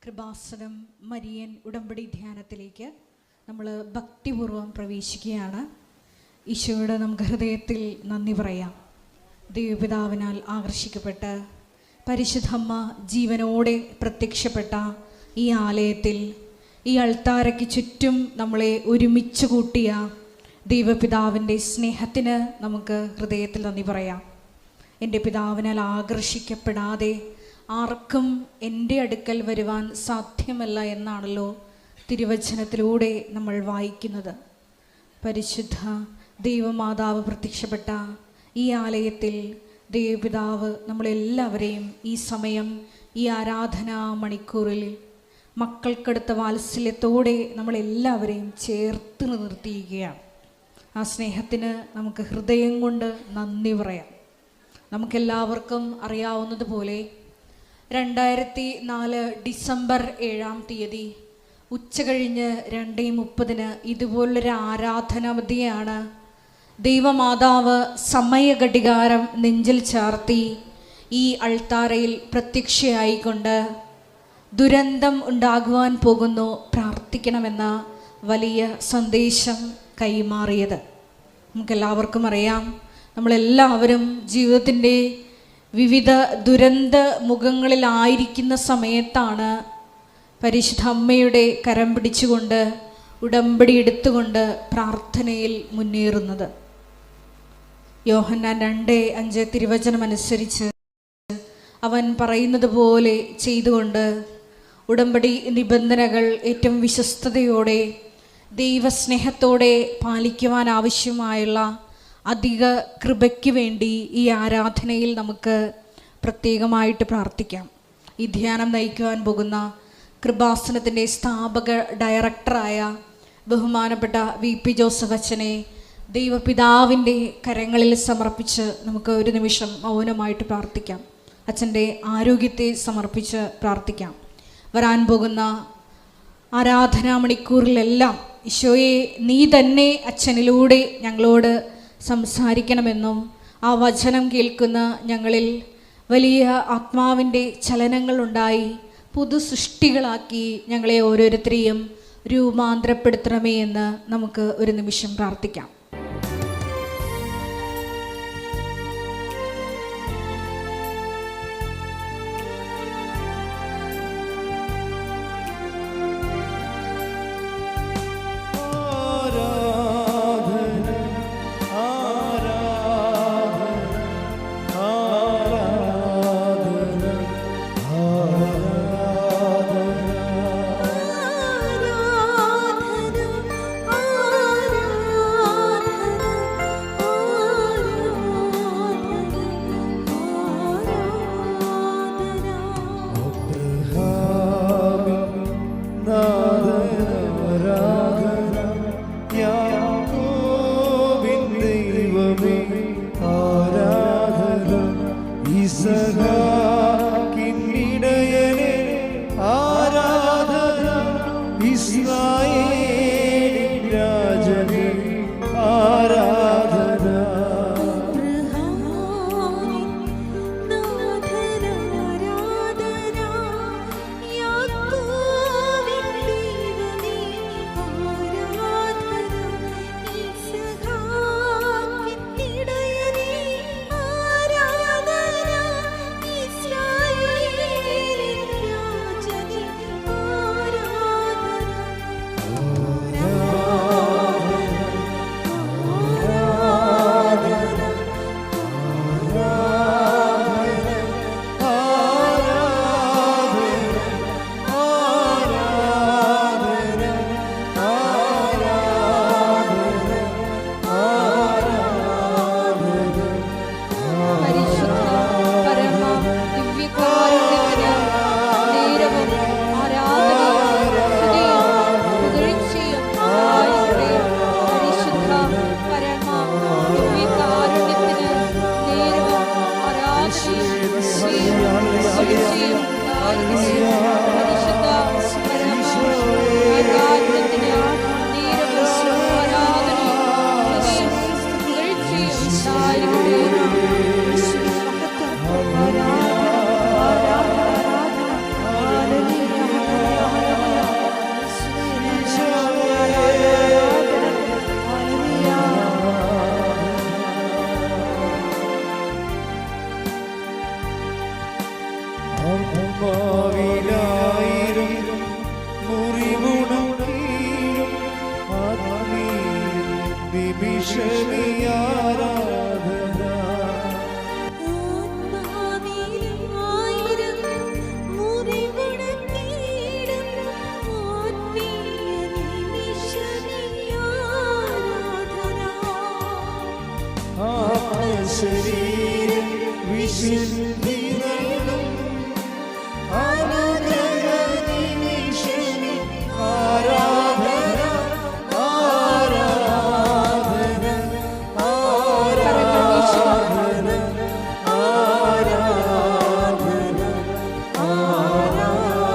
Kripasanam Marian ഉടമ്പടി ധ്യാനത്തിലേക്ക് നമ്മൾ ഭക്തിപൂർവ്വം പ്രവേശിക്കുകയാണ്. ഈശോയുടെ നമുക്ക് ഹൃദയത്തിൽ നന്ദി പറയാം. ദൈവപിതാവിനാൽ ആകർഷിക്കപ്പെട്ട് പരിശുദ്ധമ്മ ജീവനോടെ പ്രത്യക്ഷപ്പെട്ട ഈ ആലയത്തിൽ, ഈ അൾത്താരയ്ക്ക് ചുറ്റും നമ്മളെ ഒരുമിച്ച് കൂട്ടിയ ദൈവപിതാവിൻ്റെ സ്നേഹത്തിന് നമുക്ക് ഹൃദയത്തിൽ നന്ദി പറയാം. എൻ്റെ പിതാവിനാൽ ആകർഷിക്കപ്പെടാതെ ആർക്കും എൻ്റെ അടുക്കൽ വരുവാൻ സാധ്യമല്ല എന്നാണല്ലോ തിരുവചനത്തിലൂടെ നമ്മൾ വായിക്കുന്നത്. പരിശുദ്ധ ദൈവമാതാവ് പ്രത്യക്ഷപ്പെട്ട ഈ ആലയത്തിൽ ദൈവപിതാവ് നമ്മളെല്ലാവരെയും ഈ സമയം, ഈ ആരാധനാ മണിക്കൂറിൽ മക്കൾക്കടുത്ത വാത്സല്യത്തോടെ നമ്മളെല്ലാവരെയും ചേർത്ത് നിർത്തിയിരിക്കുകയാണ്. ആ സ്നേഹത്തിന് നമുക്ക് ഹൃദയം കൊണ്ട് നന്ദി പറയാം. നമുക്കെല്ലാവർക്കും അറിയാവുന്നതുപോലെ 2004 ഡിസംബർ 7-ാം തീയതി ഉച്ചകഴിഞ്ഞ് 2:30 ഇതുപോലൊരു ആരാധനാവധിയാണ് ദൈവമാതാവ് സമയഘടികാരം നെഞ്ചിൽ ചാർത്തി ഈ അൾത്താരയിൽ പ്രത്യക്ഷയായിക്കൊണ്ട് ദുരന്തം ഉണ്ടാകുവാൻ പോകുന്നു, പ്രാർത്ഥിക്കണമെന്ന വലിയ സന്ദേശം കൈമാറിയത്. നമുക്കെല്ലാവർക്കും അറിയാം, നമ്മളെല്ലാവരും ജീവിതത്തിൻ്റെ വിവിധ ദുരന്ത മുഖങ്ങളിലായിരിക്കുന്ന സമയത്താണ് പരിശുദ്ധ അമ്മയുടെ കരം പിടിച്ചുകൊണ്ട് ഉടമ്പടി എടുത്തുകൊണ്ട് പ്രാർത്ഥനയിൽ മുന്നേറുന്നത്. യോഹന്നാൻ 2:5 തിരുവചനമനുസരിച്ച് അവൻ പറയുന്നത് പോലെ ചെയ്തുകൊണ്ട് ഉടമ്പടി നിബന്ധനകൾ ഏറ്റവും വിശ്വസ്തയോടെ ദൈവസ്നേഹത്തോടെ പാലിക്കുവാൻ ആവശ്യമായുള്ള അധിക കൃപയ്ക്ക് വേണ്ടി ഈ ആരാധനയിൽ നമുക്ക് പ്രത്യേകമായിട്ട് പ്രാർത്ഥിക്കാം. ഈ ധ്യാനം നയിക്കുവാൻ പോകുന്ന കൃപാസനത്തിൻ്റെ സ്ഥാപക ഡയറക്ടറായ ബഹുമാനപ്പെട്ട VP ജോസഫ് അച്ഛനെ ദൈവപിതാവിൻ്റെ കരങ്ങളിൽ സമർപ്പിച്ച് നമുക്ക് ഒരു നിമിഷം മൗനമായിട്ട് പ്രാർത്ഥിക്കാം. അച്ഛൻ്റെ ആരോഗ്യത്തെ സമർപ്പിച്ച് പ്രാർത്ഥിക്കാം. വരാൻ പോകുന്ന ആരാധനാ മണിക്കൂറിലെല്ലാം ഈശോയെ നീ തന്നെ അച്ഛനിലൂടെ ഞങ്ങളോട് സംസാരിക്കണമെന്നും ആ വചനം കേൾക്കുന്ന ഞങ്ങളിൽ വലിയ ആത്മാവിൻ്റെ ചലനങ്ങളുണ്ടായി പുതു സൃഷ്ടികളാക്കി ഞങ്ങളെ ഓരോരുത്തരെയും രൂപാന്തരപ്പെടുത്തണമേ എന്ന് നമുക്ക് ഒരു നിമിഷം പ്രാർത്ഥിക്കാം. മാവിലായിരം മുറിവുണക്കീഴും ആത്മീയ നിമിഷമിയാരാധന. ശരീരം വിശുദ്ധി നൽകും അനുഗ്രഹ നിമിഷമി ആരാധന ആരാധന ആരാധന ആരാധന ആരാധന ആരാധന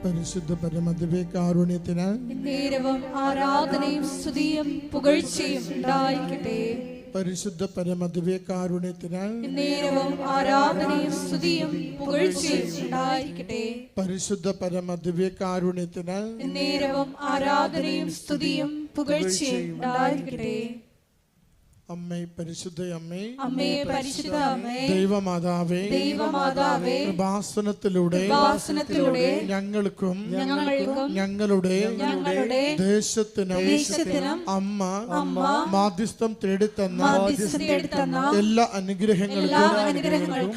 പരിശുദ്ധ പരമദിവ്യകാരുണ്യത്തിന് നേരവും ആരാധനയും സ്തുതിയും പുകഴ്ചയും ഉണ്ടായിരിക്കട്ടെ. പരിശുദ്ധ പരമദിവ്യകാരുണ്യത്തിന് നേരവും ആരാധനയും സ്തുതിയും പുകഴ്ചയും ഉണ്ടായിരിക്കട്ടെ. പരിശുദ്ധ പരമദിവ്യകാരുണ്യത്തിന് നേരവും ആരാധനയും സ്തുതിയും പുകഴ്ചയും ഉണ്ടായിരിക്കട്ടെ. അമ്മേ പരിശുദ്ധ അമ്മേ, അമ്മേ പരിശുദ്ധ അമ്മേ, ദൈവമാതാവേ, ദൈവമാതാവേ, കൃപാസനത്തിലൂടെ ഞങ്ങൾക്കും ഞങ്ങളുടെ ദേശത്തിനും അമ്മ മാധ്യസ്ഥം തേടിത്തന്ന എല്ലാ അനുഗ്രഹങ്ങൾക്കും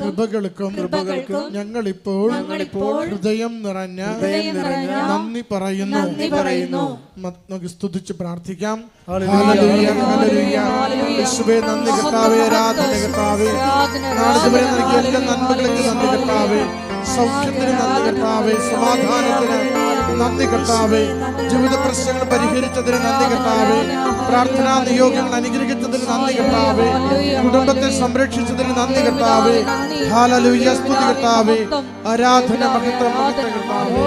കൃപകൾക്കും ഞങ്ങളിപ്പോൾ ഹൃദയം നിറഞ്ഞ നന്ദി പറയുന്നു. നമുക്ക് സ്തുതിച്ച് പ്രാർത്ഥിക്കാം. ഹല്ലേലൂയ, ഹല്ലേലൂയ. യേശുവേ നന്ദി കർത്താവേ, ആരാധന കർത്താവേ, നാളിതുവരെ നൽകിയ എല്ലാ നന്മകൾക്ക് നന്ദി കർത്താവേ, സൗഖ്യത്തിന് നന്ദി കർത്താവേ, സമാധാനത്തിന് നന്ദി കർത്താവേ, ജീവിത പ്രശ്നങ്ങൾ പരിഹരിച്ചതിന് നന്ദി കർത്താവേ, പ്രാർത്ഥനാ നിയോഗങ്ങൾ അനുഗ്രഹിച്ചതിന് നന്ദി കർത്താവേ, കുടുംബത്തെ സംരക്ഷിച്ചതിന് നന്ദി കർത്താവേ. ഹല്ലേലൂയ, സ്തുതി കർത്താവേ, ആരാധന മഹത്വം കർത്താവേ.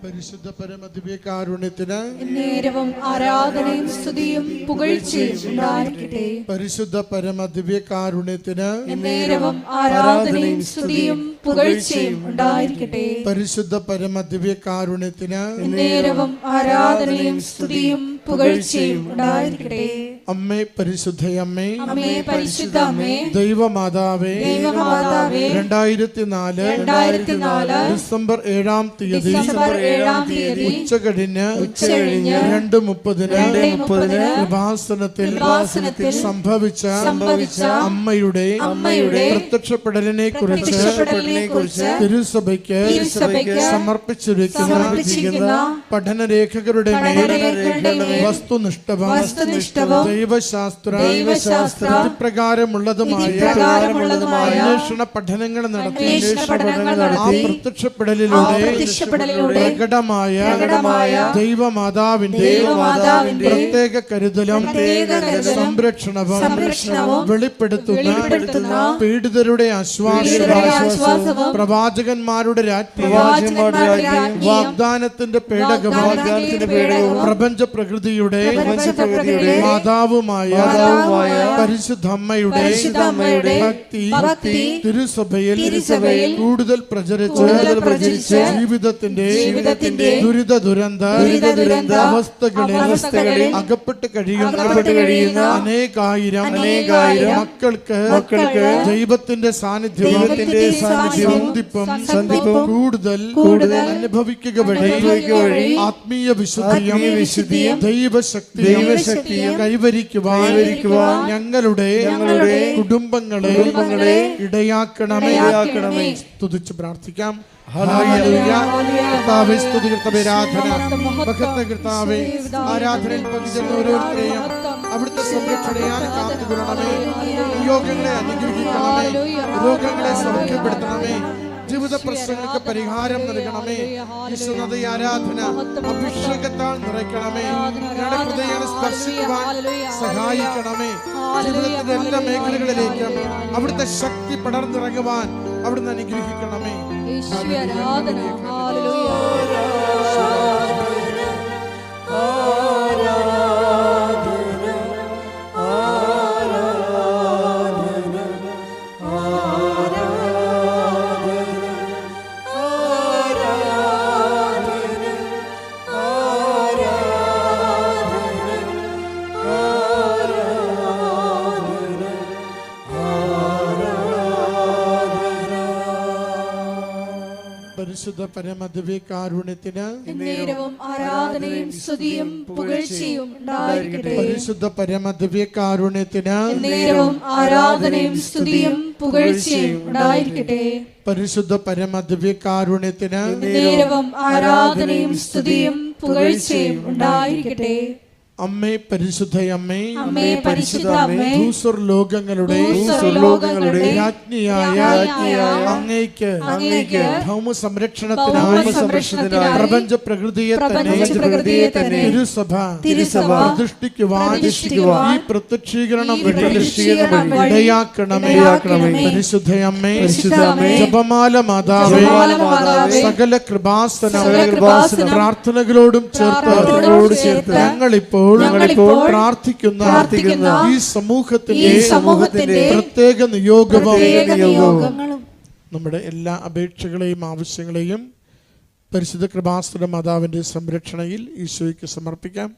പരിശുദ്ധ പരമദിവ്യകാരുണ്യത്തിന് നേരവും ആരാധനയും സ്തുതിയും പുകഴ്ചയും ഉണ്ടായിരിക്കട്ടെ. പരിശുദ്ധ പരമദിവ്യകാരുണ്യത്തിന് നേരവും ആരാധനയും സ്തുതിയും പുകഴ്ചയും ഉണ്ടായിരിക്കട്ടെ. പരിശുദ്ധ പരമദിവ്യകാരുണ്യത്തിന് നേരവും ആരാധനയും സ്തുതിയും പുകഴ്ചയും ഉണ്ടായിരിക്കട്ടെ. അമ്മേ പരിശുദ്ധയമ്മേ, അമ്മേ പരിശുദ്ധ അമ്മേ, ദൈവമാതാവേ, ദൈവമാതാവേ, 2004 ഡിസംബർ 7-ാം തീയതി ഉച്ചകഴിഞ്ഞ് 2:30 കൃപാസനത്തിൽ സംഭവിച്ച അമ്മയുടെ പ്രത്യക്ഷപ്പെടലിനെ കുറിച്ച് തിരുസഭയ്ക്ക് സമർപ്പിച്ചിരിക്കുന്ന പഠനരേഖകളുടെ വസ്തുനിഷ്ഠവും ദൈവശാസ്ത്ര പ്രകാരമുള്ളതുമായ അന്വേഷണ പഠനങ്ങൾ നടത്തി ആ പ്രത്യക്ഷപ്പെടലിലൂടെ പ്രകടമായ ദൈവമാതാവിന്റെ പ്രത്യേക കരുതലും സംരക്ഷണവും വെളിപ്പെടുത്തുന്ന പീഡിതരുടെ ആശ്വാസവും പ്രവാചകന്മാരുടെ രാജ്ഞിയും വാഗ്ദാനത്തിന്റെ പേടകവും പ്രപഞ്ച പ്രകൃതിയുടെ മാതാവുമായ പരിശുദ്ധമ്മയുടെ ഭക്തി തിരുസഭയിൽ കൂടുതൽ പ്രചരിച്ച് ജീവിതത്തിന്റെ ദുരിത ദുരന്ത അവസ്ഥകളിൽ അകപ്പെട്ട് കഴിയുന്ന അനേകായിരം മക്കൾക്ക് ദൈവത്തിന്റെ സാന്നിധ്യവും സന്ധിപ്പും കൂടുതൽ അനുഭവിക്കുക വഴി ആത്മീയ വിശുദ്ധിയും ദൈവശക്തിയും കൈവരിക്കുവാൻ ഞങ്ങളുടെ കുടുംബങ്ങളെ ഇടയാക്കണമേ. സ്തുതിച്ച് പ്രാർത്ഥിക്കാം. ആരാധനയിൽ പങ്കുചേർന്ന ഓരോരുത്തരെയും അവിടുത്തെ സംരക്ഷണയാൽ കാത്തുകൊള്ളണമേ. രോഗങ്ങളെ അനുഗ്രഹിക്കണമേ, രോഗങ്ങളെ സൗഖ്യപ്പെടുത്തണമേ. പ്രശ്നങ്ങൾക്ക് പരിഹാരം നൽകണമേ. വിശുദ്ധ ആരാധന അഭിഷേകത്താൽ നിറയ്ക്കണമേ. ഞങ്ങളുടെ ഹൃദയങ്ങളെ സ്പർശിക്കുവാൻ സഹായിക്കണമേ. ജീവിതത്തിന്റെ എല്ലാ മേഖലകളിലേക്കും അവിടുത്തെ ശക്തി പടർന്നിറങ്ങുവാൻ അവിടുന്ന് അനുഗ്രഹിക്കണമേ. ആരാധന ഹല്ലേലൂയ പരിശുദ്ധ പരമദിവ്യകാരുണ്യത്തിന് നേരവും ആരാധനയും സ്തുതിയും പുകഴ്ചയും ഉണ്ടായിരിക്കട്ടെ. പരിശുദ്ധ പരമദിവ്യകാരുണ്യത്തിന് നേരവും ആരാധനയും സ്തുതിയും പുകഴ്ചയും ഉണ്ടായിരിക്കട്ടെ. പരിശുദ്ധ പരമദിവ്യകാരുണ്യത്തിന് നേരവും ആരാധനയും സ്തുതിയും പുകഴ്ചയും ഉണ്ടായിരിക്കട്ടെ. അമ്മേ പരിശുദ്ധയമ്മേ, അമ്മേ പരിശുദ്ധ അമ്മേ, ഭൂസ്വർലോകങ്ങളുടെ രാജ്ഞിയായ അങ്ങേക്ക് ഭൗമ സംരക്ഷണത്തിനായി പ്രപഞ്ച പ്രകൃതിയെ തന്നെ തിരുസഭ പ്രതിഷ്ഠിക്കുവാൻ ഈ പ്രത്യക്ഷീകരണം ഇടയാക്കണമേ. പരിശുദ്ധയമ്മേ, ജപമാല മാതാവേ, സകല കൃപാസന പ്രാർത്ഥനകളോടും ചേർത്ത് ഞങ്ങളിപ്പോൾ പ്രാർത്ഥിക്കുന്ന ഈ സമൂഹത്തിന്റെ പ്രത്യേക നിയോഗങ്ങളും നമ്മുടെ എല്ലാ അപേക്ഷകളെയും ആവശ്യങ്ങളെയും പരിശുദ്ധ കൃപാസന മാതാവിന്റെ സംരക്ഷണയിൽ ഈശോയ്ക്ക് സമർപ്പിക്കാം.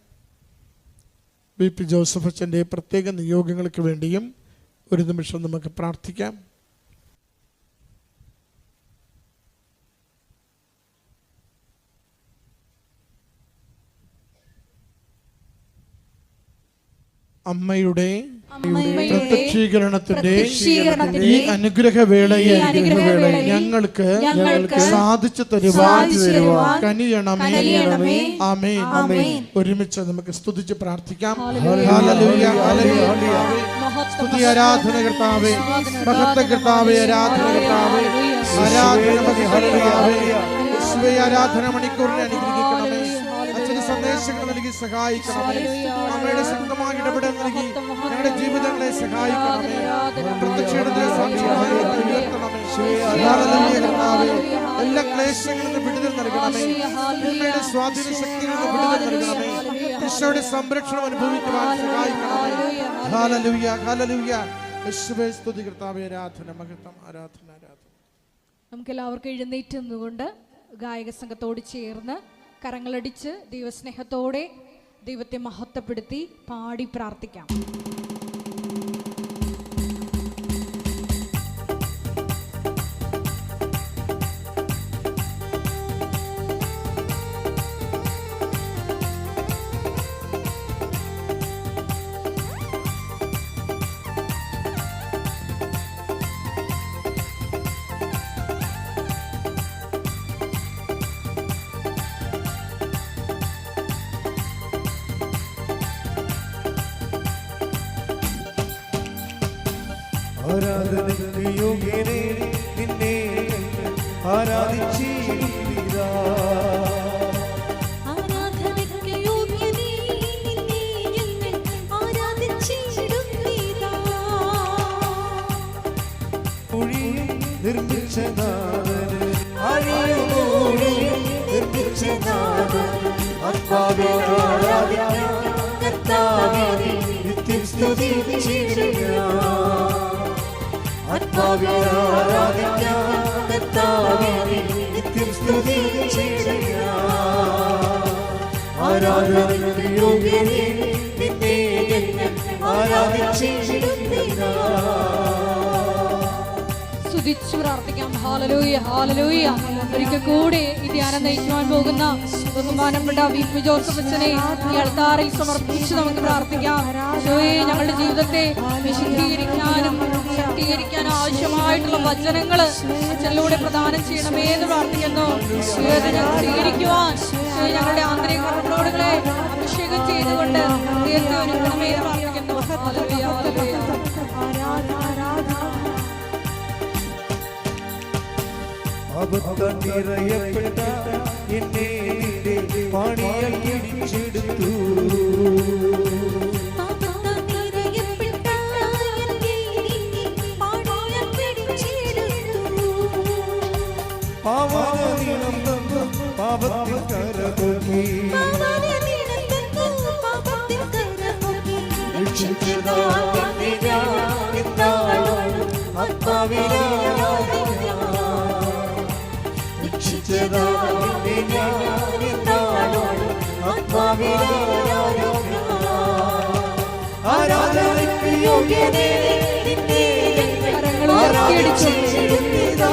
വി പി ജോസഫ് അച്ഛൻ്റെ പ്രത്യേക നിയോഗങ്ങൾക്ക് വേണ്ടിയും ഒരു നിമിഷം നമുക്ക് പ്രാർത്ഥിക്കാം. അമ്മയുടെ പ്രത്യക്ഷീകരണത്തിന്റെ ഈ അനുഗ്രഹവേളയെ ഞങ്ങൾക്ക് സാധിച്ചു തരുവാൻ കനിയണമേ. ആമേൻ. ഒരുമിച്ച് നമുക്ക് സ്തുതിച്ച് പ്രാർത്ഥിക്കാം. Hallelujah, hallelujah. സ്തുതി ആരാധന കർത്താവേ, മഹത്വ കർത്താവേ, ആരാധന കർത്താവേ, ആരാധന കർത്താവേ. യേശുവേ, ആരാധന മണിക്കൂറിനെ അനുഗ്രഹിക്കണമേ. അച്ഛന് സന്ദേശങ്ങൾ നൽകി സഹായിക്കണമേ. അമ്മയുടെ ശക്തമായ ഇടപെടൽ നൽകി ഞങ്ങളുടെ ജീവിതങ്ങളെ സഹായിക്കണമേ. പ്രത്യക്ഷയുടെ സാക്ഷ്യമായി ഉയർത്തണമേ. ഹല്ലേലൂയ കർത്താവേ, എല്ലാ ക്ലേശങ്ങളിൽ നിന്ന് വിടുതൽ നൽകണമേ. അമ്മയുടെ സ്വാധീന ശക്തിയിൽ നിന്ന് വിടുതൽ നൽകണമേ. ഈശോയുടെ സംരക്ഷണം അനുഭവിക്കുവാൻ സഹായിക്കണമേ. ഹല്ലേലൂയ, ഹല്ലേലൂയ. യേശുവേ സ്തുതി കർത്താവേ, ആരാധന മഹത്വം, ആരാധന, ആരാധന. നമുക്ക് എല്ലാവർക്കും എഴുന്നേറ്റ് നിന്നുകൊണ്ട് ഗായക സംഘത്തോട് ചേർന്ന് കരങ്ങളടിച്ച് ദൈവസ്നേഹത്തോടെ ദൈവത്തെ മഹത്വപ്പെടുത്തി പാടി പ്രാർത്ഥിക്കാം. ആരാധനയ്ക്ക് യോഗ്യനേ നിന്നെ ആരാധിച്ചിടുവിതാ. ആരാധനയ്ക്ക് യോഗ്യനേ നിന്നെ ഞങ്ങൾ ആരാധിച്ചിടുവിതാ. കുഴിയിൽ നിർമ്മിച്ച നാഥന്, അഴിമുഴിയിൽ നിർമ്മിച്ച നാഥന്, ആത്മാവിൽ ആരാധിക്കാം കർത്താവേ, നിത്യം സ്തുതിച്ചിടുക. ആത്മാവിൽ ആരാധിക്കാം കർത്താവേ, നിത്യം സ്തുതിച്ചിടുക. ആരാധനയ്ക്ക് യോഗ്യനേ നിന്നെ ഞങ്ങൾ ആരാധിച്ചിടുവിതാ. സ്തുതിച്ചു പ്രാർത്ഥിക്കാം. Hallelujah, hallelujah. ഒരിക്കൽ കൂടെ ഈ ധ്യാനം നയിക്കുവാൻ പോകുന്ന ബഹുമാനപ്പെട്ട വി പി ജോസഫ് അച്ഛനെ ഈ അൾത്താറിൽ സമർപ്പിച്ച് നമുക്ക് പ്രാർത്ഥിക്കാം. ഈശോയെ, ഞങ്ങളുടെ ജീവിതത്തെ വിശുദ്ധീകരിക്കാനും ശക്തീകരിക്കാനും ആവശ്യമായിട്ടുള്ള വചനങ്ങൾ അച്ഛനിലൂടെ പ്രദാനം ചെയ്യണമേ എന്ന് പ്രാർത്ഥിക്കുന്നു. ജീവിതത്തെ സ്വീകരിക്കുവാൻ ഞങ്ങളുടെ ആന്തരിക കർമ്മങ്ങളെ അഭിഷേകം ചെയ്തുകൊണ്ട് തീർത്ത് ഒരുക്കണമേ എന്ന് പ്രാർത്ഥിക്കുന്നു. Hallelujah, hallelujah. അബദ്ധം നിറയപ്പെട്ട എന്നെ നിന്റെ പാണിയാൽ പിടിച്ചെടുത്തു. പാപത്താൽ നിറയപ്പെട്ട എന്നെ നിന്റെ പാണിയാൽ പിടിച്ചെടുത്തു. പാവന നീളം തന്നു പാപത്തിൽ കരപൊക്കി. പാപത്തിൽ കരപൊക്കി. രക്ഷിച്ചതായി ഞാൻ എന്നാളും ആത്മാവിലാരാധിക്കാം. രക്ഷിച്ചതായി ഞാൻ എന്നാളും ആത്മാവിലാരാധിക്കാം. ആരാധനയ്ക്ക് യോഗ്യനേ നിന്നെ ഞങ്ങൾ ആരാധിച്ചിടുന്നിതാ.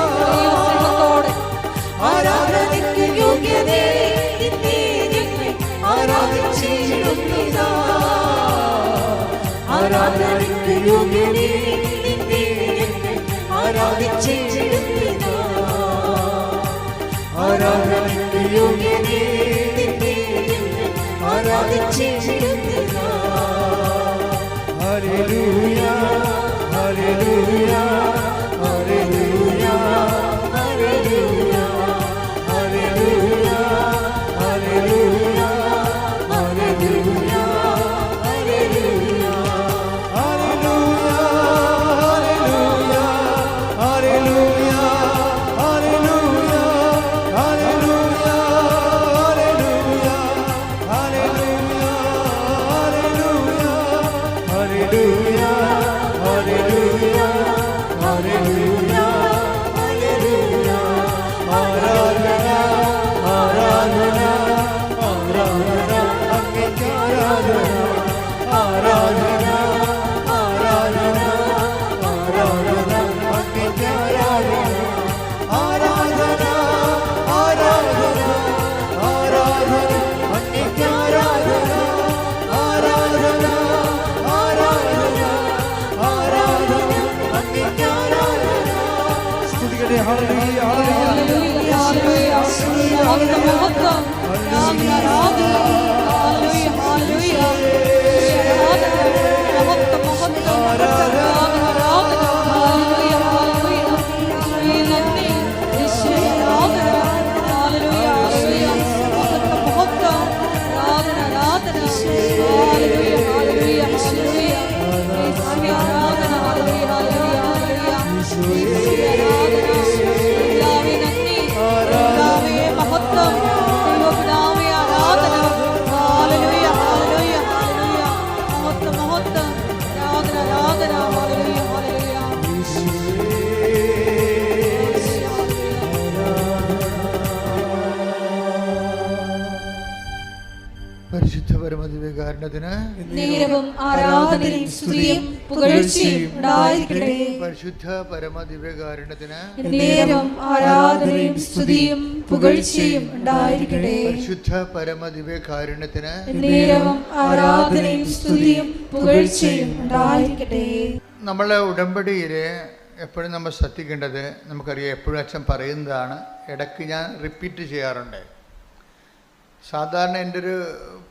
ആരാധനയ്ക്ക് യോഗ്യനേ നിന്നെ ഞങ്ങൾ ആരാധിച്ചിടുന്നിതാ. ആരാധനയ്ക്ക് യോഗ്യനേ നിന്നെ ഞങ്ങൾ ആരാധിച്ചിടുന്നിതാ. ആരാധനയ്ക്ക് യോഗ്യനേ നിന്നെ ഞങ്ങൾ ആരാധിച്ചിടുന്നിതാ. ഹല്ലേലൂയ ഹല്ലേലൂയ ഹല്ലേലൂയ ഹല്ലേലൂയ ഹല്ലേലൂയ ഹല്ലേലൂയ ഹല്ലേലൂയ ഹല്ലേലൂയ പരിശുദ്ധ പരമദിവ്യകാരുണ്യത്തിന് നേരവും ആരാധനയും സ്തുതിയും പുകഴ്ചയും ഉണ്ടായിരിക്കട്ടെ. പരിശുദ്ധ പരമദിവ്യകാരുണ്യത്തിന് നേരവും ആരാധനയും സ്തുതിയും പുകഴ്ചയും ഉണ്ടായിരിക്കട്ടെ. പരിശുദ്ധ പരമദിവ്യകാരുണ്യത്തിന് നേരവും ആരാധനയും സ്തുതിയും പുകഴ്ചയും ഉണ്ടായിരിക്കട്ടെ. നമ്മളെ ഉടമ്പടിയിൽ എപ്പോഴും നമ്മൾ ശ്രദ്ധിക്കേണ്ടത്, നമുക്കറിയാം എപ്പോഴും അച്ഛൻ പറയുന്നതാണ്, ഇടയ്ക്ക് ഞാൻ റിപ്പീറ്റ് ചെയ്യാറുണ്ട്. സാധാരണ എൻ്റെ ഒരു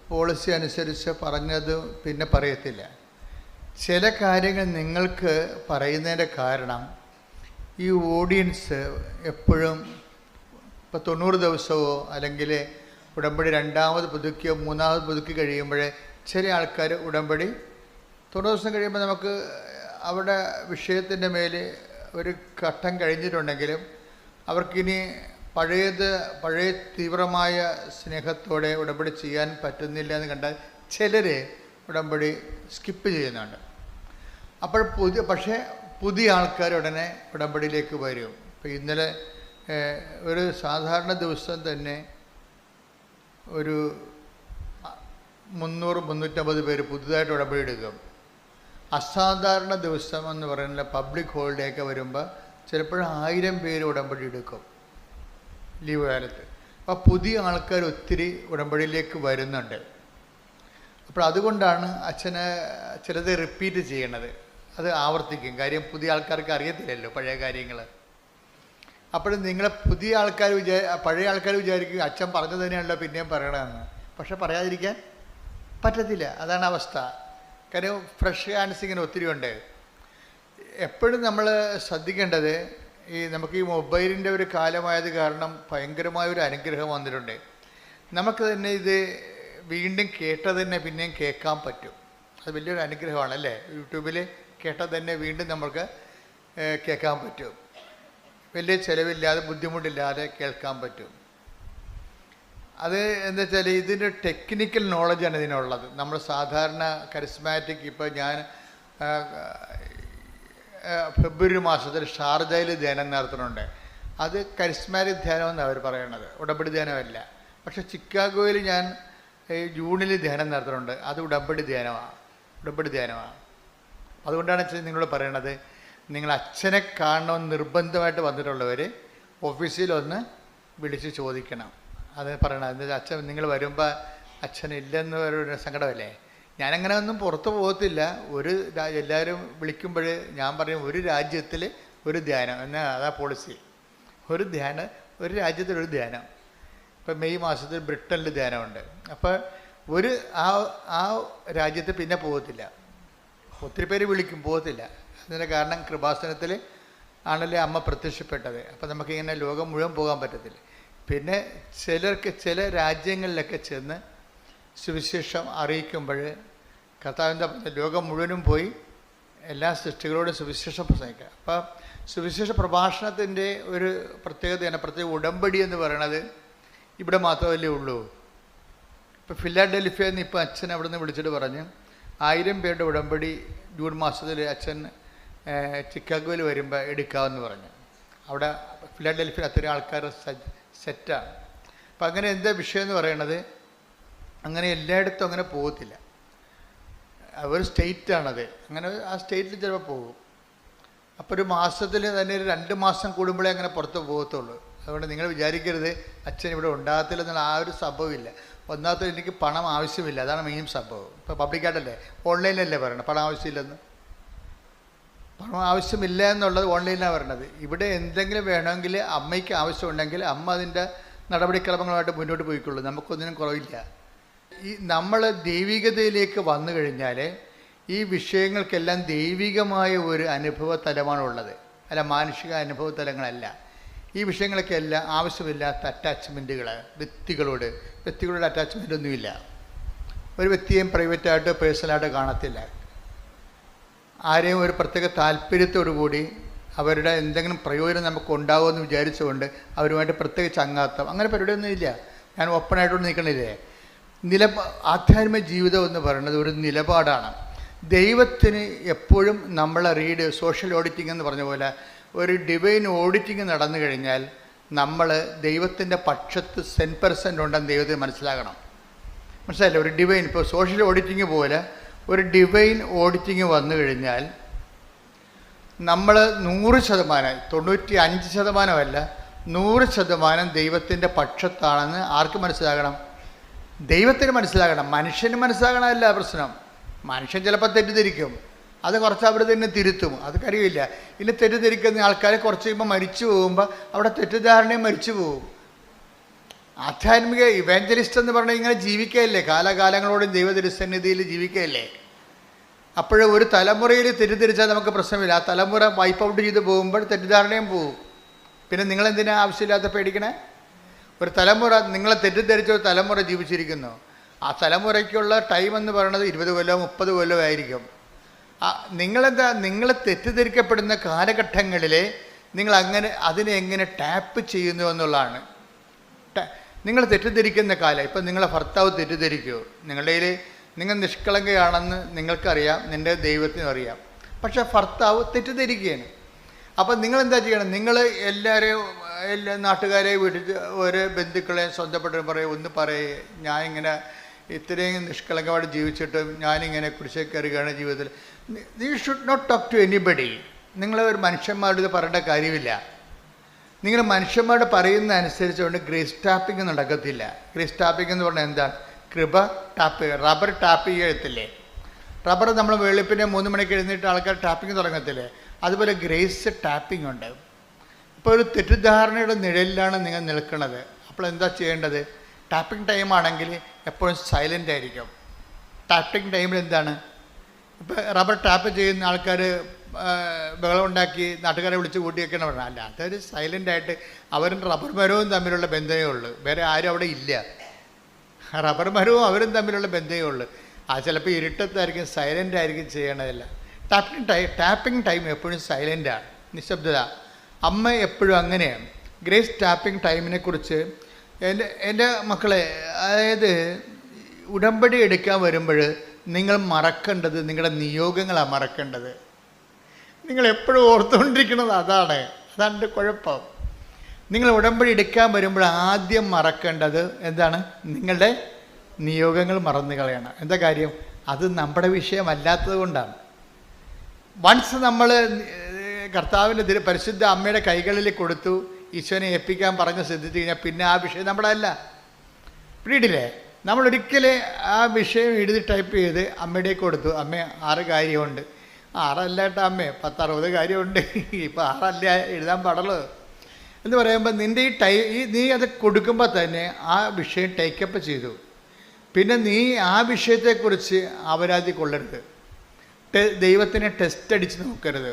പോളിസി അനുസരിച്ച് പറഞ്ഞത് പിന്നെ പറയത്തില്ല. ചില കാര്യങ്ങൾ നിങ്ങൾക്ക് പറയുന്നതിൻ്റെ കാരണം ഈ ഓഡിയൻസ് എപ്പോഴും ഇപ്പോൾ 90 ദിവസമോ അല്ലെങ്കിൽ ഉടമ്പടി രണ്ടാമത് പുതുക്കിയോ മൂന്നാമത് പുതുക്കി കഴിയുമ്പോഴേ ചില ആൾക്കാർ ഉടമ്പടി 90 ദിവസം കഴിയുമ്പോൾ നമുക്ക് അവിടെ വിഷയത്തിൻ്റെ മേൽ ഒരു ഘട്ടം കഴിഞ്ഞിട്ടുണ്ടെങ്കിലും അവർക്കിനി പഴയ തീവ്രമായ സ്നേഹത്തോടെ ഉടമ്പടി ചെയ്യാൻ പറ്റുന്നില്ല എന്ന് കണ്ടാൽ ചിലർ ഉടമ്പടി സ്കിപ്പ് ചെയ്യുന്നുണ്ട്. അപ്പോൾ പുതിയ ആൾക്കാർ ഉടനെ ഉടമ്പടിയിലേക്ക് വരും. ഇപ്പോൾ ഇന്നലെ ഒരു സാധാരണ ദിവസം തന്നെ ഒരു 300-350 പേര് പുതുതായിട്ട് ഉടമ്പടി എടുക്കും. അസാധാരണ ദിവസം എന്ന് പറയുന്ന പബ്ലിക് ഹോളിഡേ ഒക്കെ വരുമ്പോൾ ചിലപ്പോഴും 1000 പേര് ഉടമ്പടി എടുക്കും ലീവ് കാലത്ത്. അപ്പോൾ പുതിയ ആൾക്കാർ ഒത്തിരി ഉടമ്പടിയിലേക്ക് വരുന്നുണ്ട്. അപ്പോൾ അതുകൊണ്ടാണ് അച്ഛന് ചിലത് റിപ്പീറ്റ് ചെയ്യണത്, അത് ആവർത്തിക്കും. കാര്യം പുതിയ ആൾക്കാർക്ക് അറിയത്തില്ലല്ലോ പഴയ കാര്യങ്ങൾ. അപ്പോൾ നിങ്ങളെ പഴയ ആൾക്കാർ വിചാരിക്കും അച്ഛൻ പറഞ്ഞു തന്നെയാണല്ലോ പിന്നെയും പറയണമെന്ന്. പക്ഷെ പറയാതിരിക്കാൻ പറ്റത്തില്ല, അതാണ് അവസ്ഥ. കാര്യം ഫ്രഷ് ഹാൻഡ്സ് ഇങ്ങനെ ഒത്തിരി ഉണ്ട്. എപ്പോഴും നമ്മൾ ശ്രദ്ധിക്കേണ്ടത് നമുക്ക് ഈ മൊബൈലിൻ്റെ ഒരു കാലമായത് കാരണം ഭയങ്കരമായ ഒരു അനുഗ്രഹം വന്നിട്ടുണ്ട്. നമുക്ക് തന്നെ ഇത് വീണ്ടും കേട്ടത് തന്നെ പിന്നെയും കേൾക്കാൻ പറ്റും. അത് വലിയൊരു അനുഗ്രഹമാണല്ലേ. യൂട്യൂബിൽ കേട്ടത് തന്നെ വീണ്ടും നമുക്ക് കേൾക്കാൻ പറ്റും. വലിയ ചിലവില്ലാതെ ബുദ്ധിമുട്ടില്ലാതെ കേൾക്കാൻ പറ്റും. അത് എന്താ വെച്ചാൽ ഇതിൻ്റെ ടെക്നിക്കൽ നോളജാണ് ഇതിനുള്ളത്. നമ്മൾ സാധാരണ കരിസ്മാറ്റിക്, ഇപ്പോൾ ഞാൻ ഫെബ്രുവരി മാസത്തിൽ ഷാർജയിൽ ധ്യാനം നടത്തുന്നുണ്ട്. അത് കരിസ്മാറ്റിക് ധ്യാനം എന്നാണ് അവർ പറയണത്, ഉടമ്പടി ധ്യാനമല്ല. പക്ഷേ ചിക്കാഗോയിൽ ഞാൻ ജൂണിൽ ധ്യാനം നടത്തുന്നുണ്ട്. അത് ഉടമ്പടി ധ്യാനമാണ്. അതുകൊണ്ടാണ് നിങ്ങളോട് പറയണത്, നിങ്ങൾ അച്ഛനെ കാണണമെന്ന് നിർബന്ധമായിട്ട് വന്നിട്ടുള്ളവർ ഓഫീസിലൊന്ന് വിളിച്ച് ചോദിക്കണം. അത് പറയണം. എന്താ അച്ഛൻ നിങ്ങൾ വരുമ്പോൾ അച്ഛനില്ലെന്ന് ഒരു സങ്കടമല്ലേ. ഞാനങ്ങനെ ഒന്നും പുറത്ത് പോകത്തില്ല. എല്ലാവരും വിളിക്കുമ്പോൾ ഞാൻ പറയും ഒരു രാജ്യത്തിൽ ഒരു ധ്യാനം എന്നാൽ അതാ പോളിസി. ഒരു രാജ്യത്തിലൊരു ധ്യാനം. ഇപ്പം മെയ് മാസത്തിൽ ബ്രിട്ടനിൽ ധ്യാനമുണ്ട്. അപ്പോൾ ആ രാജ്യത്ത് പിന്നെ പോകത്തില്ല. ഒത്തിരി പേര് വിളിക്കും, പോകത്തില്ല. അതിൻ്റെ കാരണം കൃപാസനത്തിൽ ആണല്ലേ അമ്മ പ്രത്യക്ഷപ്പെട്ടത്. അപ്പം നമുക്കിങ്ങനെ ലോകം മുഴുവൻ പോകാൻ പറ്റത്തില്ല. പിന്നെ ചില രാജ്യങ്ങളിലൊക്കെ ചെന്ന് സുവിശേഷം അറിയിക്കുമ്പോൾ കർത്താവിൻ്റെ ലോകം മുഴുവനും പോയി എല്ലാ സൃഷ്ടികളോടും സുവിശേഷം പ്രസംഗിക്കുക. അപ്പം സുവിശേഷ പ്രഭാഷണത്തിൻ്റെ ഒരു പ്രത്യേകതയാണ്. പ്രത്യേക ഉടമ്പടി എന്ന് പറയണത് ഇവിടെ മാത്രമല്ലേ ഉള്ളൂ. ഇപ്പോൾ ഫിലാഡൽഫിയയിൽ നിന്ന് ഇപ്പോൾ അച്ഛൻ അവിടെ നിന്ന് വിളിച്ചിട്ട് പറഞ്ഞ് 1000 പേരുടെ ഉടമ്പടി ജൂൺ മാസത്തിൽ അച്ഛൻ ചിക്കാഗോയിൽ വരുമ്പോൾ എടുക്കാമെന്ന് പറഞ്ഞു. അവിടെ ഫിലാഡൽഫിയയിൽ അത്രയും ആൾക്കാർ സെറ്റാണ്. അപ്പം അങ്ങനെ എന്താ വിഷയം എന്ന് പറയണത്, അങ്ങനെ എല്ലായിടത്തും അങ്ങനെ പോകത്തില്ല. ഒരു സ്റ്റേറ്റാണത്. അങ്ങനെ ആ സ്റ്റേറ്റിൽ ചിലപ്പോൾ പോകും. അപ്പോൾ ഒരു മാസത്തിൽ തന്നെ 2 മാസം കൂടുമ്പോഴേ അങ്ങനെ പുറത്ത് പോകത്തുള്ളൂ. അതുകൊണ്ട് നിങ്ങൾ വിചാരിക്കരുത് അച്ഛൻ ഇവിടെ ഉണ്ടാകത്തില്ല എന്നുള്ള ആ ഒരു സംഭവമില്ല. ഒന്നാമത്തെ എനിക്ക് പണം ആവശ്യമില്ല, അതാണ് മെയിൻ സംഭവം. ഇപ്പോൾ പബ്ലിക്കായിട്ടല്ലേ, ഓൺലൈനിലല്ലേ പറയണത് പണം ആവശ്യമില്ലെന്ന്. പണം ആവശ്യമില്ല എന്നുള്ളത് ഓൺലൈനിലാണ് പറയണത്. ഇവിടെ എന്തെങ്കിലും വേണമെങ്കിൽ അമ്മയ്ക്ക് ആവശ്യമുണ്ടെങ്കിൽ അമ്മ അതിൻ്റെ നടപടിക്രമങ്ങളുമായിട്ട് മുന്നോട്ട് പോയിക്കൊള്ളൂ. നമുക്കൊന്നിനും കുറവില്ല. നമ്മൾ ദൈവികതയിലേക്ക് വന്നു കഴിഞ്ഞാൽ ഈ വിഷയങ്ങൾക്കെല്ലാം ദൈവികമായ ഒരു അനുഭവ തലമാണുള്ളത്, അല്ല മാനുഷിക അനുഭവ തലങ്ങളല്ല. ഈ വിഷയങ്ങളൊക്കെ എല്ലാം ആവശ്യമില്ലാത്ത അറ്റാച്ച്മെൻറ്റുകൾ, വ്യക്തികളോട് അറ്റാച്ച്മെൻ്റ് ഒന്നുമില്ല. ഒരു വ്യക്തിയെയും പ്രൈവറ്റായിട്ട് പേഴ്സണലായിട്ട് കാണത്തില്ല. ആരെയും ഒരു പ്രത്യേക താല്പര്യത്തോടു കൂടി അവരുടെ എന്തെങ്കിലും പ്രയോജനം നമുക്ക് ഉണ്ടാകുമെന്ന് വിചാരിച്ചുകൊണ്ട് അവരുമായിട്ട് പ്രത്യേകിച്ച് ചങ്ങാത്തം അങ്ങനെ പരിപാടിയൊന്നുമില്ല. ഞാൻ ഓപ്പണായിട്ടൊന്നും നിൽക്കണില്ലേ. ആധ്യാത്മിക ജീവിതം എന്ന് പറയുന്നത് ഒരു നിലപാടാണ്. ദൈവത്തിന് എപ്പോഴും നമ്മളെ സോഷ്യൽ ഓഡിറ്റിംഗ് എന്ന് പറഞ്ഞ പോലെ ഒരു ഡിവൈൻ ഓഡിറ്റിംഗ് നടന്നു കഴിഞ്ഞാൽ നമ്മൾ ദൈവത്തിൻ്റെ പക്ഷത്ത് 100% ഉണ്ടെന്ന് ദൈവത്തിന് മനസ്സിലാകണം. മനസ്സിലായില്ലേ? ഒരു ഡിവൈൻ, ഇപ്പോൾ സോഷ്യൽ ഓഡിറ്റിംഗ് പോലെ ഒരു ഡിവൈൻ ഓഡിറ്റിംഗ് വന്നു കഴിഞ്ഞാൽ നമ്മൾ 100%, 95%അല്ല, 100% ദൈവത്തിൻ്റെ പക്ഷത്താണെന്ന് ആർക്ക് മനസ്സിലാകണം? ദൈവത്തിന് മനസ്സിലാകണം. മനുഷ്യന് മനസ്സിലാകണമല്ല പ്രശ്നം. മനുഷ്യൻ ചിലപ്പോൾ തെറ്റിദ്ധരിക്കും, അത് കുറച്ച് അവിടെ തന്നെ തിരുത്തും, അത് കാര്യമില്ല. ഇനി തെറ്റിദ്ധരിക്കുന്ന ആൾക്കാർ കുറച്ച് കഴിയുമ്പോൾ മരിച്ചു പോകുമ്പോൾ അവിടെ തെറ്റിദ്ധാരണയും മരിച്ചു പോകും. ആധ്യാത്മിക ഇവാഞ്ചലിസ്റ്റ് എന്ന് പറഞ്ഞാൽ ഇങ്ങനെ ജീവിക്കുകയല്ലേ, കാലാകാലങ്ങളോടും ദൈവതിരുസന്നിധിയിൽ ജീവിക്കുകയല്ലേ. അപ്പോഴേ ഒരു തലമുറയിൽ തെറ്റിദ്ധരിച്ചാൽ നമുക്ക് പ്രശ്നമില്ല. ആ തലമുറ വൈപ്പ് ഔട്ട് ചെയ്ത് പോകുമ്പോൾ തെറ്റിദ്ധാരണയും പോകും. പിന്നെ നിങ്ങളെന്തിനാ ആവശ്യമില്ലാത്ത പേടിക്കണേ? ഒരു തലമുറ, നിങ്ങളെ തെറ്റിദ്ധരിച്ച ഒരു തലമുറ ജീവിച്ചിരിക്കുന്നു. ആ തലമുറയ്ക്കുള്ള ടൈം എന്ന് പറയുന്നത് 20 കൊല്ലം 30 കൊല്ലം ആയിരിക്കും. നിങ്ങൾ തെറ്റിദ്ധരിക്കപ്പെടുന്ന കാലഘട്ടങ്ങളിൽ നിങ്ങൾ അതിനെ എങ്ങനെ ടാപ്പ് ചെയ്യുന്നു എന്നുള്ളതാണ്. നിങ്ങൾ തെറ്റിദ്ധരിക്കുന്ന കാലം, ഇപ്പം നിങ്ങളെ ഭർത്താവ് തെറ്റിദ്ധരിക്കുമോ? നിങ്ങൾ നിഷ്കളങ്കയാണെന്ന് നിങ്ങൾക്കറിയാം, നിൻ്റെ ദൈവത്തിനും അറിയാം. പക്ഷേ ഭർത്താവ് തെറ്റിദ്ധരിക്കുകയാണ്. അപ്പം നിങ്ങളെന്താ ചെയ്യണം? നിങ്ങൾ എല്ലാ നാട്ടുകാരെ വിളിച്ച് ഒരു ബന്ധുക്കളെ സ്വന്തപ്പെട്ടവരും പറയും, ഒന്ന് പറയേ, ഞാൻ ഇങ്ങനെ ഇത്രയും നിഷ്കളങ്കമായിട്ട് ജീവിച്ചിട്ട് ഞാനിങ്ങനെ കുരിശേ കയറുകയാണ് ജീവിതത്തിൽ. You should not talk to anybody. നിങ്ങൾ ഒരു മനുഷ്യന്മാരോട് ഇത് പറയേണ്ട കാര്യമില്ല. നിങ്ങൾ മനുഷ്യന്മാരോട് പറയുന്ന അനുസരിച്ചുകൊണ്ട് ഗ്രേസ് ടാപ്പിംഗ് നടക്കത്തില്ല. ഗ്രേസ് ടാപ്പിംഗ് എന്ന് പറഞ്ഞാൽ എന്താണ്? കൃപ ടാപ്പ്, റബ്ബർ ടാപ്പ് ചെയ്യത്തില്ലേ? റബ്ബർ നമ്മൾ വെളുപ്പിനെ 3 മണിക്ക് എഴുന്നേറ്റ് ആൾക്കാർ ടാപ്പിംഗ് തുടങ്ങത്തില്ലേ? അതുപോലെ ഗ്രേസ് ടാപ്പിംഗ് ഉണ്ട്. ഇപ്പോൾ ഒരു തെറ്റിദ്ധാരണയുടെ നിഴലിലാണ് നിങ്ങൾ നിൽക്കുന്നത്. അപ്പോൾ എന്താ ചെയ്യേണ്ടത്? ടാപ്പിംഗ് ടൈം ആണെങ്കിൽ എപ്പോഴും സൈലൻ്റ് ആയിരിക്കും. ടാപ്പിംഗ് ടൈമിൽ എന്താണ്? ഇപ്പോൾ റബ്ബർ ടാപ്പ് ചെയ്യുന്ന ആൾക്കാർ ബഹളം ഉണ്ടാക്കി നാട്ടുകാരെ വിളിച്ച് കൂട്ടിയൊക്കെയാണ് പറഞ്ഞത്. അല്ല, അതൊരു സൈലൻ്റായിട്ട് അവരും റബ്ബർ മരവും തമ്മിലുള്ള ബന്ധമേ ഉള്ളൂ, വേറെ ആരും അവിടെ ഇല്ല. റബ്ബർ മരവും അവരും തമ്മിലുള്ള ബന്ധമേ ഉള്ളൂ. അത് ചിലപ്പോൾ ഇരുട്ടത്തായിരിക്കും, സൈലൻ്റ് ആയിരിക്കും ചെയ്യണതല്ല. ടാപ്പിംഗ് ടൈം എപ്പോഴും സൈലൻ്റാണ്, നിശബ്ദത. അമ്മ എപ്പോഴും അങ്ങനെയാണ്. ഗ്രേസ് ടാപ്പിംഗ് ടൈമിനെ കുറിച്ച് എൻ്റെ മക്കളെ, അതായത് ഉടമ്പടി എടുക്കാൻ വരുമ്പോൾ നിങ്ങൾ മറക്കേണ്ടത് നിങ്ങളുടെ നിയോഗങ്ങളാണ് മറക്കേണ്ടത്. നിങ്ങൾ എപ്പോഴും ഓർത്തുകൊണ്ടിരിക്കുന്നത് അതാണ് എൻ്റെ കുഴപ്പം. നിങ്ങൾ ഉടമ്പടി എടുക്കാൻ വരുമ്പോൾ ആദ്യം മറക്കേണ്ടത് എന്താണ്? നിങ്ങളുടെ നിയോഗങ്ങൾ മറന്നു കളയണം. എന്താ കാര്യം? അത് നമ്മുടെ വിഷയമല്ലാത്തത് കൊണ്ടാണ്. വൺസ് നമ്മൾ കർത്താവിൻ്റെ പരിശുദ്ധ അമ്മയുടെ കൈകളിൽ കൊടുത്തു, ഈശോനെ ഏൽപ്പിക്കാൻ പറഞ്ഞ് ശ്രദ്ധിച്ചു കഴിഞ്ഞാൽ പിന്നെ ആ വിഷയം നമ്മുടെ അല്ല. പിടിയില്ലേ? നമ്മളൊരിക്കലും ആ വിഷയം എഴുതി ടൈപ്പ് ചെയ്ത് അമ്മയുടെ കൊടുത്തു, അമ്മ 6 കാര്യമുണ്ട്. 6 അല്ല കേട്ടോ അമ്മേ, 10-60 കാര്യമുണ്ട്, ഇപ്പോൾ 6 അല്ല എഴുതാൻ പാടുള്ളൂ എന്ന് പറയുമ്പോൾ നിൻ്റെ നീ അത് കൊടുക്കുമ്പോൾ തന്നെ ആ വിഷയം ടേക്കപ്പ് ചെയ്തു. പിന്നെ നീ ആ വിഷയത്തെക്കുറിച്ച് അപരാധി കൊള്ളരുത്, ദൈവത്തിനെ ടെസ്റ്റ് അടിച്ച് നോക്കരുത്.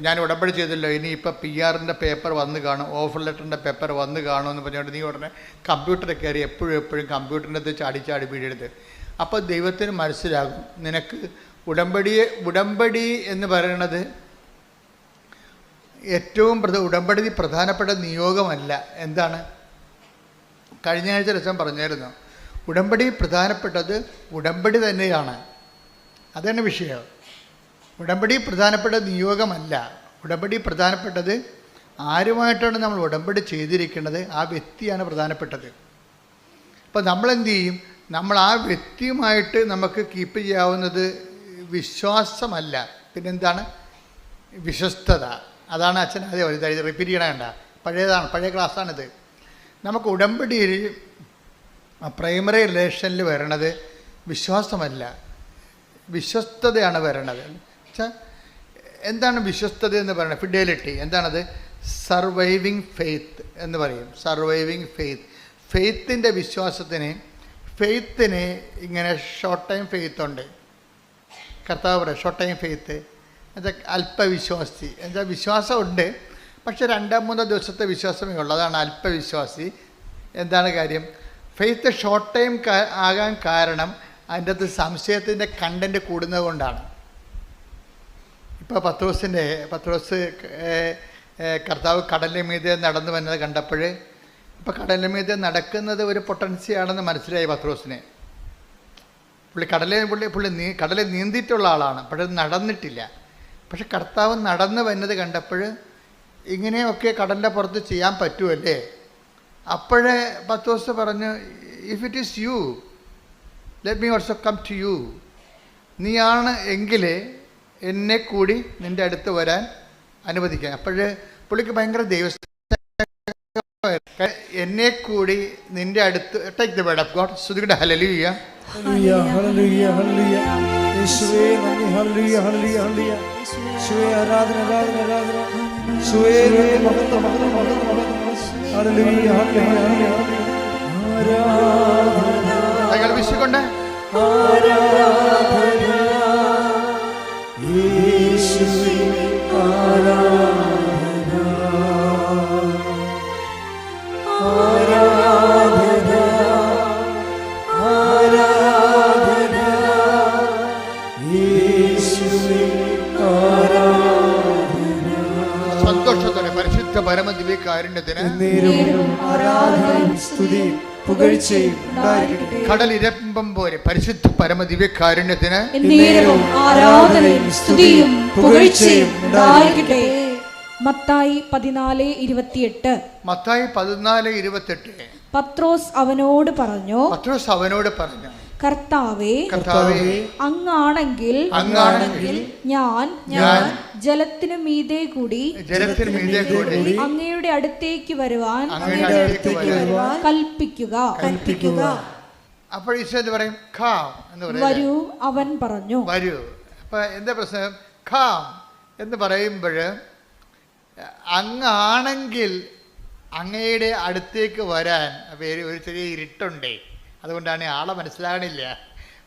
ഞാൻ ഉടമ്പടി ചെയ്തല്ലോ, ഇനി ഇപ്പോൾ PR-ൻ്റെ പേപ്പർ വന്ന് കാണും, ഓഫർ ലെറ്ററിൻ്റെ പേപ്പർ വന്ന് കാണുമെന്ന് പറഞ്ഞുകൊണ്ട് നീ ഉടനെ കമ്പ്യൂട്ടറിൽ കയറി എപ്പോഴും കമ്പ്യൂട്ടറിൻ്റെ അടുത്ത് ചാടി വീഴരുത്. അപ്പോൾ ദൈവത്തിന് മനസ്സിലാകും നിനക്ക് ഉടമ്പടി എന്ന് പറയുന്നത് ഏറ്റവും ഉടമ്പടി പ്രധാനപ്പെട്ട നിയോഗമല്ല. എന്താണ്? കഴിഞ്ഞ ആഴ്ച രസം പറഞ്ഞായിരുന്നു, ഉടമ്പടി പ്രധാനപ്പെട്ടത് ഉടമ്പടി തന്നെയാണ്. അതാണ് വിഷയം. ഉടമ്പടി പ്രധാനപ്പെട്ട നിയോഗമല്ല. ഉടമ്പടി പ്രധാനപ്പെട്ടത് ആരുമായിട്ടാണ് നമ്മൾ ഉടമ്പടി ചെയ്തിരിക്കുന്നത്, ആ വ്യക്തിയാണ് പ്രധാനപ്പെട്ടത്. അപ്പോൾ നമ്മളെന്ത് ചെയ്യും? നമ്മൾ ആ വ്യക്തിയുമായിട്ട് നമുക്ക് കീപ്പ് ചെയ്യാവുന്നത് വിശ്വാസമല്ല, പിന്നെന്താണ്? വിശ്വസ്തത. അതാണ് അച്ഛൻ അതേ റിപ്പീറ്റ് ചെയ്യണേണ്ട, പഴയ ക്ലാസ്സാണിത്. നമുക്ക് ഉടമ്പടിയിൽ പ്രൈമറി റിലേഷനിൽ വരണത് വിശ്വാസമല്ല, വിശ്വസ്തതയാണ് വരണത്. എന്താണ് വിശ്വസ്തത എന്ന് പറയുന്നത്? ഫിഡലിറ്റി. എന്താണത്? സർവൈവിങ് ഫെയ്ത്ത് എന്ന് പറയും. സർവൈവിങ് ഫെയ്ത്തിൻ്റെ ഫെയ്ത്തിന് ഇങ്ങനെ ഷോർട്ട് ടൈം ഫെയ്ത്ത് ഉണ്ട്. കർത്താവ് പറയും ഷോർട്ട് ടൈം ഫെയ്ത്ത് എന്നുവെച്ചാൽ അല്പവിശ്വാസി. എന്നുവെച്ചാൽ വിശ്വാസമുണ്ട്, പക്ഷെ 2-3 ദിവസത്തെ വിശ്വാസമേ ഉള്ളൂ. അതാണ് അല്പവിശ്വാസി. എന്താണ് കാര്യം? ഫെയ്ത്ത് ഷോർട്ട് ടൈം ആകാൻ കാരണം അതിൻ്റെ അകത്ത് സംശയത്തിൻ്റെ കണ്ടൻറ്റ് കൂടുന്നത് കൊണ്ടാണ്. ഇപ്പോൾ പത്രോസ് കർത്താവ് കടലിന് മീതെ നടന്നു വന്നത് കണ്ടപ്പോൾ, ഇപ്പോൾ കടലിന് മീതെ നടക്കുന്നത് ഒരു പൊട്ടൻസിയാണെന്ന് മനസ്സിലായി പത്രോസിനെ. കടലിൽ നീന്തിയിട്ടുള്ള ആളാണ്, പക്ഷെ നടന്നിട്ടില്ല. പക്ഷെ കർത്താവ് നടന്നു വരുന്നത് കണ്ടപ്പോൾ ഇങ്ങനെയൊക്കെ കടലിൻ്റെ പുറത്ത് ചെയ്യാൻ പറ്റുമല്ലേ? അപ്പോഴേ പത്രോസ് പറഞ്ഞു, if it is you let me also come to you. നീയാണ് എങ്കിൽ എന്നെ കൂടി നിൻ്റെ അടുത്ത് വരാൻ അനുവദിക്കാൻ. അപ്പോഴേ പുള്ളിക്ക് ഭയങ്കര എന്നെ കൂടി നിൻ്റെ അടുത്ത്. Take the word of God. സ്തുതിക്കട്ടെ. ഹല്ലേലൂയ, ഹല്ലേലൂയ, ഹല്ലേലൂയ, ഹല്ലേലൂയ. യേശുവേ നന്ദി. ഹല്ലേലൂയ, ഹല്ലേലൂയ, ഹല്ലേലൂയ. യേശുവേ ആരാധന, ആരാധന, ആരാധന. യേശുവേ മഹത്വം, മഹത്വം, മഹത്വം, മഹത്വം. ഹല്ലേലൂയ, ഹല്ലേലൂയ, ഹല്ലേലൂയ. ആരാധന. കൈകൾ വീശിക്കൊണ്ട് ആരാധന. യേശുവേ ആരാധന. ആരാധന, ആരാധന. യേശുവേ ആരാധന. സന്തോഷത്തോടെ പരിശുദ്ധ പരമദിവ്യകാരുണ്യത്തിന് ആരാധനയും സ്തുതിയും പുകഴ്ചയും ഉണ്ടായിരിക്കട്ടെ. കടലിരമ്പം പോലെ പരിശുദ്ധ പരമദിവ്യകാരുണ്യത്തിന് എന്നേരവും ആരാധനയും സ്തുതിയും പുകഴ്ചയും ഉണ്ടായിരിക്കട്ടെ. മത്തായി 14:28. മത്തായി 14:28. പത്രോസ് അവനോട് പറഞ്ഞു, കർത്താവേ, അങ്ങാണെങ്കിൽ ഞാൻ ജലത്തിനു മീതെ കൂടി അങ്ങയുടെ അടുത്തേക്ക് വരുവാൻ കൽപ്പിക്കുക. അപ്പോൾ ഈശോ എന്ത് പറയും? ഖാം എന്ന് പറയും. വരൂ, അവൻ പറഞ്ഞു. വരൂ. അപ്പൊ എന്താ പ്രശ്നം? ഖാം എന്ന് പറയുമ്പോൾ അങ്ങാണെങ്കിൽ അങ്ങയുടെ അടുത്തേക്ക് വരാൻ ഒരു ചെറിയ ഇരുട്ടുണ്ടേ, അതുകൊണ്ടാണ് ആളെ മനസ്സിലാകണില്ല.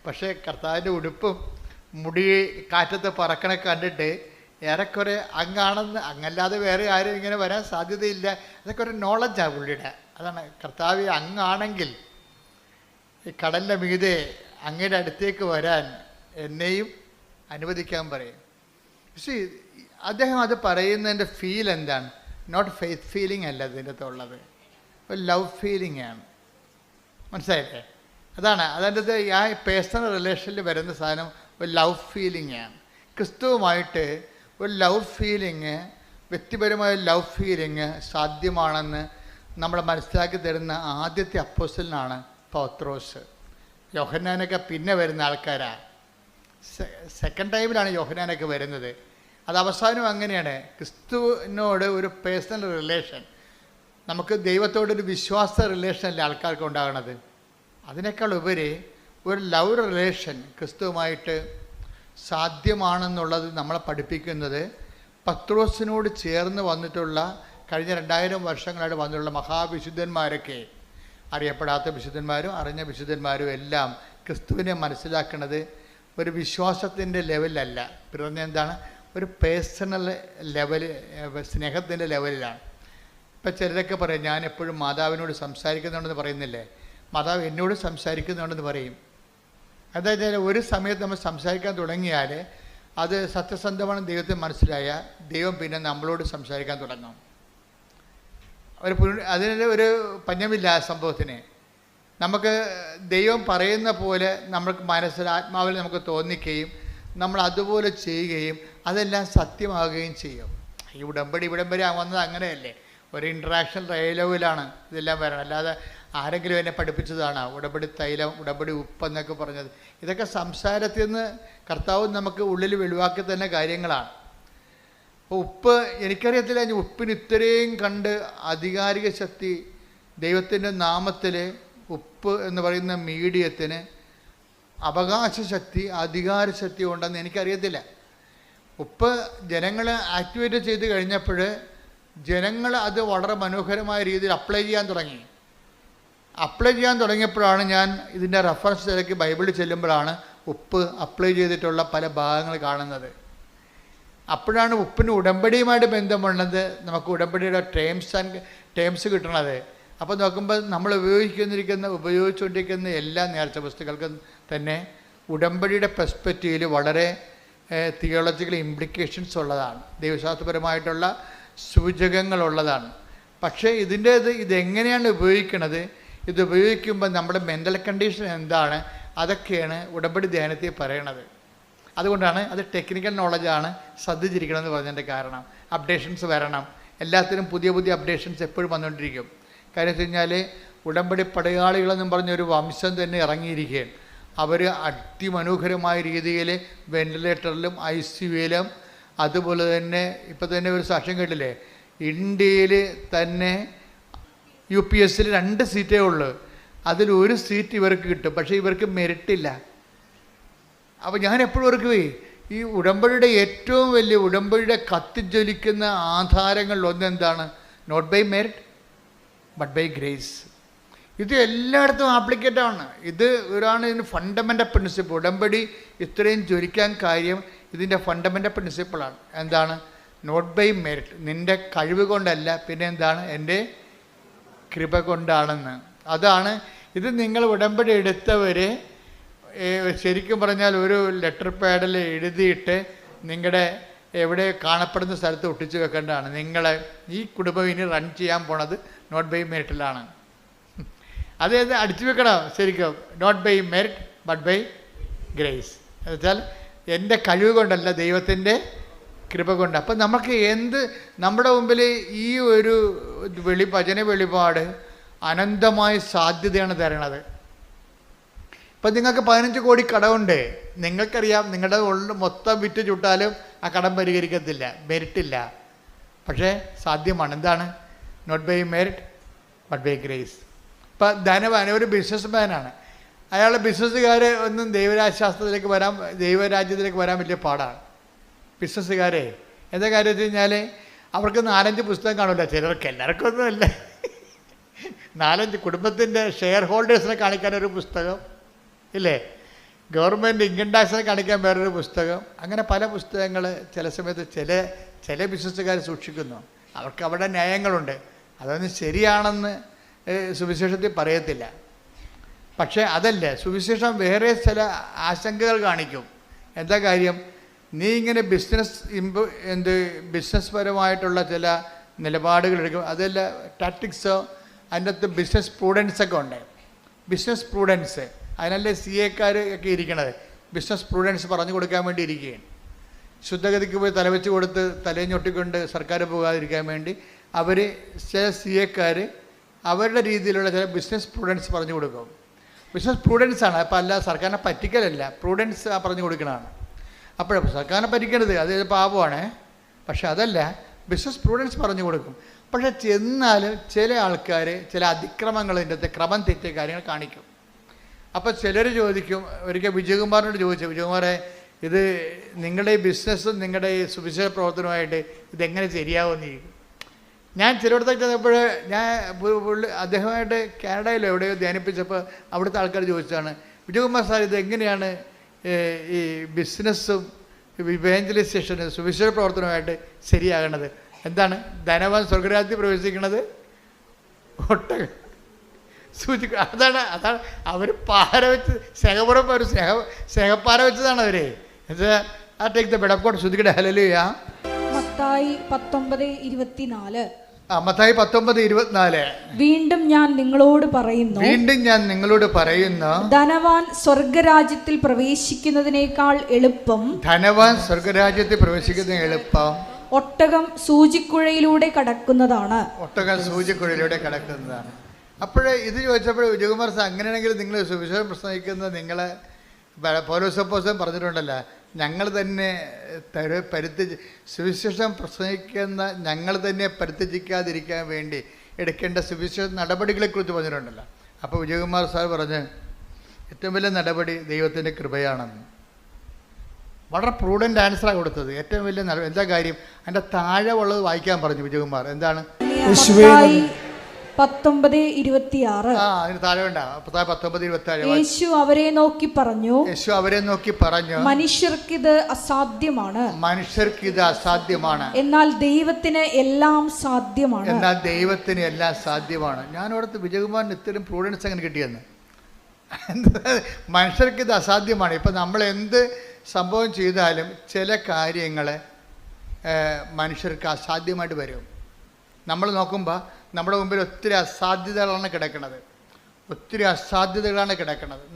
പക്ഷേ കർത്താവിൻ്റെ ഉടുപ്പും മുടി കാറ്റത്ത് പറക്കണ കണ്ടിട്ട് ഏറെക്കുറെ അങ്ങല്ലാതെ വേറെ ആരും ഇങ്ങനെ വരാൻ സാധ്യതയില്ല. അതൊക്കെ ഒരു നോളജാണ് പുള്ളിയുടെ. അതാണ് കർത്താവ് അങ്ങാണെങ്കിൽ ഈ കടലിൻ്റെ മീതെ അങ്ങയുടെ അടുത്തേക്ക് വരാൻ എന്നെയും അനുവദിക്കാൻ പറയും. പക്ഷേ അദ്ദേഹം അത് പറയുന്നതിൻ്റെ ഫീൽ എന്താണ്? നോട്ട് ഫെയ്ത്ത് ഫീലിംഗ് അല്ല ഇതിൻ്റെ അകത്തുള്ളത്, ഒരു ലവ് ഫീലിംഗ് ആണ്. മനസ്സിലായില്ലേ? അതാണ് അതിൻ്റെ ആ പേഴ്സണൽ റിലേഷനിൽ വരുന്ന സാധനം ഒരു ലവ് ഫീലിംഗ് ആണ്. ക്രിസ്തുവുമായിട്ട് ഒരു ലവ് ഫീലിംഗ്, വ്യക്തിപരമായ ലവ് ഫീലിംഗ് സാധ്യമാണെന്ന് നമ്മളെ മനസ്സിലാക്കി തരുന്ന ആദ്യത്തെ അപ്പോസ്തലനാണ് പൗത്രോസ്. യോഹന്നാനൊക്കെ പിന്നെ വരുന്ന ആൾക്കാരാണ്. സെക്കൻഡ് ടൈമിലാണ് യോഹന്നാനൊക്കെ വരുന്നത്. അത് അവസാനം അങ്ങനെയാണ്. ക്രിസ്തുവിനോട് ഒരു പേഴ്സണൽ റിലേഷൻ, നമുക്ക് ദൈവത്തോടൊരു വിശ്വാസ റിലേഷനല്ല ആൾക്കാർക്ക് ഉണ്ടാകണത്. അതിനേക്കാൾ ഉപരി ഒരു ലവ് റിലേഷൻ ക്രിസ്തുവുമായിട്ട് സാധ്യമാണെന്നുള്ളത് നമ്മളെ പഠിപ്പിക്കുന്നത് പത്രോസിനോട് ചേർന്ന് വന്നിട്ടുള്ള കഴിഞ്ഞ 2000 വർഷങ്ങളായിട്ട് വന്നിട്ടുള്ള മഹാവിശുദ്ധന്മാരൊക്കെ, അറിയപ്പെടാത്ത വിശുദ്ധന്മാരും അറിഞ്ഞ വിശുദ്ധന്മാരും എല്ലാം ക്രിസ്തുവിനെ മനസ്സിലാക്കുന്നത് ഒരു വിശ്വാസത്തിൻ്റെ ലെവലിലല്ല, പിറന്ന എന്താണ് ഒരു പേഴ്സണൽ ലെവൽ, സ്നേഹത്തിൻ്റെ ലെവലിലാണ്. ഇപ്പം ചിലരൊക്കെ പറയും ഞാൻ എപ്പോഴും മാതാവിനോട് സംസാരിക്കുന്നുണ്ടെന്ന് പറയുന്നില്ലേ, മാതാവ് എന്നോട് സംസാരിക്കുന്നുണ്ടെന്ന് പറയും. അതായത് ഒരു സമയത്ത് നമ്മൾ സംസാരിക്കാൻ തുടങ്ങിയാൽ അത് സത്യസന്ധമാണ് ദൈവത്തെ മനസ്സിലായ ദൈവം പിന്നെ നമ്മളോട് സംസാരിക്കാൻ തുടങ്ങും. അതിന് ഒരു പഞ്ഞമില്ല ആ സംഭവത്തിന്. നമുക്ക് ദൈവം പറയുന്ന പോലെ നമുക്ക് മനസ്സിൽ ആത്മാവിൽ നമുക്ക് തോന്നിക്കുകയും നമ്മൾ അതുപോലെ ചെയ്യുകയും അതെല്ലാം സത്യമാകുകയും ചെയ്യും. ഈ ഉടമ്പടി ഇവിടം വരെ വന്നത് അങ്ങനെയല്ലേ, ഒരു ഇൻട്രാക്ഷൻ ഡയലോഗിലാണ് ഇതെല്ലാം വരണം. അല്ലാതെ ആരെങ്കിലും എന്നെ പഠിപ്പിച്ചതാണ് ഉടമ്പടി തൈലം, ഉടമ്പടി ഉപ്പെന്നൊക്കെ പറഞ്ഞത്. ഇതൊക്കെ സംസാരത്തിൽ നിന്ന് കർത്താവ് നമുക്ക് ഉള്ളിൽ വെളിവാക്കി തന്നെ കാര്യങ്ങളാണ്. അപ്പോൾ ഉപ്പ് എനിക്കറിയത്തില്ല, ഉപ്പിന് ഇത്രയും കണ്ട് ആധികാരിക ശക്തി ദൈവത്തിൻ്റെ നാമത്തിൽ ഉപ്പ് എന്ന് പറയുന്ന മീഡിയത്തിന് അവകാശ ശക്തി, അധികാര ശക്തി ഉണ്ടെന്ന് എനിക്കറിയത്തില്ല. ഉപ്പ് ജനങ്ങൾ ആക്ടിവേറ്റ് ചെയ്ത് കഴിഞ്ഞപ്പോൾ ജനങ്ങൾ അത് വളരെ മനോഹരമായ രീതിയിൽ അപ്ലൈ ചെയ്യാൻ തുടങ്ങിയപ്പോഴാണ് ഞാൻ ഇതിൻ്റെ റെഫറൻസ് തിരക്ക് ബൈബിളിൽ ചെല്ലുമ്പോഴാണ് ഉപ്പ് അപ്ലൈ ചെയ്തിട്ടുള്ള പല ഭാഗങ്ങൾ കാണുന്നത്. അപ്പോഴാണ് ഉപ്പിന് ഉടമ്പടിയുമായിട്ട് ബന്ധമുള്ളത്, നമുക്ക് ഉടമ്പടിയുടെ ടേംസ് കിട്ടണത്. അപ്പോൾ നോക്കുമ്പോൾ നമ്മൾ ഉപയോഗിച്ചുകൊണ്ടിരിക്കുന്ന എല്ലാ നേർച്ച വസ്തുക്കൾക്കും തന്നെ ഉടമ്പടിയുടെ പെർസ്പെക്റ്റീവിൽ വളരെ തിയോളജിക്കൽ ഇംപ്ലിക്കേഷൻസ് ഉള്ളതാണ്, ദൈവശാസ്ത്രപരമായിട്ടുള്ള സൂചകങ്ങളുള്ളതാണ്. പക്ഷേ ഇതെങ്ങനെയാണ് ഉപയോഗിക്കുന്നത്, ഇത് ഉപയോഗിക്കുമ്പോൾ നമ്മുടെ മെൻ്റൽ കണ്ടീഷൻ എന്താണ്, അതൊക്കെയാണ് ഉടമ്പടി ധ്യാനത്തിൽ പറയണത്. അതുകൊണ്ടാണ് അത് ടെക്നിക്കൽ നോളജാണ്, ശ്രദ്ധിച്ചിരിക്കണമെന്ന് പറഞ്ഞതിൻ്റെ കാരണം. അപ്ഡേഷൻസ് വരണം, എല്ലാത്തിനും പുതിയ പുതിയ അപ്ഡേഷൻസ് എപ്പോഴും വന്നുകൊണ്ടിരിക്കും. കാര്യം വെച്ച് കഴിഞ്ഞാൽ ഉടമ്പടി പടയാളികളെന്നും പറഞ്ഞൊരു വംശം തന്നെ ഇറങ്ങിയിരിക്കുകയാണ്. അവർ അതിമനോഹരമായ രീതിയിൽ വെന്റിലേറ്ററിലും ICUയിലും അതുപോലെ തന്നെ ഇപ്പം തന്നെ ഒരു സാക്ഷ്യം കേട്ടില്ലേ, ഇന്ത്യയിൽ തന്നെ UPSൽ 2 സീറ്റേ ഉള്ളൂ, അതിൽ1 സീറ്റ് ഇവർക്ക് കിട്ടും, പക്ഷേ ഇവർക്ക് മെറിറ്റില്ല. അപ്പോൾ ഞാൻ എപ്പോഴും ഓർക്കുവേ, ഈ ഉടമ്പടിയുടെ ഏറ്റവും വലിയ ഉടമ്പടിയുടെ കത്തിജ്വലിക്കുന്ന ആധാരങ്ങളിൽ ഒന്നെന്താണ്? Not by merit but by grace. ഇത് എല്ലായിടത്തും ആപ്ലിക്കേറ്റാണ്. ഇതിന് ഫണ്ടമെൻ്റൽ പ്രിൻസിപ്പിൾ. ഉടമ്പടി ഇത്രയും ജ്വലിക്കാൻ കാര്യം ഇതിൻ്റെ ഫണ്ടമെൻ്റൽ പ്രിൻസിപ്പിളാണ്. എന്താണ്? നോട്ട് ബൈ മെറിറ്റ്, നിൻ്റെ കഴിവ് കൊണ്ടല്ല, പിന്നെ എന്താണ്? എൻ്റെ കൃപ കൊണ്ടാണെന്ന്. അതാണ് ഇത്. നിങ്ങൾ ഉടമ്പടി എടുത്തവർ ശരിക്കും പറഞ്ഞാൽ ഒരു ലെറ്റർ പാഡിൽ എഴുതിയിട്ട് നിങ്ങളുടെ എവിടെ കാണപ്പെടുന്ന സ്ഥലത്ത് ഒട്ടിച്ച് വെക്കേണ്ടതാണ്. നിങ്ങളെ ഈ കുടുംബം ഇനി റൺ ചെയ്യാൻ പോണത് നോട്ട് ബൈ മെറിറ്റിലാണ്. അതായത് അടിച്ചു വെക്കണം ശരിക്കും, not by merit but by grace. എന്നുവെച്ചാൽ എൻ്റെ കഴിവ് കൊണ്ടല്ല, ദൈവത്തിൻ്റെ കൃപ കൊണ്ട്. അപ്പം നമുക്ക് നമ്മുടെ മുമ്പിൽ ഈ ഒരു ഭജന വെളിപാട് അനന്തമായ സാധ്യതയാണ് തരണത്. ഇപ്പം നിങ്ങൾക്ക് 15 കോടി കടമുണ്ട്, നിങ്ങൾക്കറിയാം നിങ്ങളുടെ മൊത്തം വിറ്റ് ചുട്ടാലും ആ കടം പരിഹരിക്കത്തില്ല, മെറിറ്റില്ല. പക്ഷേ സാധ്യമാണ്. എന്താണ്? Not by merit but by grace. ഇപ്പം ധനവാൻ ഒരു ബിസിനസ്മാനാണ്, അയാളുടെ ബിസിനസ്സുകാർ ഒന്നും ദൈവരാജ്യത്തിലേക്ക് വരാൻ വലിയ പാടാണ്. ബിസിനസ്സുകാരെ എന്താ കാര്യം വെച്ച് കഴിഞ്ഞാൽ അവർക്ക് 4-5 പുസ്തകം കാണില്ല, ചിലർക്ക്, എല്ലാവർക്കും ഒന്നുമല്ല. 4-5 കുടുംബത്തിൻ്റെ ഷെയർ ഹോൾഡേഴ്സിനെ കാണിക്കാനൊരു പുസ്തകം ഇല്ലേ, ഗവൺമെൻറ് ഇൻകം ടാക്സിനെ കാണിക്കാൻ വേറൊരു പുസ്തകം, അങ്ങനെ പല പുസ്തകങ്ങൾ ചില സമയത്ത് ചില ബിസിനസ്സുകാർ സൂക്ഷിക്കുന്നു. അവർക്ക് അവിടെ ന്യായങ്ങളുണ്ട്. അതൊന്നും ശരിയാണെന്ന് സുവിശേഷത്തിൽ പറയത്തില്ല. പക്ഷേ അതല്ല, സുവിശേഷം വേറെ ചില ആശങ്കകൾ കാണിക്കും. എന്താ കാര്യം? നീ ഇങ്ങനെ ബിസിനസ് പരമായിട്ടുള്ള ചില നിലപാടുകൾ എടുക്കും. അതല്ല ടാക്ടിക്സോ, അതിൻ്റെ അകത്ത് ബിസിനസ് പ്രൂഡൻസൊക്കെ ഉണ്ട്. ബിസിനസ് പ്രൂഡൻസ്, അതിനല്ലേ CA ഒക്കെ ഇരിക്കണത്. ബിസിനസ് പ്രൂഡൻസ് പറഞ്ഞു കൊടുക്കാൻ വേണ്ടി ഇരിക്കുകയാണ്. ശുദ്ധഗതിക്ക് പോയി തലവെച്ച് കൊടുത്ത് തലഞ്ഞൊട്ടിക്കൊണ്ട് സർക്കാർ പോകാതിരിക്കാൻ വേണ്ടി അവർ ചില CA അവരുടെ രീതിയിലുള്ള ചില ബിസിനസ് പ്രൂഡൻസ് പറഞ്ഞു കൊടുക്കും. ബിസിനസ് പ്രൂഡൻസാണ്. അപ്പോൾ അല്ല സർക്കാരിനെ പറ്റിക്കലല്ല, പ്രൂഡൻസ് പറഞ്ഞു കൊടുക്കണതാണ്. അപ്പോഴും സർക്കാരിനെ പറ്റിക്കരുത്, അത് പാപമാണ്. പക്ഷെ അതല്ല, ബിസിനസ് പ്രൂഡൻസ് പറഞ്ഞു കൊടുക്കും. പക്ഷെ ചെന്നാലും ചില ആൾക്കാർ ചില അതിക്രമങ്ങളിൻ്റെ അകത്ത് ക്രമം തെറ്റിയ കാര്യങ്ങൾ കാണിക്കും. അപ്പോൾ ചിലർ ചോദിക്കും, ഒരിക്കൽ വിജയകുമാറിനോട് ചോദിച്ചു, വിജയകുമാറെ, ഇത് നിങ്ങളുടെ ഈ ബിസിനസ്സും നിങ്ങളുടെ ഈ സുവിശേഷ പ്രവർത്തനവുമായിട്ട് ഇതെങ്ങനെ ശരിയാവുമെന്ന് ചോദിക്കും. ഞാൻ ചിലയിടത്തൊക്കെ ചെന്നപ്പോൾ ഞാൻ അദ്ദേഹമായിട്ട് കാനഡയിലോ എവിടെയോ ധ്യാനിപ്പിച്ചപ്പോൾ അവിടുത്തെ ആൾക്കാർ ചോദിച്ചതാണ്, വിജയകുമാർ സാർ ഇത് എങ്ങനെയാണ് ഈ ബിസിനസ്സും ഇവാഞ്ചലൈസേഷനും സുവിശേഷ പ്രവർത്തനവുമായിട്ട് ശരിയാകണത്? എന്താണ്? ധനവാൻ സ്വർഗരാജ്യത്തിൽ പ്രവേശിക്കുന്നത് ഒട്ടകം സൂചിക്ക. അതാണ് അവർ പാര വെച്ച് സ്നേഹപൂർവ്വം അവർ സ്നേഹപ്പാര വെച്ചതാണ് അവരെ. Take the bed of God. ശ്രുതിക്കട്ടെ ഹല്ലേലൂയ. മത്തായി 19:24. മത്തായി 19:24. വീണ്ടും ഞാൻ നിങ്ങളോട് പറയുന്നു, ധനവാൻ സ്വർഗരാജ്യത്തിൽ പ്രവേശിക്കുന്നതിനേക്കാൾ എളുപ്പം ഒട്ടകം സൂചിക്കുഴയിലൂടെ കടക്കുന്നതാണ്. അപ്പോഴേ ഇത് ചോദിച്ചപ്പോൾ വിജയകുമാർ സാർ, അങ്ങനെയാണെങ്കിൽ നിങ്ങൾ സുവിശേഷം പ്രസംഗിക്കുന്ന നിങ്ങളെ പൗലോസപ്പോസ്തലൻ പറഞ്ഞിട്ടുണ്ടല്ലോ, ഞങ്ങൾ തന്നെ സുവിശേഷം പ്രസംഗിക്കുന്ന ഞങ്ങൾ തന്നെ പരിത്യജിക്കാതിരിക്കാൻ വേണ്ടി എടുക്കേണ്ട സുവിശേഷ നടപടികളെക്കുറിച്ച് പറഞ്ഞിട്ടുണ്ടല്ലോ. അപ്പോൾ വിജയകുമാർ സാർ പറഞ്ഞ് ഏറ്റവും വലിയ നടപടി ദൈവത്തിൻ്റെ കൃപയാണെന്ന്. വളരെ പ്രൂഡൻ്റ് ആൻസറാണ് കൊടുത്തത്. ഏറ്റവും വലിയ എന്താ കാര്യം? അതിൻ്റെ താഴെ ഉള്ളത് വായിക്കാൻ പറഞ്ഞു വിജയകുമാർ. എന്താണ്? 19:26. അതിന് താഴെ വേണ്ട. 19:27. യേശു അവരെ നോക്കി പറഞ്ഞു, മനുഷ്യർക്കിത് അസാധ്യമാണ്, എന്നാൽ ദൈവത്തിന് എല്ലാം സാധ്യമാണ്. ഞാൻ ഓർത്ത് വിജയകുമാറിന് ഇത്രയും പ്രൂഡൻസ് അങ്ങനെ കിട്ടിയെന്ന്. മനുഷ്യർക്കിത് അസാധ്യമാണ്. ഇപ്പം നമ്മൾ എന്ത് സംഭവം ചെയ്താലും ചില കാര്യങ്ങൾ മനുഷ്യർക്ക് അസാധ്യമായിട്ട് വരും. നമ്മൾ നോക്കുമ്പോൾ നമ്മുടെ മുമ്പിൽ ഒത്തിരി അസാധ്യതകളാണ് കിടക്കുന്നത്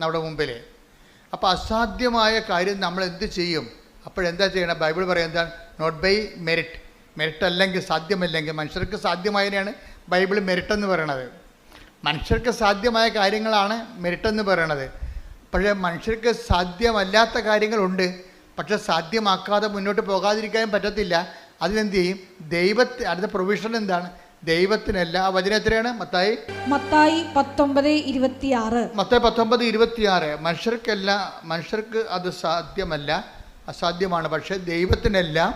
നമ്മുടെ മുമ്പിൽ. അപ്പോൾ അസാധ്യമായ കാര്യം നമ്മൾ എന്ത് ചെയ്യും? അപ്പോഴെന്താ ചെയ്യണം? ബൈബിൾ പറയും എന്താണ്? നോട്ട് ബൈ മെറിറ്റ് അല്ലെങ്കിൽ സാധ്യമല്ലെങ്കിൽ. മനുഷ്യർക്ക് സാധ്യമായതിനെയാണ് ബൈബിൾ മെറിറ്റെന്ന് പറയണത്. മനുഷ്യർക്ക് സാധ്യമായ കാര്യങ്ങളാണ് മെറിറ്റെന്ന് പറയണത്. പക്ഷേ മനുഷ്യർക്ക് സാധ്യമല്ലാത്ത കാര്യങ്ങളുണ്ട്. പക്ഷെ സാധ്യമാക്കാതെ മുന്നോട്ട് പോകാതിരിക്കാൻ പറ്റത്തില്ല. അതിനെന്ത് ചെയ്യും? അടുത്ത പ്രൊവിഷൻ എന്താണ്? ദൈവത്തിനല്ല. ആ വചനം എത്രയാണ്? മത്തായി 19:26. മനുഷ്യർക്ക് അത് അസാധ്യമാണ്, പക്ഷെ ദൈവത്തിനെല്ലാം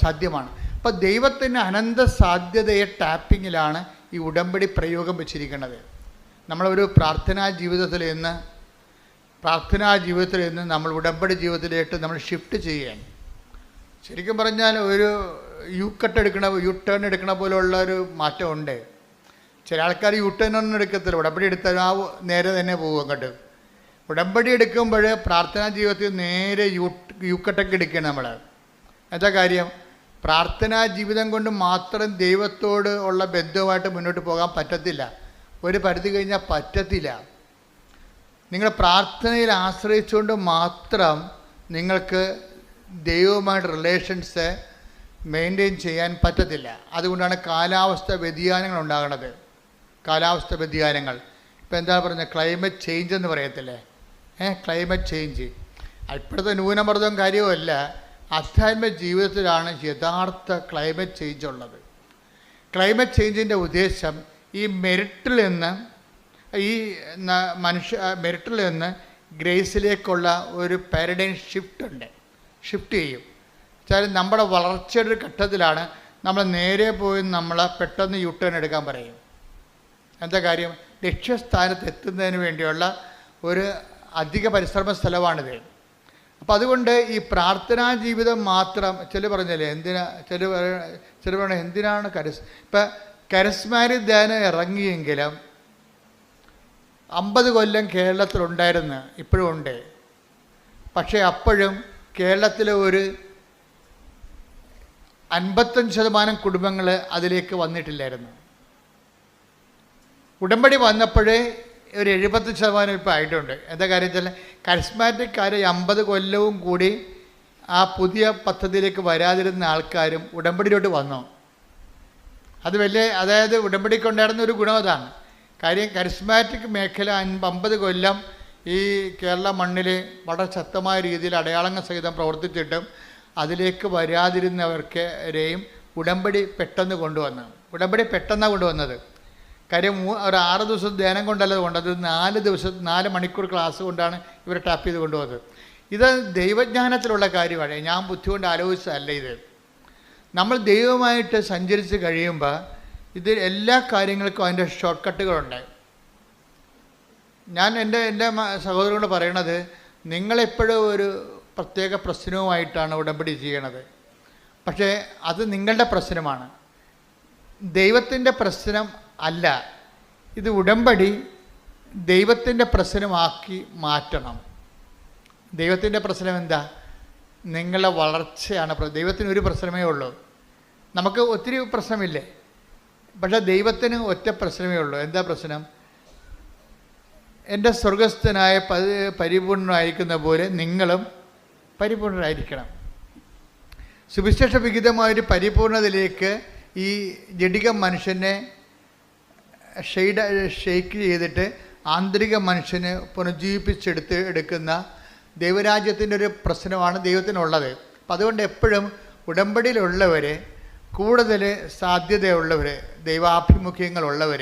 സാധ്യമാണ്. അപ്പം ദൈവത്തിന് അനന്ത സാധ്യതയെ ടാപ്പിങ്ങിലാണ് ഈ ഉടമ്പടി പ്രയോഗം വെച്ചിരിക്കുന്നത്. നമ്മളൊരു പ്രാർത്ഥനാ ജീവിതത്തിൽ നിന്ന് നമ്മൾ ഉടമ്പടി ജീവിതത്തിലേക്ക് നമ്മൾ ഷിഫ്റ്റ് ചെയ്യാൻ, ശരിക്കും പറഞ്ഞാൽ ഒരു യു ടേൺ എടുക്കണ പോലെയുള്ള ഒരു മാറ്റമുണ്ട്. ചില ആൾക്കാർ യു ടേൺ ഒന്നും എടുക്കത്തില്ല, ഉടമ്പടി എടുത്താലും ആ നേരെ തന്നെ പോകും അങ്ങോട്ട്. ഉടമ്പടി എടുക്കുമ്പോൾ പ്രാർത്ഥനാ ജീവിതത്തിൽ നേരെ യു കട്ടൊക്കെ എടുക്കണം നമ്മൾ. എന്താ കാര്യം? പ്രാർത്ഥനാ ജീവിതം കൊണ്ട് മാത്രം ദൈവത്തോട് ഉള്ള ബന്ധവുമായിട്ട് മുന്നോട്ട് പോകാൻ പറ്റത്തില്ല. ഒരു പരിധി കഴിഞ്ഞാൽ പറ്റത്തില്ല. നിങ്ങൾ പ്രാർത്ഥനയിൽ ആശ്രയിച്ചുകൊണ്ട് മാത്രം നിങ്ങൾക്ക് ദൈവവുമായിട്ട് റിലേഷൻസ് മെയിൻറ്റെയിൻ ചെയ്യാൻ പറ്റത്തില്ല. അതുകൊണ്ടാണ് കാലാവസ്ഥ വ്യതിയാനങ്ങൾ ഉണ്ടാകുന്നത്. ഇപ്പോൾ എന്താ പറഞ്ഞത്? ക്ലൈമറ്റ് ചേഞ്ച് എന്ന് പറയത്തില്ലേ? ക്ലൈമറ്റ് ചേഞ്ച് ഇപ്പോഴത്തെ ന്യൂനമർദ്ദവും കാര്യവുമല്ല, ആധ്യാത്മിക ജീവിതത്തിലാണ് യഥാർത്ഥ ക്ലൈമറ്റ് ചേഞ്ച് ഉള്ളത്. ക്ലൈമറ്റ് ചേഞ്ചിൻ്റെ ഉദ്ദേശം ഈ മെറിറ്റിൽ നിന്ന് ഗ്രേസിലേക്കുള്ള ഒരു പാരഡൈം ഷിഫ്റ്റ് ചെയ്യും. വെച്ചാൽ നമ്മുടെ വളർച്ചയുടെ ഒരു ഘട്ടത്തിലാണ് നമ്മൾ നേരെ പോയി നമ്മളെ പെട്ടെന്ന് യു ടേൺ എടുക്കാൻ പറയും. എന്താ കാര്യം? ലക്ഷ്യസ്ഥാനത്ത് എത്തുന്നതിന് വേണ്ടിയുള്ള ഒരു അധിക പരിശ്രമ സ്ഥലമാണിത്. അപ്പം അതുകൊണ്ട് ഈ പ്രാർത്ഥനാ ജീവിതം മാത്രം ചില പറഞ്ഞല്ലേ ചില പറഞ്ഞ എന്തിനാണ് ഇപ്പം കരസ്മാരി ധ്യാനം ഇറങ്ങിയെങ്കിലും 50 കൊല്ലം കേരളത്തിലുണ്ടായിരുന്നു, ഇപ്പോഴും ഉണ്ട്. പക്ഷേ അപ്പോഴും കേരളത്തിലെ ഒരു 55% കുടുംബങ്ങൾ അതിലേക്ക് വന്നിട്ടില്ലായിരുന്നു. ഉടമ്പടി വന്നപ്പോഴേ ഒരു 70% ഇപ്പോൾ ആയിട്ടുണ്ട്. എന്താ കാര്യം വെച്ചാൽ കരിസ്മാറ്റിക്കാർ 50 കൊല്ലവും കൂടി ആ പുതിയ പദ്ധതിയിലേക്ക് വരാതിരുന്ന ആൾക്കാരും ഉടമ്പടിയിലോട്ട് വന്നു. അത് അതായത് ഉടമ്പടിക്കുണ്ടായിരുന്ന ഒരു ഗുണം അതാണ്. കാര്യം കരിസ്മാറ്റിക് മേഖല 50 കൊല്ലം ഈ കേരള മണ്ണിൽ വളരെ ശക്തമായ രീതിയിൽ അടയാളങ്ങൾ സഹിതം പ്രവർത്തിച്ചിട്ടും അതിലേക്ക് വരാതിരുന്നവർക്കെയും ഉടമ്പടി പെട്ടെന്ന് കൊണ്ടുവന്നു. ഉടമ്പടി പെട്ടെന്നാണ് കൊണ്ടുവന്നത്. കാര്യം ഒരു 6 ദിവസം ധ്യാനം കൊണ്ടല്ല കൊണ്ടത്, 4 മണിക്കൂർ ക്ലാസ് കൊണ്ടാണ് ഇവർ ടാപ്പ് ചെയ്ത് കൊണ്ടുപോകുന്നത്. ഇത് ദൈവജ്ഞാനത്തിലുള്ള കാര്യമാണ്, ഞാൻ ബുദ്ധി കൊണ്ട് ആലോചിച്ചതല്ല. ഇത് നമ്മൾ ദൈവമായിട്ട് സഞ്ചരിച്ച് കഴിയുമ്പോൾ ഇത് എല്ലാ കാര്യങ്ങൾക്കും അതിൻ്റെ ഷോർട്ട് കട്ടുകളുണ്ട്. ഞാൻ എൻ്റെ സഹോദരനോട് പറയണത്, നിങ്ങളെപ്പോഴും ഒരു പ്രത്യേക പ്രശ്നവുമായിട്ടാണ് ഉടമ്പടി ചെയ്യണത്. പക്ഷേ അത് നിങ്ങളുടെ പ്രശ്നമാണ്, ദൈവത്തിൻ്റെ പ്രശ്നം അല്ല. ഇത് ഉടമ്പടി ദൈവത്തിൻ്റെ പ്രശ്നമാക്കി മാറ്റണം. ദൈവത്തിൻ്റെ പ്രശ്നം എന്താ? നിങ്ങളുടെ വളർച്ചയാണ്. ദൈവത്തിന് ഒരു പ്രശ്നമേ ഉള്ളൂ. നമുക്ക് ഒത്തിരി പ്രശ്നമില്ലേ, പക്ഷേ ദൈവത്തിന് ഒറ്റ പ്രശ്നമേ ഉള്ളൂ. എന്താ പ്രശ്നം? എൻ്റെ സ്വർഗസ്ഥനായ പരിപൂർണനായിരിക്കുന്ന പോലെ നിങ്ങളും പരിപൂർണരായിരിക്കണം. സുവിശേഷ വിഹിതമായൊരു പരിപൂർണതയിലേക്ക് ഈ ജഡിക മനുഷ്യനെ ഷെയ്ക്ക് ചെയ്തിട്ട് ആന്തരിക മനുഷ്യനെ പുനർജീവിപ്പിച്ചെടുക്കുന്ന ദൈവരാജ്യത്തിൻ്റെ ഒരു പ്രശ്നമാണ് ദൈവത്തിനുള്ളത്. അപ്പം അതുകൊണ്ട് എപ്പോഴും ഉടമ്പടിയിലുള്ളവരെ, കൂടുതൽ സാധ്യതയുള്ളവർ, ദൈവാഭിമുഖ്യങ്ങളുള്ളവർ,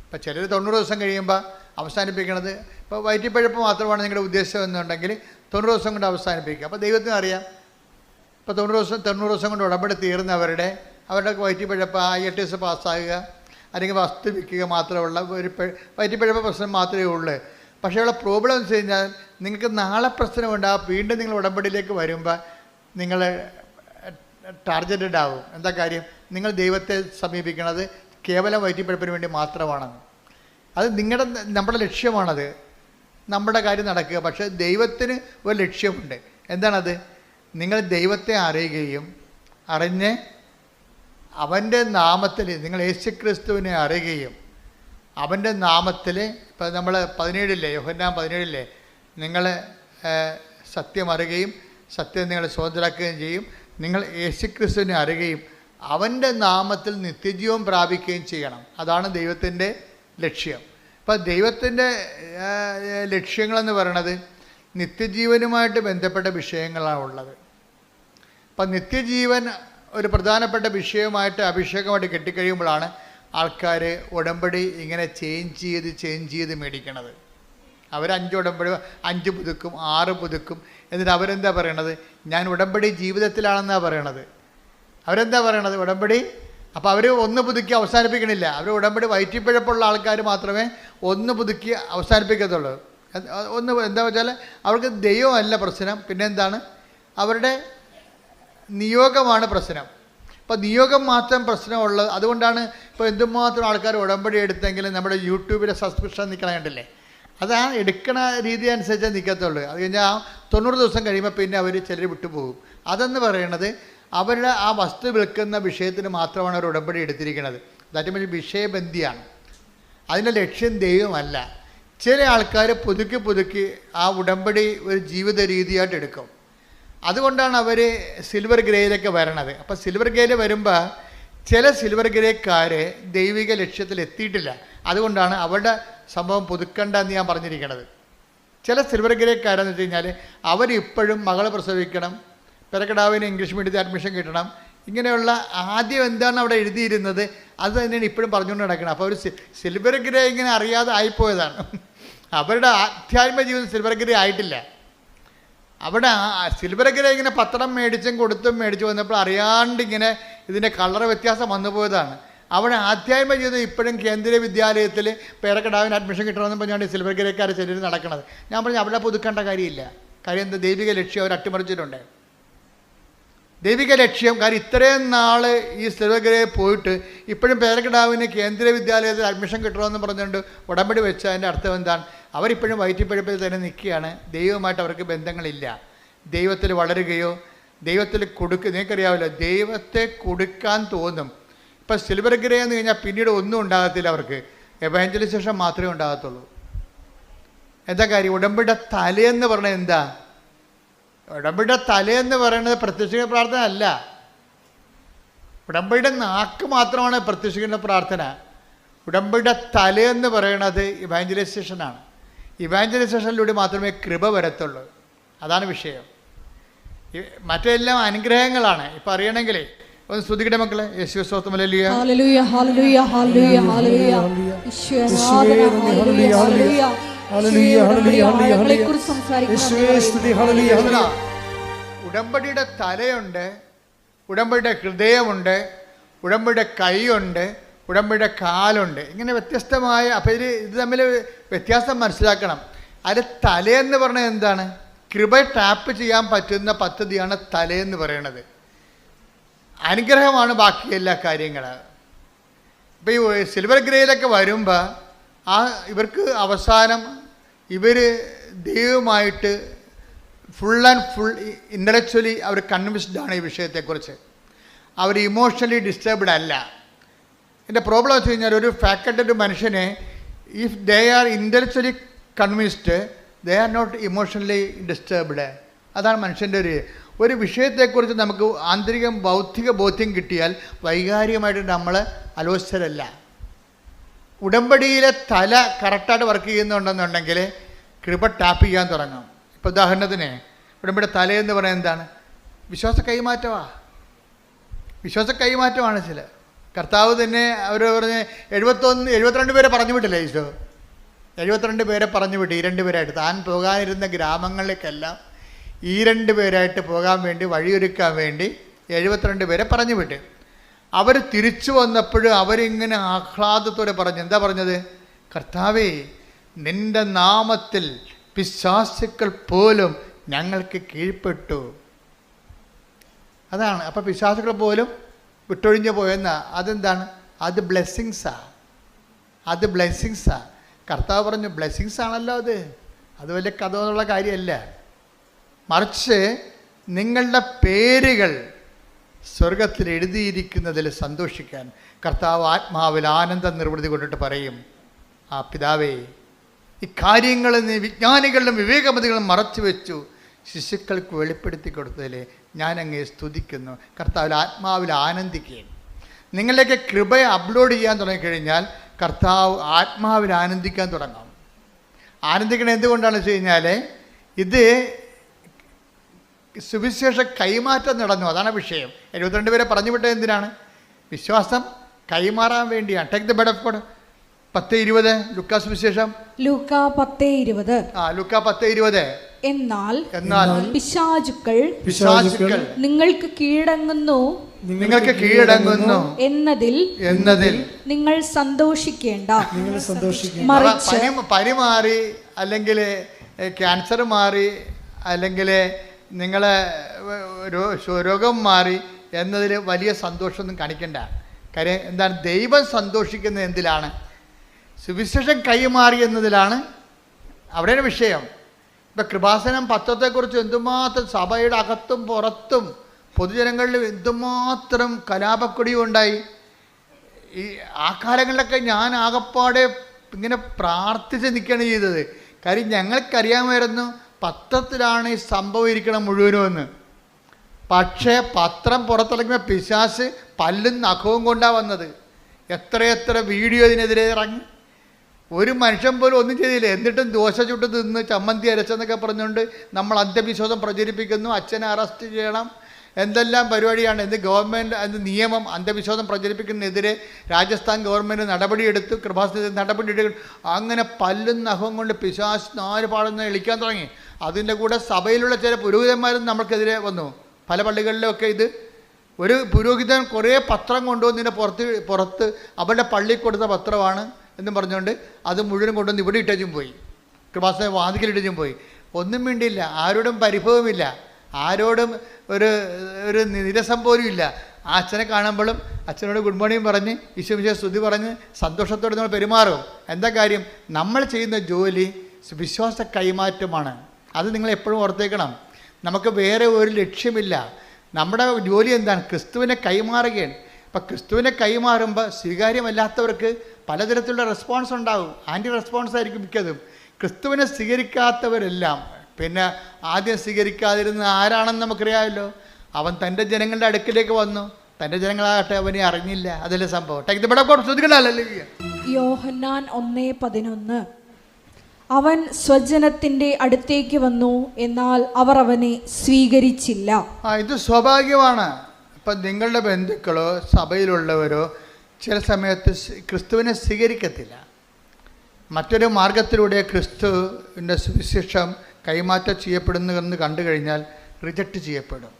ഇപ്പം ചിലർ 90 ദിവസം കഴിയുമ്പോൾ അവസാനിപ്പിക്കണത്, ഇപ്പോൾ വയറ്റിപ്പഴപ്പ് മാത്രമാണ് നിങ്ങളുടെ ഉദ്ദേശം എന്നുണ്ടെങ്കിൽ 90 ദിവസം കൊണ്ട് അവസാനിപ്പിക്കുക. അപ്പോൾ ദൈവത്തിന് അറിയാം, ഇപ്പോൾ 90 ദിവസം കൊണ്ട് ഉടമ്പടി തീർന്നവരുടെ വയറ്റിപ്പഴപ്പ് IELTS പാസ്സാകുക അല്ലെങ്കിൽ വസ്തു വിൽക്കുക മാത്രമുള്ള ഒരു വയറ്റിപ്പഴപ്പ് പ്രശ്നം മാത്രമേ ഉള്ളൂ. പക്ഷേ ഉള്ള പ്രോബ്ലം എന്ന് വെച്ച് കഴിഞ്ഞാൽ നിങ്ങൾക്ക് നാളെ പ്രശ്നമുണ്ടാകും. വീണ്ടും നിങ്ങൾ ഉടമ്പടിയിലേക്ക് വരുമ്പോൾ നിങ്ങൾ ടാർഗറ്റഡ് ആവും. എന്താ കാര്യം? നിങ്ങൾ ദൈവത്തെ സമീപിക്കുന്നത് കേവലം വയറ്റിപ്പഴപ്പിന് വേണ്ടി മാത്രമാണെന്ന്. അത് നമ്മുടെ ലക്ഷ്യമാണത്, നമ്മുടെ കാര്യം നടക്കുക. പക്ഷേ ദൈവത്തിന് ഒരു ലക്ഷ്യമുണ്ട്. എന്താണത്? നിങ്ങൾ ദൈവത്തെ അറിയുകയും അറിഞ്ഞ് അവൻ്റെ നാമത്തിൽ, നിങ്ങൾ യേശുക്രിസ്തുവിനെ അറിയുകയും അവൻ്റെ നാമത്തിൽ, ഇപ്പോൾ നമ്മൾ 17 യോഹന്നാൻ 17 നിങ്ങൾ സത്യം അറിയുകയും സത്യം നിങ്ങൾ സ്വതന്ത്രരാക്കുകയും ചെയ്യും. നിങ്ങൾ യേശുക്രിസ്തുവിനെ അറിയുകയും അവൻ്റെ നാമത്തിൽ നിത്യജീവൻ പ്രാപിക്കുകയും ചെയ്യണം. അതാണ് ദൈവത്തിൻ്റെ ലക്ഷ്യം. അപ്പോൾ ദൈവത്തിൻ്റെ ലക്ഷ്യങ്ങളെന്ന് പറയണത് നിത്യജീവനുമായിട്ട് ബന്ധപ്പെട്ട വിഷയങ്ങളാണ് ഉള്ളത്. അപ്പം നിത്യജീവൻ ഒരു പ്രധാനപ്പെട്ട വിഷയമായിട്ട് അഭിഷേകമായിട്ട് കെട്ടിക്കഴിയുമ്പോഴാണ് ആൾക്കാർ ഉടമ്പടി ഇങ്ങനെ ചേഞ്ച് ചെയ്ത് മേടിക്കണത്. അവർ 5 ഉടമ്പടി 5 പുതുക്കും 6 പുതുക്കും. എന്നിട്ട് അവരെന്താ പറയണത്? ഞാൻ ഉടമ്പടി ജീവിതത്തിലാണെന്നാണ് പറയണത്. അവരെന്താ പറയണത്? ഉടമ്പടി. അപ്പോൾ അവർ 1 പുതുക്കി അവസാനിപ്പിക്കണില്ല. അവർ ഉടമ്പടി വയറ്റിപ്പിഴപ്പുള്ള ആൾക്കാർ മാത്രമേ 1 പുതുക്കി അവസാനിപ്പിക്കത്തുള്ളൂ. എന്താ വെച്ചാൽ അവർക്ക് ദൈവമല്ല പ്രശ്നം, പിന്നെ എന്താണ്? അവരുടെ നിയോഗമാണ് പ്രശ്നം. അപ്പോൾ നിയോഗം മാത്രം പ്രശ്നമുള്ളത്. അതുകൊണ്ടാണ് ഇപ്പോൾ എന്തുമാത്രം ആൾക്കാർ ഉടമ്പടി എടുത്തെങ്കിലും നമ്മുടെ യൂട്യൂബിലെ സബ്സ്ക്രിപ്ഷൻ നിൽക്കണം കണ്ടില്ലേ? അത് ആ എടുക്കണ രീതി അനുസരിച്ചേ നിൽക്കത്തുള്ളൂ. അത് കഴിഞ്ഞാൽ 90 ദിവസം കഴിയുമ്പോൾ പിന്നെ അവർ ചിലർ വിട്ടുപോകും. അതെന്ന് പറയണത് അവരുടെ ആ വസ്തു വിൽക്കുന്ന വിഷയത്തിന് മാത്രമാണ് അവർ ഉടമ്പടി എടുത്തിരിക്കുന്നത്. ദാറ്റ് മീൻസ് വിഷയബന്ധിയാണ്. അതിൻ്റെ ലക്ഷ്യം ദൈവമല്ല. ചില ആൾക്കാർ പുതുക്കി ആ ഉടമ്പടി ഒരു ജീവിത രീതിയായിട്ട് എടുക്കും. അതുകൊണ്ടാണ് അവർ സിൽവർ ഗ്രേയിലൊക്കെ വരണത്. അപ്പോൾ സിൽവർ ഗ്രേയിൽ വരുമ്പോൾ ചില സിൽവർ ഗ്രേക്കാർ ദൈവിക ലക്ഷ്യത്തിൽ എത്തിയിട്ടില്ല. അതുകൊണ്ടാണ് അവരുടെ സംഭവം പുതുക്കണ്ടെന്ന് ഞാൻ പറഞ്ഞിരിക്കുന്നത്. ചില സിൽവർ ഗ്രേക്കാരെന്ന് വെച്ച് കഴിഞ്ഞാൽ അവരിപ്പോഴും മകളെ പ്രസവിക്കണം, പെരക്കടാവിന് ഇംഗ്ലീഷ് മീഡിയത്തിൽ അഡ്മിഷൻ കിട്ടണം, ഇങ്ങനെയുള്ള ആദ്യം എന്താണ് അവിടെ എഴുതിയിരുന്നത് അത് തന്നെയാണ് ഇപ്പോഴും പറഞ്ഞുകൊണ്ട് നടക്കണം. അപ്പോൾ ഒരു സിൽവർ ഗ്രേ ഇങ്ങനെ അറിയാതെ ആയിപ്പോയതാണ്. അവരുടെ ആധ്യാത്മിക ജീവിതം സിൽവർ ഗ്രേ ആയിട്ടില്ല. അവിടെ സിൽവർ ഗ്രേ ഇങ്ങനെ പത്രം മേടിച്ചും കൊടുത്തും മേടിച്ചു വന്നപ്പോൾ അറിയാണ്ട് ഇങ്ങനെ ഇതിൻ്റെ കളർ വ്യത്യാസം വന്നു പോയതാണ്. അവിടെ ആധ്യാത്മ ജീവിതം ഇപ്പോഴും കേന്ദ്രീയ വിദ്യാലയത്തിൽ പേരക്കിടാവിന് അഡ്മിഷൻ കിട്ടണമെന്ന് പറഞ്ഞാണ് സിൽവർ ഗ്രേക്കാർ ചിലർ നടക്കുന്നത്. ഞാൻ പറഞ്ഞു അവിടെ പുതുക്കേണ്ട കാര്യമില്ല. കാര്യം എന്താ, ദൈവിക ലക്ഷ്യം അവർ അട്ടിമറിച്ചിട്ടുണ്ട്. ദൈവിക ലക്ഷ്യം. കാര്യം ഇത്രയും നാൾ ഈ സിൽവർ ഗ്രേ പോയിട്ട് ഇപ്പോഴും പേരക്കിടാവിന് കേന്ദ്രീയ വിദ്യാലയത്തിൽ അഡ്മിഷൻ കിട്ടണമെന്ന് പറഞ്ഞുകൊണ്ട് ഉടമ്പടി വെച്ച അതിൻ്റെ അർത്ഥം എന്താണ്? അവരിപ്പോഴും വയറ്റിപ്പഴുപ്പിൽ തന്നെ നിൽക്കുകയാണ്. ദൈവമായിട്ട് അവർക്ക് ബന്ധങ്ങളില്ല. ദൈവത്തിൽ വളരുകയോ ദൈവത്തിൽ നിങ്ങൾക്കറിയാമല്ലോ, ദൈവത്തെ കൊടുക്കാൻ തോന്നും. ഇപ്പം സിൽവർ ഗ്രേ എന്ന് കഴിഞ്ഞാൽ പിന്നീട് ഒന്നും ഉണ്ടാകത്തില്ല. അവർക്ക് എവാഞ്ചലൈസേഷൻ മാത്രമേ ഉണ്ടാകത്തുള്ളൂ. എന്താ കാര്യം? ഉടമ്പടിയുടെ തലയെന്ന് പറഞ്ഞത് എന്താ? ഉടമ്പടിയുടെ തലയെന്ന് പറയുന്നത് പ്രത്യക്ഷിക്കുന്ന പ്രാർത്ഥന അല്ല. ഉടമ്പടിയുടെ നാക്ക് മാത്രമാണ് പ്രത്യക്ഷിക്കുന്ന പ്രാർത്ഥന. ഉടമ്പടിയുടെ തലയെന്ന് പറയുന്നത് ഇവാഞ്ചലൈസേഷനാണ്. ഇവാഞ്ചലൈസേഷനിലൂടെ മാത്രമേ കൃപ വരത്തുള്ളൂ. അതാണ് വിഷയം. മറ്റെല്ലാം അനുഗ്രഹങ്ങളാണ്. ഇപ്പം അറിയണമെങ്കിലേ ഒന്ന് സ്തുതിക്കട്ടെ മക്കളെ. യേശുവേ സ്തോത്രം. ഹല്ലേലൂയ ഹല്ലേലൂയ ഹല്ലേലൂയ ഹല്ലേലൂയ ഹല്ലേലൂയ. ഈശോയെ ആരാധന. ഹല്ലേലൂയ ഹല്ലേലൂയ ഹല്ലേലൂയ ഹല്ലേലൂയ. സംസാരിക്കുന്നു. ഉടമ്പടിയുടെ തലയുണ്ട്, ഉടമ്പടിയുടെ ഹൃദയമുണ്ട്, ഉടമ്പടിയുടെ കൈയുണ്ട്, ഉടമ്പടിയുടെ കാലുണ്ട്. ഇങ്ങനെ വ്യത്യസ്തമായ. അപ്പോൾ ഇത് തമ്മിൽ വ്യത്യാസം മനസ്സിലാക്കണം. അതിൽ തലയെന്ന് പറഞ്ഞത് എന്താണ്? കൃപ ടാപ്പ് ചെയ്യാൻ പറ്റുന്ന പദ്ധതിയാണ് തലയെന്ന് പറയുന്നത്. അനുഗ്രഹമാണ് ബാക്കി എല്ലാ കാര്യങ്ങൾ. ഇപ്പോൾ ഈ സിൽവർ ഗ്രേയിലൊക്കെ വരുമ്പോൾ ഇവർക്ക് അവസാനം ഇവർ ദൈവമായിട്ട് ഫുൾ ഇൻ്റലക്ച്വലി അവർ കൺവിൻസ്ഡാണ് ഈ വിഷയത്തെക്കുറിച്ച്. അവർ ഇമോഷണലി ഡിസ്റ്റർബ്ഡ് അല്ല. എൻ്റെ പ്രോബ്ലം വെച്ച് കഴിഞ്ഞാൽ ഒരു ഫാക്കൽറ്റഡ് മനുഷ്യനെ if they are intellectually convinced they are not emotionally disturbed. അതാണ് മനുഷ്യൻ്റെ ഒരു വിഷയത്തെക്കുറിച്ച് നമുക്ക് ആന്തരികം ബൗദ്ധിക ബോധ്യം കിട്ടിയാൽ വൈകാരികമായിട്ട് നമ്മൾ അലോചിച്ചതല്ല. ഉടമ്പടിയിലെ തല കറക്റ്റായിട്ട് വർക്ക് ചെയ്യുന്നുണ്ടെന്നുണ്ടെങ്കിൽ കൃപ ടാപ്പ് ചെയ്യാൻ തുടങ്ങും. ഇപ്പോൾ ഉദാഹരണത്തിന് ഉടമ്പടി തലയെന്ന് പറയുന്നത് എന്താണ്? വിശ്വാസ കൈമാറ്റമാണ്. ചില കർത്താവ് തന്നെ അവർ പറഞ്ഞ് 72 പേരെ പറഞ്ഞു വിട്ടില്ലേ ഈശോ? 72 പേരെ പറഞ്ഞു വിട്ട് ഈ 2 പേരായിട്ട് താൻ പോകാനിരുന്ന ഗ്രാമങ്ങളിലേക്കെല്ലാം ഈ 2 പേരായിട്ട് പോകാൻ വേണ്ടി വഴിയൊരുക്കാൻ വേണ്ടി 72 പേരെ പറഞ്ഞു വിട്ട്. അവർ തിരിച്ചു വന്നപ്പോഴും അവരിങ്ങനെ ആഹ്ലാദത്തോടെ പറഞ്ഞു. എന്താ പറഞ്ഞത്? കർത്താവേ, നിൻ്റെ നാമത്തിൽ പിശാചുക്കൾ പോലും ഞങ്ങൾക്ക് കീഴ്പ്പെട്ടു. അതാണ്. അപ്പോൾ പിശാചുക്കൾ പോലും വിട്ടൊഴിഞ്ഞു പോയെന്ന അതെന്താണ്? അത് ബ്ലെസ്സിങ്സാ. കർത്താവ് പറഞ്ഞു ബ്ലെസ്സിങ്സ് ആണല്ലോ അത് വലിയ കഥ എന്നുള്ള കാര്യമല്ല. മറിച്ച് നിങ്ങളുടെ പേരുകൾ സ്വർഗത്തിൽ എഴുതിയിരിക്കുന്നതിൽ സന്തോഷിക്കാൻ കർത്താവ് ആത്മാവിൽ ആനന്ദ നിർവൃതി കൊണ്ടിട്ട് പറയും, ആ പിതാവേ, ഇക്കാര്യങ്ങൾ നീ വിജ്ഞാനികളിലും വിവേകമതികളും മറച്ചു വെച്ചു ശിശുക്കൾക്ക് വെളിപ്പെടുത്തി കൊടുത്തതിൽ ഞാൻ അങ്ങേ സ്തുതിക്കുന്നു. കർത്താവിൽ ആത്മാവിൽ ആനന്ദിക്കുകയും നിങ്ങളിലേക്ക് കൃപയെ അപ്ലോഡ് ചെയ്യാൻ തുടങ്ങിക്കഴിഞ്ഞാൽ കർത്താവ് ആത്മാവിൽ ആനന്ദിക്കാൻ തുടങ്ങും. ആനന്ദിക്കണം എന്തുകൊണ്ടാണെന്ന് വെച്ച് കഴിഞ്ഞാൽ ഇത് സുവിശേഷ കൈമാറ്റം നടന്നു. അതാണ് വിഷയം. 72 പേരെ പറഞ്ഞു വിട്ടത് എന്തിനാണ്? വിശ്വാസം കൈമാറാൻ വേണ്ടിയാണ്. Take the bed of God. 10:20 ലൂക്കാ സുവിശേഷം. ലൂക്കാ 10:20. ലൂക്കാ 10:20. എന്നാൽ പിശാചുക്കൾ നിങ്ങൾക്ക് കീഴടങ്ങുന്നു എന്നതിൽ നിങ്ങൾ സന്തോഷിക്കേണ്ട. മറിച്ച് പനി മാറി, അല്ലെങ്കിൽ ക്യാൻസർ മാറി, അല്ലെങ്കിൽ നിങ്ങളെ രോഗം മാറി എന്നതിൽ വലിയ സന്തോഷമൊന്നും കാണിക്കണ്ട. കാര്യം എന്താണ്? ദൈവം സന്തോഷിക്കുന്നത് എന്തിലാണ്? സുവിശേഷം കൈമാറി എന്നതിലാണ്. അവിടെയാണ് വിഷയം. ഇപ്പം കൃപാസനം പത്രത്തെക്കുറിച്ച് എന്തുമാത്രം സഭയുടെ അകത്തും പുറത്തും പൊതുജനങ്ങളിൽ എന്തുമാത്രം കലാപക്കൊടിയും ഉണ്ടായി. ആ കാലങ്ങളിലൊക്കെ ഞാൻ ആകപ്പാടെ ഇങ്ങനെ പ്രാർത്ഥിച്ച് നിൽക്കുകയാണ് ചെയ്തത്. കാര്യം ഞങ്ങൾക്കറിയാമായിരുന്നു പത്രത്തിലാണ് ഈ സംഭവം ഇരിക്കണം മുഴുവനുമെന്ന്. പക്ഷേ പത്രം പുറത്തിറങ്ങിയ പിശാച് പല്ലും നഖവും കൊണ്ടാണ് വന്നത്. എത്രയെത്ര വീഡിയോ ഇതിനെതിരെ ഇറങ്ങി. ഒരു മനുഷ്യൻ പോലും ഒന്നും ചെയ്തില്ല. എന്നിട്ടും ദോശ ചുട്ട് തിന്ന് ചമ്മന്തി അരച്ചെന്നൊക്കെ പറഞ്ഞുകൊണ്ട് നമ്മൾ അന്ധവിശ്വാസം പ്രചരിപ്പിക്കുന്നു. അച്ഛനെ അറസ്റ്റ് ചെയ്യണം, എന്തെല്ലാം പരിപാടിയാണ്. എന്ത് ഗവൺമെൻറ് എന്ത് നിയമം അന്ധവിശ്വാസം പ്രചരിപ്പിക്കുന്നതിനെതിരെ രാജസ്ഥാൻ ഗവൺമെൻറ് നടപടിയെടുത്തു. കൃപാസനത്തിൽ നടപടിയെടുക്കും. അങ്ങനെ പല്ലും നഖവും കൊണ്ട് പിശാച് 4 പാടുന്ന എളിക്കാൻ തുടങ്ങി. അതിൻ്റെ കൂടെ സഭയിലുള്ള ചില പുരോഹിതന്മാരും നമ്മൾക്കെതിരെ വന്നു. പല പള്ളികളിലൊക്കെ ഇത് ഒരു പുരോഹിതൻ കുറേ പത്രം കൊണ്ടുവന്ന് പുറത്ത് അവരുടെ പള്ളി കൊടുത്ത പത്രമാണ് എന്നും പറഞ്ഞുകൊണ്ട് അത് മുഴുവൻ കൊണ്ടുവന്ന് ഇവിടെ ഇട്ടും പോയി, കൃപാസന വാതിക്കലിട്ടും പോയി. ഒന്നും വേണ്ടിയില്ല, ആരോടും പരിഭവമില്ല, ആരോടും ഒരു നിരസം പോലും ഇല്ല. ആ അച്ഛനെ കാണുമ്പോഴും അച്ഛനോട് ഗുഡ് മോർണിംഗ് പറഞ്ഞ് ഈശോമിശിഹായെ സ്തുതി പറഞ്ഞ് സന്തോഷത്തോടെ നമ്മൾ പെരുമാറും. എന്താ കാര്യം? നമ്മൾ ചെയ്യുന്ന ജോലി വിശ്വാസ കൈമാറ്റമാണ്. അത് നിങ്ങൾ എപ്പോഴും ഓർത്തേക്കണം. നമുക്ക് വേറെ ഒരു ലക്ഷ്യമില്ല. നമ്മുടെ ജോലി എന്താണ്? ക്രിസ്തുവിനെ കൈമാറുകയാണ്. അപ്പം ക്രിസ്തുവിനെ കൈമാറുമ്പോൾ സ്വീകാര്യമല്ലാത്തവർക്ക് പലതരത്തിലുള്ള റെസ്പോൺസ് ഉണ്ടാകും. ആൻറ്റി റെസ്പോൺസ് ആയിരിക്കും മിക്കതും. ക്രിസ്തുവിനെ സ്വീകരിക്കാത്തവരെല്ലാം പിന്നെ ആദ്യം സ്വീകരിക്കാതിരുന്ന ആരാണെന്ന് നമുക്കറിയാമല്ലോ. അവൻ തൻ്റെ ജനങ്ങളുടെ അടുക്കിലേക്ക് വന്നു, തൻ്റെ ജനങ്ങളാകട്ടെ അവനെ അറിഞ്ഞില്ല. അതല്ലേ സംഭവം. യോഹന്നാൻ 1:11 അവൻ സ്വജനത്തിൻ്റെ അടുത്തേക്ക് വന്നു, എന്നാൽ അവർ അവനെ സ്വീകരിച്ചില്ല. ഇത് സ്വാഭാവികമാണ്. ഇപ്പം നിങ്ങളുടെ ബന്ധുക്കളോ സഭയിലുള്ളവരോ ചില സമയത്ത് ക്രിസ്തുവിനെ സ്വീകരിക്കത്തില്ല. മറ്റൊരു മാർഗത്തിലൂടെ ക്രിസ്തുവിൻ്റെ സുവിശേഷം കൈമാറ്റം ചെയ്യപ്പെടുന്നുവെന്ന് കണ്ടു കഴിഞ്ഞാൽ റിജക്റ്റ് ചെയ്യപ്പെടും.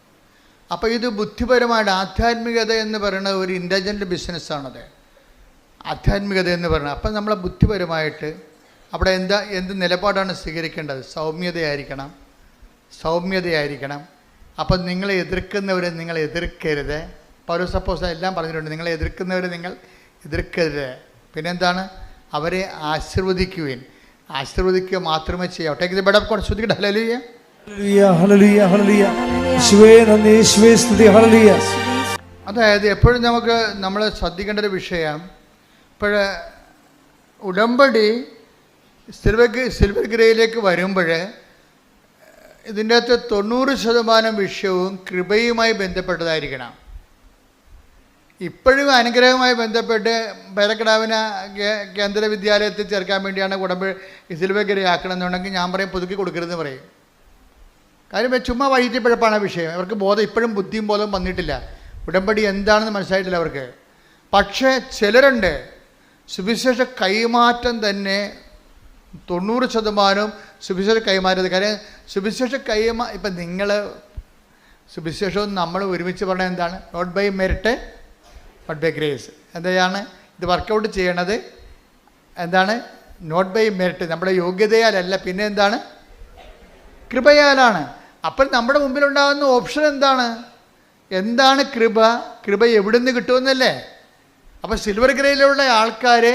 അപ്പോൾ ഇത് ബുദ്ധിപരമായിട്ട് ആധ്യാത്മികത എന്ന് പറയുന്നത് ഒരു ഇൻ്റലിജൻ്റ് ബിസിനസ്സാണത്. ആധ്യാത്മികത എന്ന് പറയുന്നത് അപ്പം നമ്മളെ ബുദ്ധിപരമായിട്ട് അവിടെ എന്ത് നിലപാടാണ് സ്വീകരിക്കേണ്ടത്? സൗമ്യതയായിരിക്കണം. അപ്പം നിങ്ങളെ എതിർക്കുന്നവരെ നിങ്ങൾ എതിർക്കരുത്. പൗലോസ് അപ്പോസ്തലൻ എല്ലാം പറഞ്ഞിട്ടുണ്ട്. നിങ്ങളെ എതിർക്കുന്നവരെ നിങ്ങൾ എതിർക്കരുത്. പിന്നെന്താണ്? അവരെ ആശീർവദിക്കുക മാത്രമേ ചെയ്യാവൂ. Take the word of God. ശ്രദ്ധിക്കട്ടെ. ഹല്ലേലൂയ, ഹല്ലേലൂയ, ഹല്ലേലൂയ. യേശുവേ നന്ദി, യേശുവേ സ്തുതി. ഹല്ലേലൂയ. അതായത് എപ്പോഴും നമ്മൾ ശ്രദ്ധിക്കേണ്ട ഒരു വിഷയം, ഇപ്പോൾ ഉടമ്പടി സിൽവർ ഗ്രേയിലേക്ക് വരുമ്പോൾ ഇതിൻ്റെ അകത്ത് 90% വിഷയവും കൃപയുമായി ബന്ധപ്പെട്ടതായിരിക്കണം. ഇപ്പോഴും അനുഗ്രഹവുമായി ബന്ധപ്പെട്ട് പേരക്കിടാവിനെ കേന്ദ്ര വിദ്യാലയത്തിൽ ചേർക്കാൻ വേണ്ടിയാണ് ഉടമ്പടി സിൽവർ ഗ്രേ ആക്കണമെന്നുണ്ടെങ്കിൽ ഞാൻ പറയും പുതുക്കി കൊടുക്കരുതെന്ന് പറയും. കാര്യം ചുമ്മാ വൈകിട്ടപ്പോഴപ്പാണ് വിഷയം. അവർക്ക് ബോധം ഇപ്പോഴും ബുദ്ധിയും ബോധവും വന്നിട്ടില്ല. ഉടമ്പടി എന്താണെന്ന് മനസ്സിലായിട്ടില്ല അവർക്ക്. പക്ഷേ ചിലരുണ്ട് സുവിശേഷ കൈമാറ്റം തന്നെ 90% സുവിശേഷ കൈമാറ്റത്. കാര്യം സുവിശേഷ ഇപ്പം നിങ്ങൾ സുവിശേഷവും നമ്മൾ ഒരുമിച്ച് പറഞ്ഞാൽ എന്താണ്? Not by merit but by grace. എന്താണ് ഇത് വർക്കൗട്ട് ചെയ്യണത്? എന്താണ്? നോട്ട് ബൈ മെറിറ്റ്, നമ്മുടെ യോഗ്യതയാലല്ല, പിന്നെ എന്താണ്? കൃപയാലാണ്. അപ്പം നമ്മുടെ മുമ്പിലുണ്ടാകുന്ന ഓപ്ഷൻ എന്താണ് കൃപ എവിടുന്ന് കിട്ടുമെന്നല്ലേ? അപ്പോൾ സിൽവർ ഗ്രേയിലുള്ള ആൾക്കാർ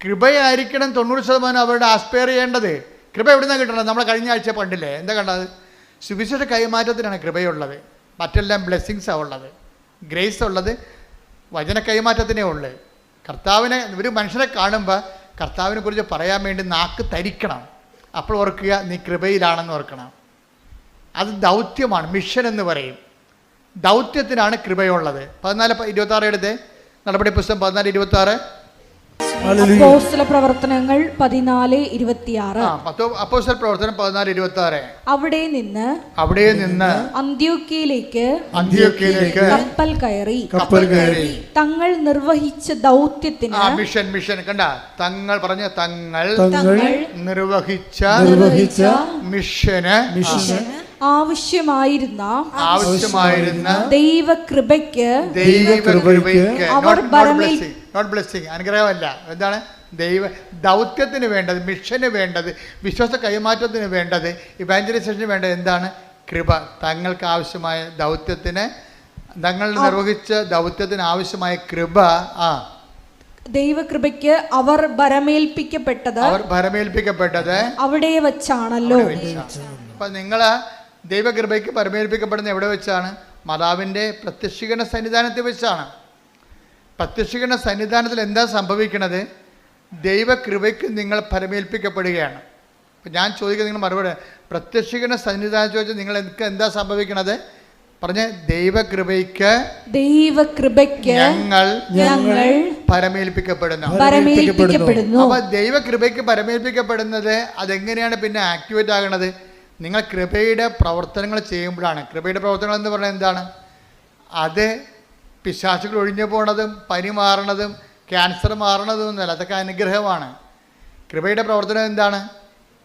കൃപയായിരിക്കണം 90% അവരുടെ ആസ്പയർ ചെയ്യേണ്ടത്. കൃപ എവിടുന്നാണ് കിട്ടണത്? നമ്മൾ കഴിഞ്ഞ ആഴ്ച പണ്ടില്ലേ എന്താ കണ്ടത്? സുവിശേഷ കൈമാറ്റത്തിനാണ് കൃപയുള്ളത്. മറ്റെല്ലാം ബ്ലെസ്സിങ്സാണ് ഉള്ളത്. ഗ്രേസ് ഉള്ളത് വചന കൈമാറ്റത്തിനേ ഉള്ളു. കർത്താവിനെ ഒരു മനുഷ്യനെ കാണുമ്പോൾ കർത്താവിനെ കുറിച്ച് പറയാൻ വേണ്ടി നാക്ക് തരിക്കണം. അപ്പോൾ ഓർക്കുക, നീ കൃപയിലാണെന്ന് ഓർക്കണം. അത് ദൗത്യമാണ്, മിഷൻ എന്ന് പറയും. ദൗത്യത്തിനാണ് കൃപയുള്ളത്. 14:26 എടുത്ത് നടപടി പുസ്തകം 14:26. അപ്പോസ്തല പ്രവർത്തനങ്ങൾ 14:26. അപ്പോസ്തല പ്രവർത്തനം 14:26. അവിടെ നിന്ന് അന്ത്യോക്യയിലേക്ക് കപ്പൽ കയറി തങ്ങൾ നിർവഹിച്ച ദൗത്യത്തിന് മിഷൻ കണ്ട തങ്ങൾ നിർവഹിച്ച മിഷന് ആവശ്യമായിരുന്ന ദൈവകൃപയ്ക്ക് അവർ നോട്ട് ബ്ലെസ്സിങ്, അനുഗ്രഹമല്ല. എന്താണ്? ദൗത്യത്തിന് വേണ്ടത്, മിഷന് വേണ്ടത്, വിശ്വാസ കൈമാറ്റത്തിന് വേണ്ടത്, ഇവാഞ്ചലൈസേഷന് വേണ്ടത് എന്താണ്? കൃപ. തങ്ങൾക്ക് ആവശ്യമായ ദൗത്യത്തിന്, തങ്ങൾ നിർവഹിച്ച ദൗത്യത്തിന് ആവശ്യമായ കൃപ. ദൈവകൃപയ്ക്ക് അവർ ഭരമേൽപ്പിക്കപ്പെട്ടത് അവിടെ വച്ചാണല്ലോ. അപ്പം നിങ്ങൾ ദൈവകൃപയ്ക്ക് പരമേൽപ്പിക്കപ്പെടുന്ന എവിടെ വെച്ചാണ്? മാതാവിൻ്റെ പ്രത്യക്ഷീകരണ സന്നിധാനത്തിൽ വെച്ചാണ്. പ്രത്യക്ഷീകരണ സന്നിധാനത്തിൽ എന്താ സംഭവിക്കണത്? ദൈവകൃപയ്ക്ക് നിങ്ങൾ പരമേൽപ്പിക്കപ്പെടുകയാണ്. അപ്പം ഞാൻ ചോദിക്കുന്നത് നിങ്ങൾ മറുപടി, പ്രത്യക്ഷീകരണ സന്നിധാനം ചോദിച്ചാൽ നിങ്ങൾ എന്താ സംഭവിക്കണത്? പറഞ്ഞ ദൈവകൃപയ്ക്ക് ഞങ്ങൾ പരമേൽപ്പിക്കപ്പെടുന്നു. അപ്പൊ ദൈവകൃപയ്ക്ക് പരമേൽപ്പിക്കപ്പെടുന്നത് അതെങ്ങനെയാണ് പിന്നെ ആക്ടിവേറ്റ് ആകണത്? നിങ്ങൾ കൃപയുടെ പ്രവർത്തനങ്ങൾ ചെയ്യുമ്പോഴാണ്. കൃപയുടെ പ്രവർത്തനങ്ങൾ എന്ന് പറഞ്ഞാൽ എന്താണ്? അത് പിശാചുകൾ ഒഴിഞ്ഞു പോണതും പനി മാറണതും ക്യാൻസർ മാറണതും ഒന്നുമല്ല, അതൊക്കെ അനുഗ്രഹമാണ്. കൃപയുടെ പ്രവർത്തനം എന്താണ്?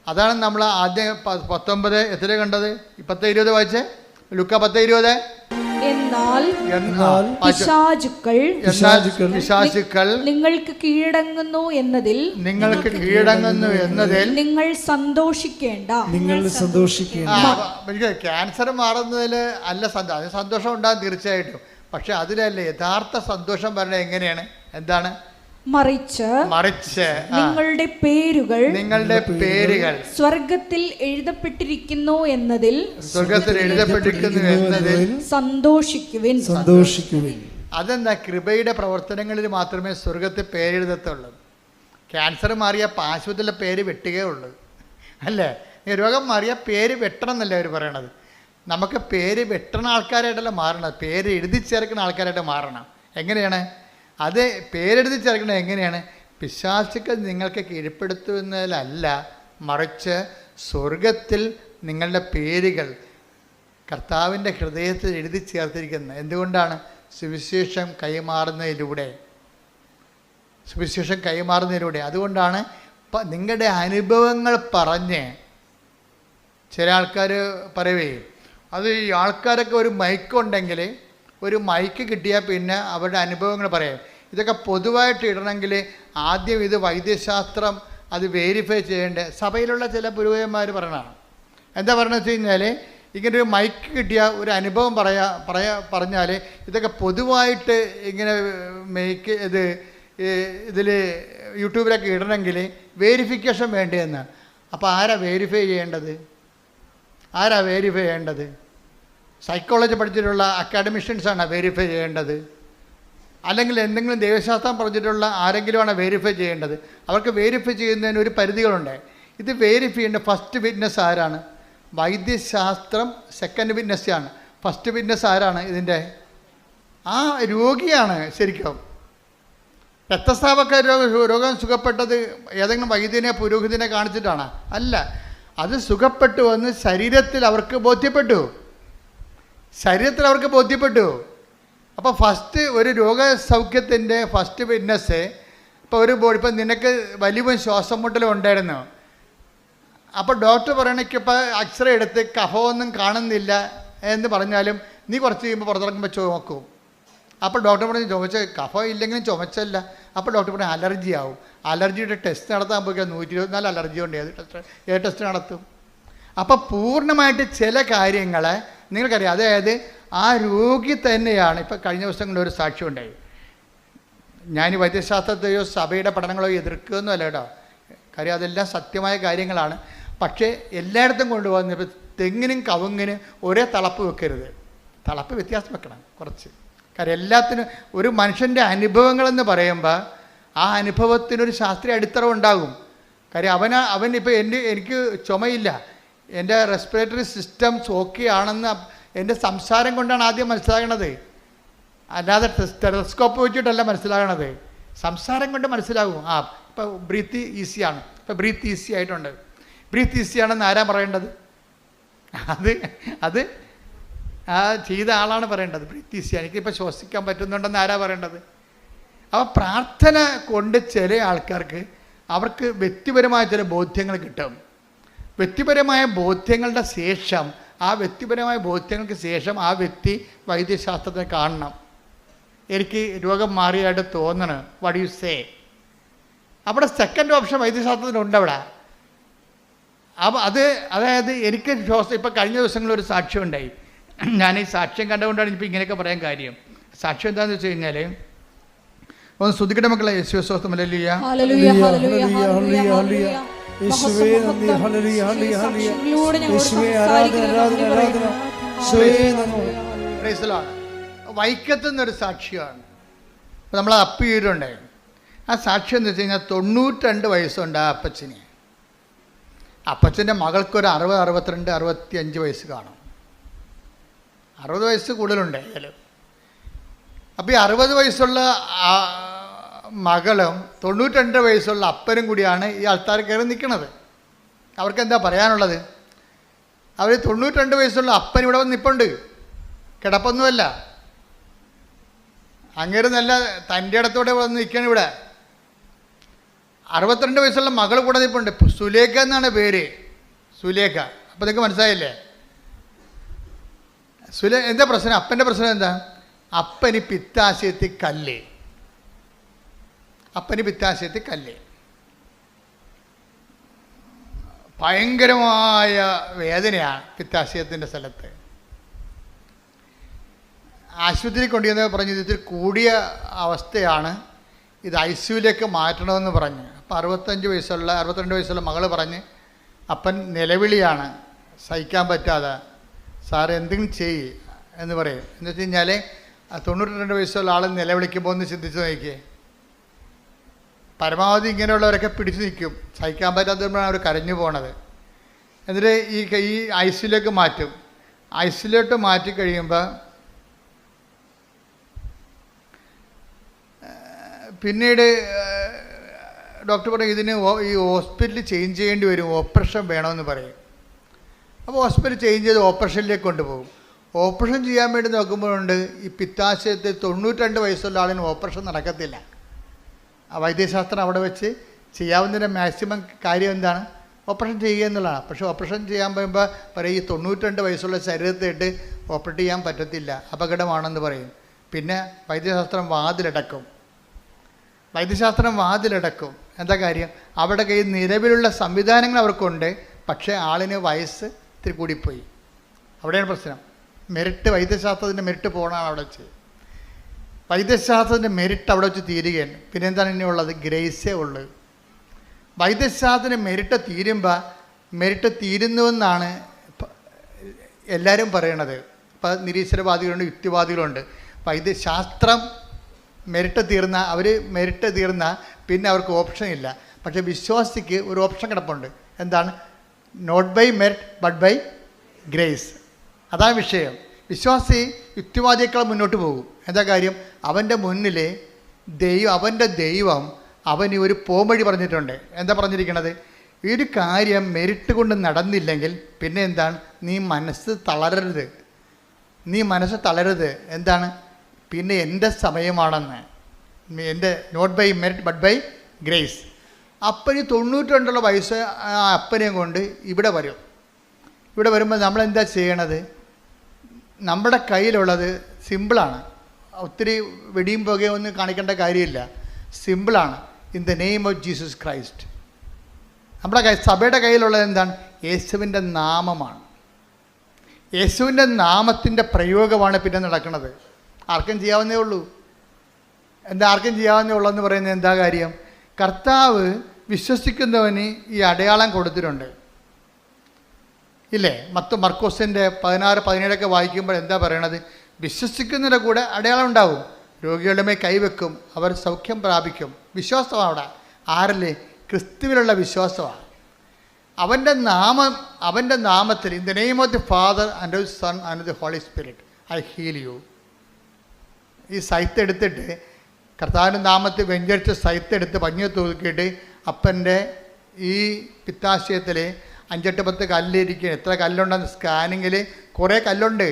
അതാണ് നമ്മൾ ആദ്യം 19 എത്ര കണ്ടത്? 10:20 വായിച്ചേ. ലുക്ക 10:20. എന്നാൽ എന്നാൽ പിശാചുക്കൾ നിങ്ങൾക്ക് കീഴടങ്ങുന്നു എന്നതിൽ നിങ്ങൾ സന്തോഷിക്കേണ്ട. ക്യാൻസർ മാറുന്നതിൽ അല്ല സന്തോഷം ഉണ്ടാകും തീർച്ചയായിട്ടും. പക്ഷെ അതിലല്ല യഥാർത്ഥ സന്തോഷം പറഞ്ഞത് എങ്ങനെയാണ്? എന്താണ്? മറിച്ച് നിങ്ങളുടെ പേരുകൾ സ്വർഗത്തിൽ എഴുതപ്പെട്ടിരിക്കുന്നു എന്നതിൽ സന്തോഷിക്കുവിൻ. അതെന്താ? കൃപയുടെ പ്രവർത്തനങ്ങളിൽ മാത്രമേ സ്വർഗത്തിൽ പേരെഴുതത്തുള്ളൂ. ക്യാൻസർ മാറിയ ആശുപത്രിയിലെ പേര് വെട്ടുകയുള്ളൂ അല്ലേ? രോഗം മാറിയ പേര് വെട്ടണം എന്നല്ലേ അവർ പറയണത്. നമുക്ക് പേര് വെട്ടണ ആൾക്കാരായിട്ടല്ല മാറണം, പേര് എഴുതി ചേർക്കുന്ന ആൾക്കാരായിട്ട് മാറണം. എങ്ങനെയാണ് അത് പേരെഴുതി ചേർക്കുന്നത്? എങ്ങനെയാണ്? പിശാചുക്കൾ നിങ്ങൾക്ക് കീഴ്പ്പെടുത്തുന്നതിലല്ല, മറിച്ച് സ്വർഗത്തിൽ നിങ്ങളുടെ പേരുകൾ കർത്താവിൻ്റെ ഹൃദയത്തിൽ എഴുതി ചേർത്തിരിക്കുന്നത്. എന്തുകൊണ്ടാണ്? സുവിശേഷം കൈമാറുന്നതിലൂടെ. അതുകൊണ്ടാണ് നിങ്ങളുടെ അനുഭവങ്ങൾ പറഞ്ഞ് ചില ആൾക്കാർ പറയുകയും, അത് ഈ ആൾക്കാരൊക്കെ ഒരു മൈക്കുണ്ടെങ്കിൽ, ഒരു മൈക്ക് കിട്ടിയാൽ പിന്നെ അവരുടെ അനുഭവങ്ങൾ പറയാം. ഇതൊക്കെ പൊതുവായിട്ട് ഇടണമെങ്കിൽ ആദ്യം ഇത് വൈദ്യശാസ്ത്രം അത് വെരിഫൈ ചെയ്യേണ്ട സഭയിലുള്ള ചില പുരോഹിതന്മാർ പറയണതാണ്. എന്താ പറയണമെന്ന് വെച്ച് കഴിഞ്ഞാൽ, ഇങ്ങനെ ഒരു മൈക്ക് കിട്ടിയ ഒരു അനുഭവം പറഞ്ഞാൽ ഇതൊക്കെ പൊതുവായിട്ട് ഇങ്ങനെ ഇതിൽ യൂട്യൂബിലൊക്കെ ഇടണമെങ്കിൽ വെരിഫിക്കേഷൻ വേണ്ടിയെന്ന്. അപ്പോൾ ആരാ വെരിഫൈ ചെയ്യേണ്ടത്? സൈക്കോളജി പഠിച്ചിട്ടുള്ള അക്കാഡമിഷ്യൻസാണ് വെരിഫൈ ചെയ്യേണ്ടത്, അല്ലെങ്കിൽ എന്തെങ്കിലും ദൈവശാസ്ത്രം പറഞ്ഞിട്ടുള്ള ആരെങ്കിലുമാണ് വെരിഫൈ ചെയ്യേണ്ടത്. അവർക്ക് വെരിഫൈ ചെയ്യുന്നതിന് ഒരു പരിധികളുണ്ട്. ഇത് വെരിഫൈ ചെയ്യേണ്ട ഫസ്റ്റ് വിറ്റ്നസ് ആരാണ്? വൈദ്യശാസ്ത്രം സെക്കൻഡ് വിറ്റ്നസ്സാണ്. ഫസ്റ്റ് വിറ്റ്നസ് ആരാണ്? ഇതിൻ്റെ ആ രോഗിയാണ്. ശരിക്കും രക്തസ്രാവൊക്കെ രോഗം സുഖപ്പെട്ടത് ഏതെങ്കിലും വൈദ്യനെ പുരോഹിതനെ കാണിച്ചിട്ടാണ്? അല്ല, അത് സുഖപ്പെട്ടു വന്ന് ശരീരത്തിൽ അവർക്ക് ബോധ്യപ്പെട്ടു. അപ്പോൾ ഫസ്റ്റ് ഒരു രോഗസൗഖ്യത്തിൻ്റെ ഫസ്റ്റ് വിറ്റ്നസ്, ഇപ്പം നിനക്ക് വലിയ ശ്വാസം മുട്ടലും ഉണ്ടായിരുന്നു. അപ്പോൾ ഡോക്ടർ പറയണക്കിപ്പോൾ എക്സ്റേ എടുത്ത് കഫമൊന്നും കാണുന്നില്ല എന്ന് പറഞ്ഞാലും നീ കുറച്ച് കഴിയുമ്പോൾ പുറത്തിറങ്ങുമ്പോൾ നോക്കും. അപ്പോൾ ഡോക്ടർ പറഞ്ഞ് കഫം ഇല്ലെങ്കിലും ചുമച്ചല്ല. അപ്പോൾ ഡോക്ടർ പറഞ്ഞ അലർജി ആവും. അലർജിയുടെ ടെസ്റ്റ് നടത്താൻ പോയി 124 അലർജി ഉണ്ട്. ഏത് ടെസ്റ്റ് നടത്തും? അപ്പോൾ പൂർണ്ണമായിട്ട് ചില കാര്യങ്ങളെ നിങ്ങൾക്കറിയാം. അതായത് ആ രോഗി തന്നെയാണ്. ഇപ്പം കഴിഞ്ഞ ദിവസങ്ങളിൽ ഒരു സാക്ഷ്യം ഉണ്ടായി. ഞാൻ വൈദ്യശാസ്ത്രത്തെയോ സഭയുടെ പഠനങ്ങളോ എതിർക്കുകയൊന്നും അല്ല കേട്ടോ. കാര്യം അതെല്ലാം സത്യമായ കാര്യങ്ങളാണ്. പക്ഷേ എല്ലായിടത്തും കൊണ്ടുപോകുന്ന ഇപ്പം തെങ്ങിനും കവുങ്ങിനും ഒരേ തളപ്പ് വെക്കരുത്. തളപ്പ് വ്യത്യാസം വെക്കണം കുറച്ച്. കാര്യം എല്ലാത്തിനും ഒരു മനുഷ്യൻ്റെ അനുഭവങ്ങളെന്ന് പറയുമ്പോൾ ആ അനുഭവത്തിനൊരു ശാസ്ത്രീയ അടിത്തറ ഉണ്ടാകും. കാര്യം അവനിപ്പോൾ എനിക്ക് ചുമയില്ല, എൻ്റെ റെസ്പിറേറ്ററി സിസ്റ്റംസ് ഓക്കെ ആണെന്ന് എൻ്റെ സംസാരം കൊണ്ടാണ് ആദ്യം മനസ്സിലാകണത്. അല്ലാതെ ടെലസ്കോപ്പ് വെച്ചിട്ടല്ല മനസ്സിലാകണത്. സംസാരം കൊണ്ട് മനസ്സിലാകും. ഇപ്പോൾ ബ്രീത്ത് ഈസിയാണ്, ഇപ്പോൾ ബ്രീത്ത് ഈസി ആയിട്ടുണ്ട്. ബ്രീത്ത് ഈസി ആണെന്ന് ആരാ പറയേണ്ടത്? അത് ആ ചെയ്ത ആളാണ് പറയേണ്ടത്. ബ്രീത്ത് ഈസി, എനിക്കിപ്പോൾ ശ്വസിക്കാൻ പറ്റുന്നുണ്ടെന്ന് ആരാ പറയേണ്ടത്? അപ്പോൾ പ്രാർത്ഥന കൊണ്ട് ചില ആൾക്കാർക്ക് അവർക്ക് വ്യക്തിപരമായ ചില ബോധ്യങ്ങൾ കിട്ടും. വ്യക്തിപരമായ ബോധ്യങ്ങളുടെ ശേഷം ആ വ്യക്തി വൈദ്യശാസ്ത്രത്തെ കാണണം. എനിക്ക് രോഗം മാറിയായിട്ട് തോന്നണം. What you say? അവിടെ സെക്കൻഡ് ഓപ്ഷൻ വൈദ്യശാസ്ത്രത്തിനുണ്ട് അവിടെ. അപ്പോൾ അതായത് എനിക്ക് ഇപ്പം കഴിഞ്ഞ ദിവസങ്ങളൊരു സാക്ഷ്യം ഉണ്ടായി. ഞാൻ ഈ സാക്ഷ്യം കണ്ടുകൊണ്ടാണ് ഇപ്പോൾ ഇങ്ങനെയൊക്കെ പറയാൻ കാര്യം. സാക്ഷ്യം എന്താണെന്ന് വെച്ച് കഴിഞ്ഞാൽ, ഒന്ന് സ്തുതിക്കട്ടെ മക്കളെ. യേശുവേ ഹല്ലേലൂയ. യേശുവേ നന്ദി. ഹല്ലേലൂയ ഹല്ലേലൂയ ഹല്ലേലൂയ. യേശുവേ ആരാധന ആരാധന ആരാധന. യേശുവേ നന്ദി. Praise the Lord. വൈക്കത്തുനിന്നൊരു സാക്ഷിയാണ് നമ്മൾ അപ്പിയിട്ടുണ്ട്. ആ സാക്ഷ്യം എന്ന് വെച്ച് കഴിഞ്ഞാൽ 92 വയസ്സുണ്ട് ആ അപ്പച്ചന്. അപ്പച്ചൻ്റെ മകൾക്കൊരു 60, 62, 65 വയസ്സ് കാണും. 60 വയസ്സ് കൂടുതലുണ്ട് ഏതായാലും. അപ്പോൾ ഈ 60 വയസ്സുള്ള മകളും 92 വയസ്സുള്ള അപ്പനും കൂടിയാണ് ഈ ആൾക്കാർ കയറി നിൽക്കുന്നത്. അവർക്ക് എന്താ പറയാനുള്ളത്? അവർ 92 വയസ്സുള്ള അപ്പൻ ഇവിടെ വന്ന് നിൽപ്പുണ്ട്, കിടപ്പൊന്നുമല്ല. അങ്ങേര് നല്ല തൻ്റെ ഇടത്തോടെ വന്ന് നിൽക്കുകയാണ് ഇവിടെ. 62 വയസ്സുള്ള മകൾ കൂടെ നിൽപ്പുണ്ട്. സുലേഖ എന്നാണ് പേര്, സുലേഖ. അപ്പോൾ നിങ്ങൾക്ക് മനസ്സിലായില്ലേ? എന്താ പ്രശ്നം? അപ്പൻ്റെ പ്രശ്നം എന്താ? അപ്പന് പിത്താശയത്തിൽ കല്ല്. ഭയങ്കരമായ വേദനയാണ് പിത്താശയത്തിൻ്റെ സ്ഥലത്ത്. ആശുപത്രിയിൽ കൊണ്ടുവന്ന് പറഞ്ഞു ഇതിൽ കൂടിയ അവസ്ഥയാണ്, ഇത് ICUവിലേക്ക് മാറ്റണമെന്ന് പറഞ്ഞ്. അപ്പോൾ 62 വയസ്സുള്ള മകൾ പറഞ്ഞ് അപ്പൻ നിലവിളിയാണ്, സഹിക്കാൻ പറ്റാതെ, സാർ എന്തെങ്കിലും ചെയ്യ് എന്ന് പറയും. എന്ന് വെച്ച് കഴിഞ്ഞാൽ 92 വയസ്സുള്ള ആൾ നിലവിളിക്കുമ്പോൾ ഒന്ന് ചിന്തിച്ച് നോക്കിയേ. പരമാവധി ഇങ്ങനെയുള്ളവരൊക്കെ പിടിച്ചു നിൽക്കും, സഹിക്കാൻ പറ്റാത്തതുകൊണ്ടാണ് അവർ കരഞ്ഞു പോണത്. എന്നിട്ട് ഈ ICUവിലേക്ക് മാറ്റും. ICUവിലോട്ട് മാറ്റി കഴിയുമ്പോൾ പിന്നീട് ഡോക്ടർ പറയും ഇതിന് ഈ ഹോസ്പിറ്റൽ ചേഞ്ച് ചെയ്യേണ്ടി വരും, ഓപ്പറേഷൻ വേണമെന്ന് പറയും. അപ്പോൾ ഹോസ്പിറ്റൽ ചേഞ്ച് ചെയ്ത് ഓപ്പറേഷനിലേക്ക് കൊണ്ടുപോകും. ഓപ്പറേഷൻ ചെയ്യാൻ വേണ്ടി നോക്കുമ്പോഴുണ്ട് ഈ പിത്താശയത്തിൽ 92 വയസ്സുള്ള ആളിന് ഓപ്പറേഷൻ നടക്കത്തില്ല. ആ വൈദ്യശാസ്ത്രം അവിടെ വെച്ച് ചെയ്യാവുന്നതിൻ്റെ മാക്സിമം കാര്യം എന്താണ്? ഓപ്പറേഷൻ ചെയ്യുക എന്നുള്ളതാണ്. പക്ഷേ ഓപ്പറേഷൻ ചെയ്യാൻ പോകുമ്പോൾ പറയും ഈ 92 വയസ്സുള്ള ശരീരത്തിട്ട് ഓപ്പറേറ്റ് ചെയ്യാൻ പറ്റത്തില്ല, അപകടമാണെന്ന് പറയും. പിന്നെ വൈദ്യശാസ്ത്രം വാതിലടക്കും. എന്താ കാര്യം? അവിടെ കയ്യിൽ നിലവിലുള്ള സംവിധാനങ്ങൾ അവർക്കുണ്ട്, പക്ഷേ ആളിന് വയസ്സ് ഇത്തിരി കൂടിപ്പോയി. അവിടെയാണ് പ്രശ്നം. വൈദ്യശാസ്ത്രത്തിൻ്റെ മെറിറ്റ് പോകണമാണ് അവിടെ വെച്ച്. വൈദ്യശാസ്ത്രത്തിൻ്റെ മെറിറ്റ് അവിടെ വെച്ച് തീരുകയാണ്. പിന്നെ എന്താണ് ഇനി ഉള്ളത്? ഗ്രേസേ ഉള്ളു. വൈദ്യശാസ്ത്രത്തിൻ്റെ മെറിറ്റ് തീരുന്നുവെന്നാണ് എല്ലാവരും പറയണത്. ഇപ്പം നിരീശ്വരവാദികളുണ്ട്, യുക്തിവാദികളുണ്ട്. വൈദ്യശാസ്ത്രം മെറിറ്റ് തീർന്ന പിന്നെ അവർക്ക് ഓപ്ഷൻ ഇല്ല. പക്ഷേ വിശ്വാസിക്ക് ഒരു ഓപ്ഷൻ കിടപ്പുണ്ട്. എന്താണ്? Not by merit but by grace. അതാണ് വിഷയം. വിശ്വാസി യുക്തിവാദിയേക്കാൾ മുന്നോട്ട് പോകും. എന്താ കാര്യം? അവൻ്റെ മുന്നിൽ അവൻ്റെ ദൈവം അവന് ഒരു പോംവഴി പറഞ്ഞിട്ടുണ്ട്. എന്താ പറഞ്ഞിരിക്കണത്? ഈ ഒരു കാര്യം മെറിറ്റ് കൊണ്ട് നടന്നില്ലെങ്കിൽ പിന്നെ എന്താണ്? നീ മനസ്സ് തളരരുത്. എന്താണ്? പിന്നെ എൻ്റെ സമയമാണെന്ന്. എൻ്റെ not by merit but by grace. അപ്പന് 92 വയസ്സ് അപ്പനെയും കൊണ്ട് ഇവിടെ വരുമ്പോൾ നമ്മളെന്താ ചെയ്യണത്? നമ്മുടെ കയ്യിലുള്ളത് സിമ്പിളാണ്. ഒത്തിരി വെടിയും പുകയും ഒന്നും കാണിക്കേണ്ട കാര്യമില്ല. സിമ്പിളാണ്. In the name of Jesus Christ. നമ്മുടെ സഭയുടെ കയ്യിലുള്ളത് എന്താണ്? യേശുവിൻ്റെ നാമമാണ്. യേശുവിൻ്റെ നാമത്തിൻ്റെ പ്രയോഗമാണ് പിന്നെ നടക്കുന്നത്. ആർക്കും ചെയ്യാവുന്നേ ഉള്ളൂ എന്ന് പറയുന്നത് എന്താ കാര്യം? കർത്താവ് വിശ്വസിക്കുന്നവന് ഈ അടയാളം കൊടുത്തിട്ടുണ്ട് ഇല്ലേ? മർക്കോസിൻ്റെ 16-17 വായിക്കുമ്പോൾ എന്താ പറയണത്? വിശ്വസിക്കുന്നതിൻ്റെ കൂടെ അടയാളം ഉണ്ടാവും. രോഗികളുടെ മേൽ കൈവെക്കും, അവർ സൗഖ്യം പ്രാപിക്കും. വിശ്വാസമാണ് അവിടെ. ആരല്ലേ? ക്രിസ്തുവിലുള്ള വിശ്വാസമാണ്. അവൻ്റെ നാമത്തിൽ in the name of the Father and of Son and the Holy Spirit I heal you. ഈ സൈത്തെടുത്തിട്ട് കർത്താവിൻ്റെ നാമത്തിൽ വെഞ്ചരിച്ച സൈത്തെടുത്ത് പഞ്ഞി തൂക്കിയിട്ട് അപ്പൻ്റെ ഈ പിത്താശയത്തിൽ 5-10 കല്ലിരിക്കുക. എത്ര കല്ലുണ്ടെന്ന് സ്കാനിങ്ങിൽ കുറേ കല്ലുണ്ട്.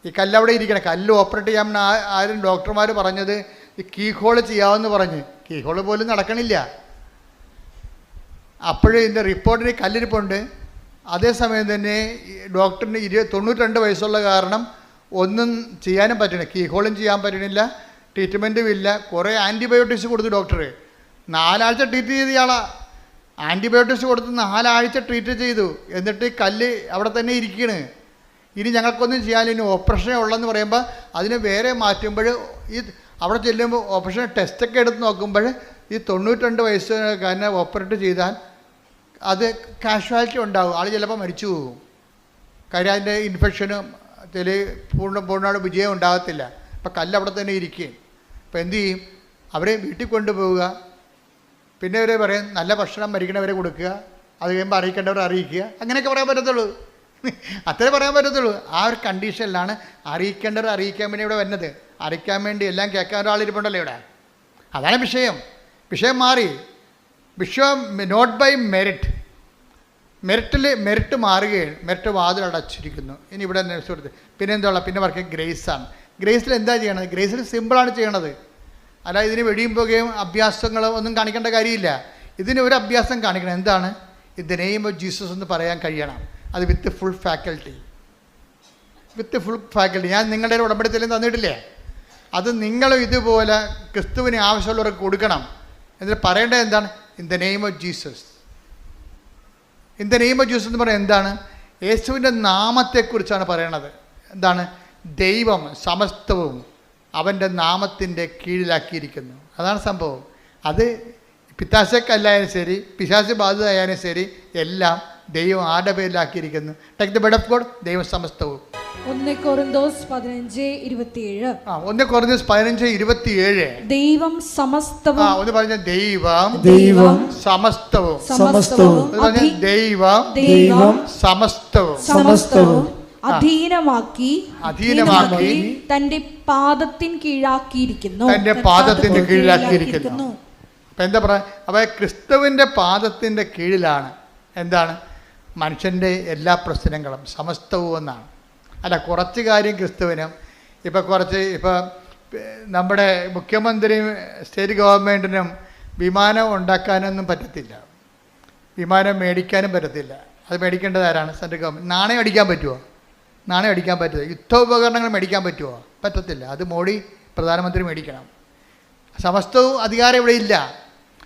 ഈ കല്ലവിടെ ഇരിക്കണം. കല്ല് ഓപ്പറേറ്റ് ചെയ്യാൻ ആരും ഡോക്ടർമാർ പറഞ്ഞത് ഈ കീഹോൾ ചെയ്യാമെന്ന് പറഞ്ഞ്. കീഹോൾ പോലും നടക്കണില്ല. അപ്പോഴും ഇതിൻ്റെ റിപ്പോർട്ടിന് കല്ലിരിപ്പുണ്ട്. അതേസമയം തന്നെ ഡോക്ടറിന് 92 വയസ്സുള്ള കാരണം ഒന്നും ചെയ്യാനും പറ്റണില്ല. കീഹോളും ചെയ്യാൻ പറ്റണില്ല, ട്രീറ്റ്മെൻറ്റും ഇല്ല. കുറേ ആൻറ്റിബയോട്ടിക്സ് കൊടുത്തു ഡോക്ടർ. 4 ആഴ്ച ട്രീറ്റ് ചെയ്ത ഇയാളാ. ആൻറ്റിബയോട്ടിക്സ് കൊടുത്ത് 4 ആഴ്ച ട്രീറ്റ് ചെയ്തു. എന്നിട്ട് കല്ല് അവിടെ തന്നെ ഇരിക്കുകയാണ്. ഇനി ഞങ്ങൾക്കൊന്നും ചെയ്യാൻ ഇനി ഓപ്പറേഷനേ ഉള്ളതെന്ന് പറയുമ്പോൾ അതിന് വേറെ മാറ്റുമ്പോൾ ഈ അവിടെ ചെല്ലുമ്പോൾ ഓപ്പറേഷൻ ടെസ്റ്റൊക്കെ എടുത്ത് നോക്കുമ്പോൾ ഈ 92 വയസ്സുകാരനെ ഓപ്പറേറ്റ് ചെയ്താൽ അത് കാഷ്വാലിറ്റി ഉണ്ടാകും. ആൾ ചിലപ്പോൾ മരിച്ചു പോകും. കാര്യം അതിൻ്റെ ഇൻഫെക്ഷനും പൂർണ്ണമായിട്ട് വിജയം ഉണ്ടാകത്തില്ല. അപ്പം കല്ല് അവിടെ തന്നെ ഇരിക്കുകയും. അപ്പോൾ എന്തു ചെയ്യും? അവരെ വീട്ടിൽ കൊണ്ടുപോവുക. പിന്നെ അവരെ പറയും നല്ല ഭക്ഷണം മരിക്കണവരെ കൊടുക്കുക. അത് കഴിയുമ്പോൾ അറിയിക്കേണ്ടവരെ അറിയിക്കുക. അങ്ങനെയൊക്കെ പറയാൻ പറ്റത്തുള്ളൂ. അത്രേ പറയാൻ പറ്റത്തുള്ളൂ. ആ ഒരു കണ്ടീഷനിലാണ് അറിയിക്കേണ്ടവർ അറിയിക്കാൻ വേണ്ടി ഇവിടെ വരുന്നത്. അറിയിക്കാൻ വേണ്ടി എല്ലാം കേൾക്കാൻ ഒരാളിരിപ്പുണ്ടല്ലോ ഇവിടെ. അതാണ് വിഷയം മാറി. വിഷയം നോട്ട് ബൈ മെറിറ്റ്. മെറിറ്റ് മാറുകയാണ്. മെറിറ്റ് വാതിലടച്ചിരിക്കുന്നു. ഇനി ഇവിടെ കൊടുത്ത് പിന്നെ എന്താണ്? പിന്നെ വർക്ക് ഗ്രേസാണ്. ഗ്രേസിൽ എന്താ ചെയ്യണത്? ഗ്രേസിൽ സിമ്പിളാണ് ചെയ്യണത്. അല്ല ഇതിന് വെടിയും പോകുകയും അഭ്യാസങ്ങളോ ഒന്നും കാണിക്കേണ്ട കാര്യമില്ല. ഇതിന് ഒരു അഭ്യാസം കാണിക്കണം. എന്താണ്? In the name of Jesus എന്ന് പറയാൻ കഴിയണം. അത് with full faculty. With full faculty. ഞാൻ നിങ്ങളുടെ ഉടമ്പടിത്തലും തന്നിട്ടില്ലേ? അത് നിങ്ങളും ഇതുപോലെ ക്രിസ്തുവിന് ആവശ്യമുള്ളവർക്ക് കൊടുക്കണം. എന്നിട്ട് പറയേണ്ടത് എന്താണ്? In the name of Jesus. In the name of Jesus എന്ന് പറയുന്നത് എന്താണ്? യേശുവിൻ്റെ നാമത്തെക്കുറിച്ചാണ് പറയണത്. എന്താണ്? ദൈവം സമസ്തവും അവൻ്റെ നാമത്തിൻ്റെ കീഴിലാക്കിയിരിക്കുന്നു. അതാണ് സംഭവം. അത് പിത്താശക്കല്ലായാലും ശരി, പിശാച് ബാധിതയായാലും ശരി, എല്ലാം ദൈവം ആരുടെ പേരിലാക്കിയിരിക്കുന്നു. Take the bed of God, ദൈവം സമസ്തവും. 1 കൊരിന്തോസ് 15:27. 1 കൊരിന്തോസ് 15:27. ദൈവം സമസ്തവും. ഒന്ന് പറഞ്ഞ ദൈവം സമസ്തവും. ദൈവം സമസ്തവും അധീനമാക്കി തന്റെ പാദത്തിന് കീഴാക്കിയിരിക്കുന്നു. അപ്പം എന്താ പറയുക? അപ്പോൾ ക്രിസ്തുവിൻ്റെ പാദത്തിൻ്റെ കീഴിലാണ് എന്താണ്? മനുഷ്യൻ്റെ എല്ലാ പ്രശ്നങ്ങളും സമസ്തവും എന്നാണ്. അല്ല, കുറച്ച് കാര്യം ക്രിസ്തുവിനും ഇപ്പം നമ്മുടെ മുഖ്യമന്ത്രിയും സ്റ്റേറ്റ് ഗവൺമെൻറ്റിനും വിമാനം ഉണ്ടാക്കാനൊന്നും പറ്റത്തില്ല, വിമാനം മേടിക്കാനും പറ്റത്തില്ല. അത് മേടിക്കേണ്ടത് ആരാണ്? Central government. നാണയം അടിക്കാൻ പറ്റുമോ? നാണയം അടിക്കാൻ പറ്റുമോ? യുദ്ധോപകരണങ്ങൾ മേടിക്കാൻ പറ്റുമോ? പറ്റത്തില്ല. അത് മോഡി പ്രധാനമന്ത്രി മേടിക്കണം. സമസ്തവും അധികാരം ഇവിടെ ഇല്ല.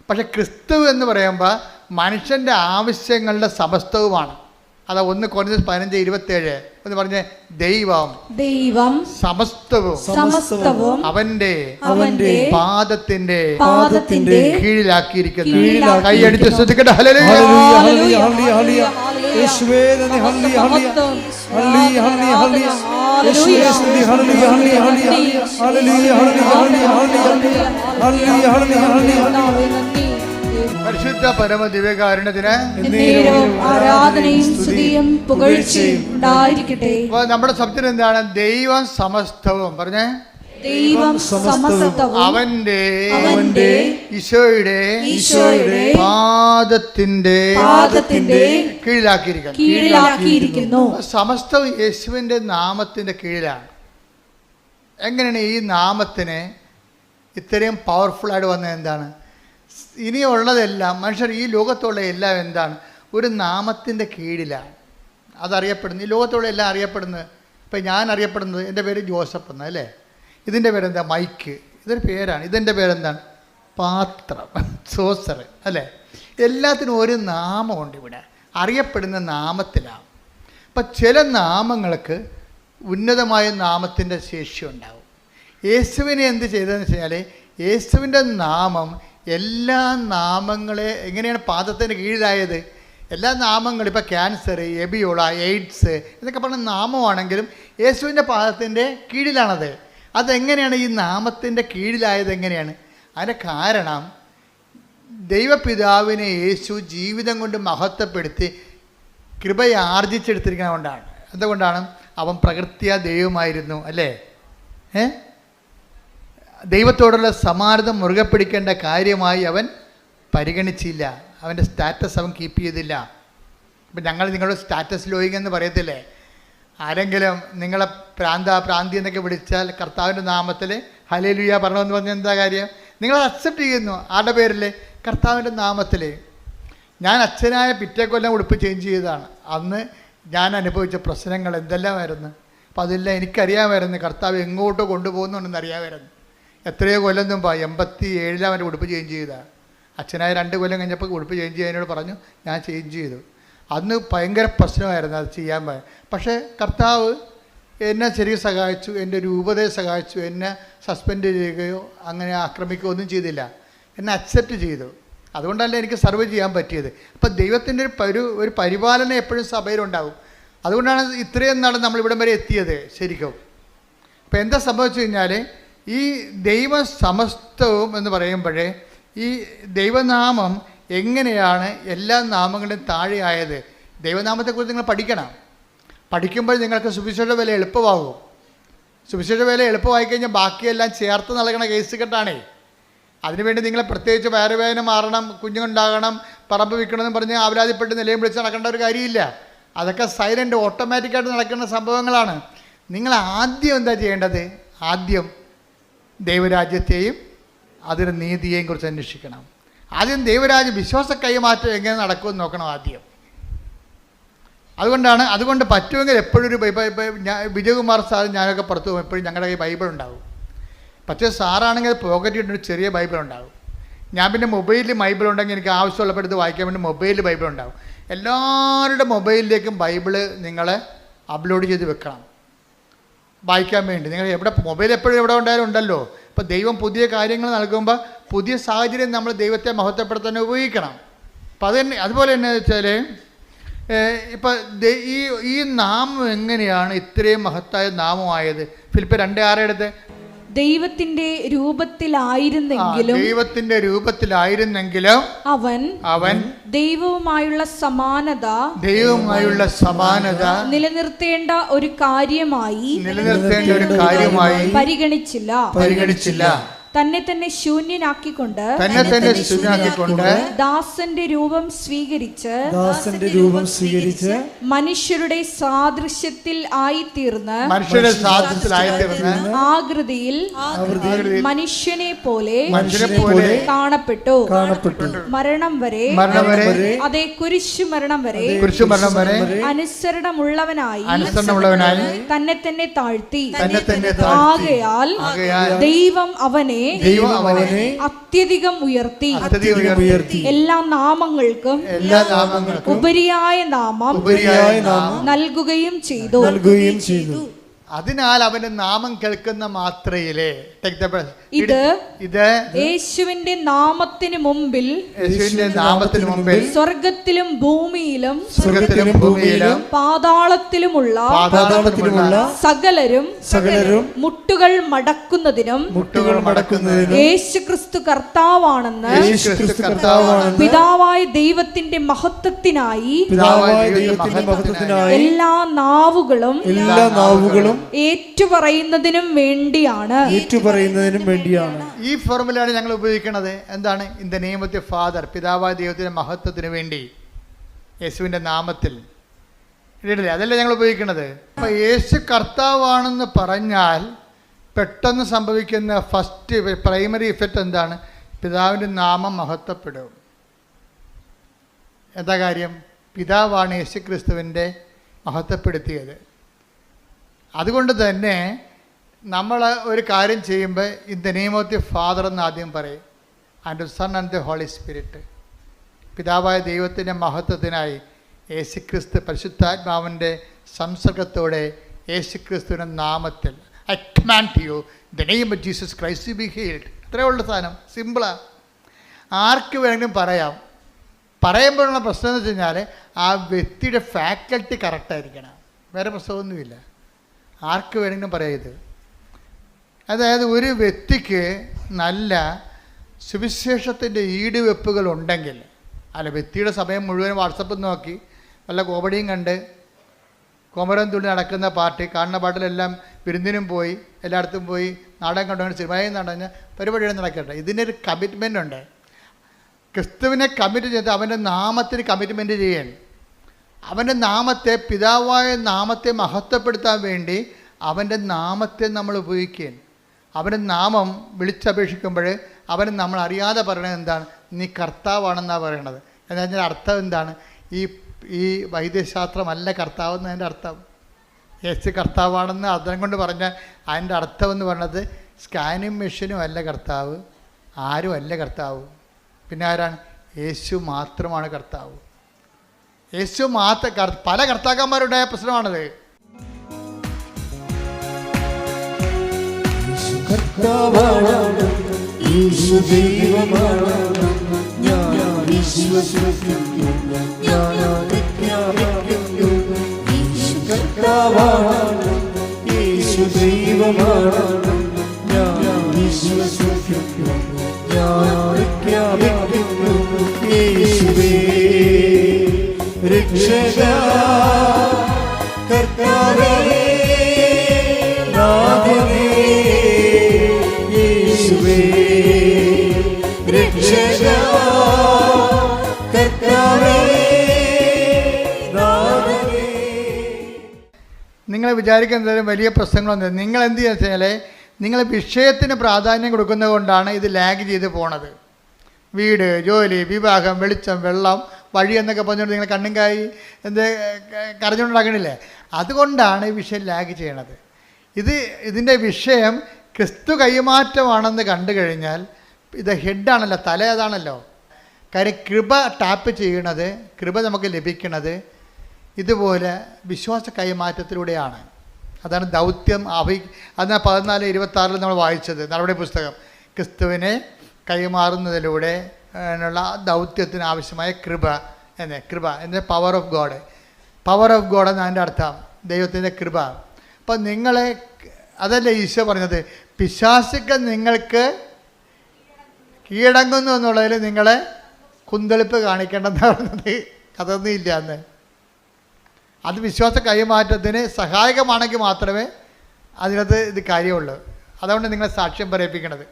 പക്ഷെ ക്രിസ്തു എന്ന് പറയുമ്പോൾ മനുഷ്യൻ്റെ ആവശ്യങ്ങളുടെ സമസ്തവുമാണ്. അതാ 1 കൊരിന്തോസ് 15:27 എന്ന് പറഞ്ഞ് ദൈവം സമസ്തവും അവന്റെ പാദത്തിന്റെ കീഴിലാക്കിയിരിക്കുന്നു. കൈയടിച്ച് ശ്രദ്ധിക്കട്ടെ. ഹല്ലേലൂയ. യേശുവേ നന്ദി. ഹല്ലേലൂയ. ഹല്ലേലൂയ. ഹല്ലേലൂയ. യേശുവേ സ്തുതി. ഹല്ലേലൂയ. ഹല്ലേലൂയ. ഹല്ലേലൂയ. ഹല്ലേലൂയ. ഹല്ലേലൂയ. പരിശുദ്ധ പരമ ദിവ്യകാരുണ്യത്തിന് ആരാധനയും സ്തുതിയും പുകഴ്ചയും ഉണ്ടായിരിക്കട്ടെ. നമ്മുടെ സബ്ജക്ട് എന്താണ്? ദൈവം സമസ്തവും. പറഞ്ഞേ, ദൈവം സമസ്തവും അവന്റെ ഈശോയുടെ പാദത്തിന്റെ കീഴിലാക്കിയിരിക്കുന്നു. സമസ്തവും യേശുവിന്റെ നാമത്തിന്റെ കീഴിലാണ്. എങ്ങനെയാണ് ഈ നാമത്തിന് ഇത്രയും പവർഫുൾ ആയിട്ട് വന്നത്? എന്താണ്? ഇനിയുള്ളതെല്ലാം മനുഷ്യർ ഈ ലോകത്തുള്ള എല്ലാം എന്താണ്? ഒരു നാമത്തിൻ്റെ കീഴിലാണ് അതറിയപ്പെടുന്നത്. ഈ ലോകത്തുള്ള എല്ലാം അറിയപ്പെടുന്നത്. ഇപ്പം ഞാൻ അറിയപ്പെടുന്നത്, എൻ്റെ പേര് ജോസഫ് എന്ന്, അല്ലേ? ഇതിൻ്റെ പേരെന്താ? മൈക്ക്. ഇതൊരു പേരാണ്. ഇതിൻ്റെ പേരെന്താണ്? പാത്രം, സോസർ, അല്ലേ? എല്ലാത്തിനും ഒരു നാമമുണ്ട്. ഇവിടെ അറിയപ്പെടുന്ന നാമത്തിലാണ്. അപ്പം ചില നാമങ്ങൾക്ക് ഉന്നതമായ നാമത്തിൻ്റെ ശേഷി ഉണ്ടാവും. യേശുവിനെ എന്ത് ചെയ്തതെന്ന് വെച്ച് കഴിഞ്ഞാൽ, യേശുവിൻ്റെ നാമം എല്ലാ നാമങ്ങളെ എങ്ങനെയാണ് പാദത്തിന് കീഴിലായത്? എല്ലാ നാമങ്ങളും, ഇപ്പോൾ ക്യാൻസർ, എബിയോള, എയ്ഡ്സ് ഇതൊക്കെ പറഞ്ഞ നാമമാണെങ്കിലും യേശുവിൻ്റെ പാദത്തിൻ്റെ കീഴിലാണത്. അതെങ്ങനെയാണ് ഈ നാമത്തിൻ്റെ കീഴിലായത്? എങ്ങനെയാണ്? അതിൻ്റെ കാരണം ദൈവപിതാവിനെ യേശു ജീവിതം കൊണ്ട് മഹത്വപ്പെടുത്തി കൃപയെ ആർജിച്ചെടുത്തിരിക്കുന്നത് കൊണ്ടാണ്. അതുകൊണ്ടാണ് അവൻ പ്രകൃത്യാ ദൈവമായിരുന്നു, അല്ലേ? ദൈവത്തോടുള്ള സമാനത മുറുകെ പിടിക്കേണ്ട കാര്യമായി അവൻ പരിഗണിച്ചില്ല. അവൻ്റെ സ്റ്റാറ്റസ് അവൻ കീപ്പ് ചെയ്തില്ല. ഇപ്പം ഞങ്ങൾ നിങ്ങളുടെ സ്റ്റാറ്റസ് ലോയികെന്ന് പറയത്തില്ലേ? ആരെങ്കിലും നിങ്ങളെ പ്രാന്തി എന്നൊക്കെ വിളിച്ചാൽ കർത്താവിൻ്റെ നാമത്തിൽ ഹല്ലേലൂയ പറയണമെന്ന് പറഞ്ഞാൽ എന്താ കാര്യം? നിങ്ങളത് അക്സെപ്റ്റ് ചെയ്യുന്നു. ആരുടെ പേരിൽ? കർത്താവിൻ്റെ നാമത്തിൽ. ഞാൻ അച്ഛനായ പിറ്റേ കൊല്ലം ഉടുപ്പ് ചേഞ്ച് ചെയ്തതാണ്. അന്ന് ഞാൻ അനുഭവിച്ച പ്രശ്നങ്ങൾ എന്തെല്ലാമായിരുന്നു. അപ്പോൾ അതെല്ലാം എനിക്കറിയാമായിരുന്നു. കർത്താവ് എങ്ങോട്ടോ കൊണ്ടുപോകുന്നുണ്ടെന്ന് അറിയാമായിരുന്നു. എത്രയോ കൊല്ലം മുമ്പാ 87 അവൻ്റെ ഉടുപ്പ് ചേഞ്ച് ചെയ്തതാണ്. അച്ഛനായ 2 കൊല്ലം കഴിഞ്ഞപ്പോൾ ഉടുപ്പ് ചേഞ്ച് ചെയ്യാനോട് പറഞ്ഞു. ഞാൻ ചേഞ്ച് ചെയ്തു. അന്ന് ഭയങ്കര പ്രശ്നമായിരുന്നു അത് ചെയ്യാൻ. പക്ഷേ കർത്താവ് എന്നെ ശരിക്കും സഹായിച്ചു. എൻ്റെ രൂപതയെ സഹായിച്ചു. എന്നെ സസ്പെൻഡ് ചെയ്യുകയോ അങ്ങനെ ആക്രമിക്കുകയോ ഒന്നും ചെയ്തില്ല. എന്നെ അക്സെപ്റ്റ് ചെയ്തു. അതുകൊണ്ടല്ല എനിക്ക് സർവ് ചെയ്യാൻ പറ്റിയത്. അപ്പം ദൈവത്തിൻ്റെ ഒരു പരിപാലനം എപ്പോഴും സഭയിലുണ്ടാവും. അതുകൊണ്ടാണ് ഇത്രയും നാൾ നമ്മളിവിടം വരെ എത്തിയത് ശരിക്കും. അപ്പം എന്താ സംഭവിച്ചു കഴിഞ്ഞാൽ, ഈ ദൈവ സമസ്തവും എന്ന് പറയുമ്പോഴേ ഈ ദൈവനാമം എങ്ങനെയാണ് എല്ലാ നാമങ്ങളുടെയും താഴെയായത്? ദൈവനാമത്തെക്കുറിച്ച് നിങ്ങൾ പഠിക്കണം. പഠിക്കുമ്പോൾ നിങ്ങൾക്ക് സുവിശേഷ വില എളുപ്പമാകും. സുവിശേഷ വില എളുപ്പമായി കഴിഞ്ഞാൽ ബാക്കിയെല്ലാം ചേർത്ത് നൽകണ കേസ് കെട്ടാണേ. അതിനുവേണ്ടി നിങ്ങൾ പ്രത്യേകിച്ച് വയറുവേദന മാറണം, കുഞ്ഞുണ്ടാകണം, പറമ്പ് വിൽക്കണമെന്ന് പറഞ്ഞ് ആവലാതിപ്പെട്ട് നിലയും വിളിച്ച് നടക്കേണ്ട ഒരു കാര്യമില്ല. അതൊക്കെ സൈലൻ്റ് ഓട്ടോമാറ്റിക്കായിട്ട് നടക്കുന്ന സംഭവങ്ങളാണ്. നിങ്ങൾ ആദ്യം എന്താ ചെയ്യേണ്ടത്? ആദ്യം ദൈവരാജ്യത്തെയും അതിൻ്റെ നീതിയെയും കുറിച്ച് അന്വേഷിക്കണം. ആദ്യം ദൈവരാജ്യം വിശ്വാസ കൈമാറ്റം എങ്ങനെ നടക്കുമെന്ന് നോക്കണം. ആദ്യം അതുകൊണ്ട് പറ്റുമെങ്കിൽ എപ്പോഴും ഒരു വിജയകുമാർ സാർ ഞാനൊക്കെ പുറത്ത് പോകും, എപ്പോഴും ഞങ്ങളുടെ കയ്യിൽ ബൈബിൾ ഉണ്ടാവും. പക്ഷേ സാറാണെങ്കിൽ പോക്കറ്റിൽ ഒരു ചെറിയ ബൈബിൾ ഉണ്ടാവും. ഞാൻ പിന്നെ മൊബൈലിൽ ബൈബിൾ ഉണ്ടെങ്കിൽ എനിക്ക് ആവശ്യമുള്ളപ്പോൾ എടുത്ത് വായിക്കാൻ വേണ്ടി മൊബൈലിൽ ബൈബിൾ ഉണ്ടാവും. എല്ലാവരുടെ മൊബൈലിലേക്കും ബൈബിള് നിങ്ങൾ അപ്ലോഡ് ചെയ്ത് വെക്കണം വായിക്കാൻ വേണ്ടി. നിങ്ങൾ മൊബൈൽ എപ്പോഴും എവിടെ ഉണ്ടായാലും ഉണ്ടല്ലോ. ഇപ്പോൾ ദൈവം പുതിയ കാര്യങ്ങൾ നൽകുമ്പോൾ പുതിയ സാഹചര്യം നമ്മൾ ദൈവത്തെ മഹത്വപ്പെടുത്താൻ ഉപയോഗിക്കണം. അപ്പം അതുപോലെ തന്നെ വെച്ചാൽ ഇപ്പം ഈ നാമം എങ്ങനെയാണ് ഇത്രയും മഹത്തായ നാമമായത്? ഫിലിപ്പ് 2:6 എടുത്ത്, ദൈവത്തിന്റെ രൂപത്തിലായിരുന്നെങ്കിലും അവൻ ദൈവവുമായുള്ള സമാനത നിലനിർത്തേണ്ട ഒരു കാര്യമായി പരിഗണിച്ചില്ല. തന്നെ തന്നെ ശൂന്യനാക്കിക്കൊണ്ട് ദാസന്റെ രൂപം സ്വീകരിച്ച് മനുഷ്യരുടെ സാദൃശ്യത്തിൽ ആയിത്തീർന്ന് ആകൃതിയിൽ മനുഷ്യനെ പോലെ കാണപ്പെട്ടു. മരണം വരെ, അതേ കുരിശുമരണം വരെ അനുസരണമുള്ളവനായി തന്നെ തന്നെ താഴ്ത്തി. ആകയാൽ ദൈവം അവനെ അത്യധികം ഉയർത്തി എല്ലാ നാമങ്ങൾക്കും ഉപരിയായ നാമം നൽകുകയും ചെയ്തു. അതിനാൽ അവന്റെ നാമം കേൾക്കുന്ന മാത്രയിലെ ഇത് യേശുവിന്റെ നാമത്തിന് മുമ്പിൽ സ്വർഗത്തിലും ഭൂമിയിലും പാതാളത്തിലുമുള്ള സകലരും മുട്ടുകൾ മടക്കുന്നതിനും യേശുക്രിസ്തു കർത്താവാണെന്ന് പിതാവായ ദൈവത്തിന്റെ മഹത്വത്തിനായി എല്ലാ നാവുകളും ഏറ്റുപറയുന്നതിനും വേണ്ടിയാണ്. ഈ ഫോർമുലയാണ് ഞങ്ങൾ ഉപയോഗിക്കുന്നത്. എന്താണ്? In the name of the father, പിതാവായ ദൈവത്തിന്റെ മഹത്വത്തിന് വേണ്ടി യേശുവിന്റെ നാമത്തിൽ. അതല്ലേ ഞങ്ങൾ ഉപയോഗിക്കുന്നത്. അപ്പൊ യേശു കർത്താവാണെന്ന് പറഞ്ഞാൽ പെട്ടെന്ന് സംഭവിക്കുന്ന ഫസ്റ്റ് പ്രൈമറി ഇഫക്റ്റ് എന്താണ്? പിതാവിന്റെ നാമം മഹത്വപ്പെടും. എന്താ കാര്യം? പിതാവാണ് യേശു ക്രിസ്തുവിൻ്റെ മഹത്വപ്പെടുത്തിയത്. അതുകൊണ്ട് തന്നെ നമ്മൾ ഒരു കാര്യം ചെയ്യുമ്പോൾ in the name of the Father എന്ന് ആദ്യം പറയും, and Son and the Holy Spirit. പിതാവായ ദൈവത്തിൻ്റെ മഹത്വത്തിനായി യേശുക്രിസ്തു പരിശുദ്ധാത്മാവിൻ്റെ സംസർഗത്തോടെ യേശുക്രിസ്തുവിൻ്റെ നാമത്തിൽ I command you the name of Jesus Christ be healed. ഇത്രയേ ഉള്ള സാധനം, സിമ്പിളാണ്. ആർക്ക് വേണമെങ്കിലും പറയാം. പറയുമ്പോഴുള്ള പ്രശ്നം എന്ന് വെച്ച് കഴിഞ്ഞാൽ ആ വ്യക്തിയുടെ ഫാക്കൽറ്റി കറക്റ്റായിരിക്കണം. വേറെ പ്രശ്നമൊന്നുമില്ല. ആർക്ക് വേണമെങ്കിലും പറയാം ഇത്. അതായത് ഒരു വ്യക്തിക്ക് നല്ല സുവിശേഷത്തിൻ്റെ ഈടുവെപ്പുകൾ ഉണ്ടെങ്കിൽ, അല്ല വ്യക്തിയുടെ സമയം മുഴുവൻ വാട്സപ്പിൽ നോക്കി വല്ല കോമഡിയും കണ്ട് കോമരം തുള്ളി നടക്കുന്ന പാർട്ടി കാണുന്ന പാട്ടിലെല്ലാം വിരുന്നിനും പോയി എല്ലായിടത്തും പോയി നാടകം കണ്ടുകൊണ്ട് സിനിമയും നടഞ്ഞ പരിപാടികൾ നടക്കട്ടെ. ഇതിനൊരു കമ്മിറ്റ്മെൻ്റ് ഉണ്ട്. ക്രിസ്തുവിനെ കമ്മിറ്റ് ചെയ്ത് അവൻ്റെ നാമത്തിന് കമ്മിറ്റ്മെൻറ്റ് ചെയ്യാൻ, അവൻ്റെ നാമത്തെ, പിതാവായ നാമത്തെ മഹത്വപ്പെടുത്താൻ വേണ്ടി അവൻ്റെ നാമത്തെ നമ്മൾ ഉപയോഗിക്കുകയാണ്. അവൻ്റെ നാമം വിളിച്ചപേക്ഷിക്കുമ്പോൾ അവന് നമ്മൾ അറിയാതെ പറയണത് എന്താണ്? നീ കർത്താവാണെന്നാണ് പറയണത്. എന്ന് പറഞ്ഞാൽ അർത്ഥം എന്താണ്? ഈ വൈദ്യശാസ്ത്രമല്ല കർത്താവ് എന്നതിൻ്റെ അർത്ഥം. യേശു കർത്താവാണെന്ന് അർത്ഥം കൊണ്ട് പറഞ്ഞാൽ അതിൻ്റെ അർത്ഥം എന്ന് പറയുന്നത് സ്കാനിങ് മെഷീനും അല്ല കർത്താവ്, ആരും അല്ല കർത്താവ്. പിന്നെ ആരാണ്? യേശു മാത്രമാണ് കർത്താവ്. യേശു മാത്രം. പല കർത്താക്കന്മാരുണ്ടായ പ്രശ്നമാണത്. രക്ഷകാ കർത്താവേ നാഥനേ യേശുവേ രക്ഷകാ കർത്താവേ നാഥനേ. നിങ്ങൾ വിചാരിക്കുന്ന വലിയ പ്രശ്നങ്ങളൊന്നും. നിങ്ങൾ എന്ത് ചെയ്യുക വെച്ചാൽ നിങ്ങൾ വിഷയത്തിന് പ്രാധാന്യം കൊടുക്കുന്നത് കൊണ്ടാണ് ഇത് ലാഗ് ചെയ്ത് പോണത്. വീട്, ജോലി, വിവാഹം, വെളിച്ചം, വെള്ളം, വഴി എന്നൊക്കെ പറഞ്ഞുകൊണ്ട് നിങ്ങൾ കണ്ണും കായി എന്ത് കരഞ്ഞുകൊണ്ടാക്കണില്ലേ? അതുകൊണ്ടാണ് ഈ വിഷയം ലാഗ് ചെയ്യണത്. ഇതിൻ്റെ വിഷയം ക്രിസ്തു കൈമാറ്റമാണെന്ന് കണ്ടു കഴിഞ്ഞാൽ ഇത് ഹെഡാണല്ലോ, തല അതാണല്ലോ. കാര്യം കൃപ ടാപ്പ് ചെയ്യണത്, കൃപ നമുക്ക് ലഭിക്കണത് ഇതുപോലെ വിശ്വാസ കൈമാറ്റത്തിലൂടെയാണ്. അതാണ് ദൗത്യം. അതാണ് 14:26 നമ്മൾ വായിച്ചത് നടപടി പുസ്തകം. ക്രിസ്തുവിനെ കൈമാറുന്നതിലൂടെ ഉള്ള ദൗത്യത്തിന് ആവശ്യമായ കൃപ എന്ന power of God. Power of God എന്നാണ് അതിൻ്റെ അർത്ഥം, ദൈവത്തിൻ്റെ കൃപ. അപ്പം നിങ്ങളെ അതല്ലേ ഈശോ പറഞ്ഞത്, പിശാചുക്കൾ നിങ്ങൾക്ക് കീഴടങ്ങുന്നു എന്നുള്ളതിൽ നിങ്ങളെ കുന്തളിപ്പ് കാണിക്കേണ്ടെന്ന് പറഞ്ഞത്. അതൊന്നും ഇല്ല അന്ന്. അത് വിശ്വാസ കൈമാറ്റത്തിന് സഹായകമാണെങ്കിൽ മാത്രമേ അതിനകത്ത് ഇത് കാര്യമുള്ളൂ. അതുകൊണ്ട് നിങ്ങളെ സാക്ഷ്യം പറയിപ്പിക്കണത്.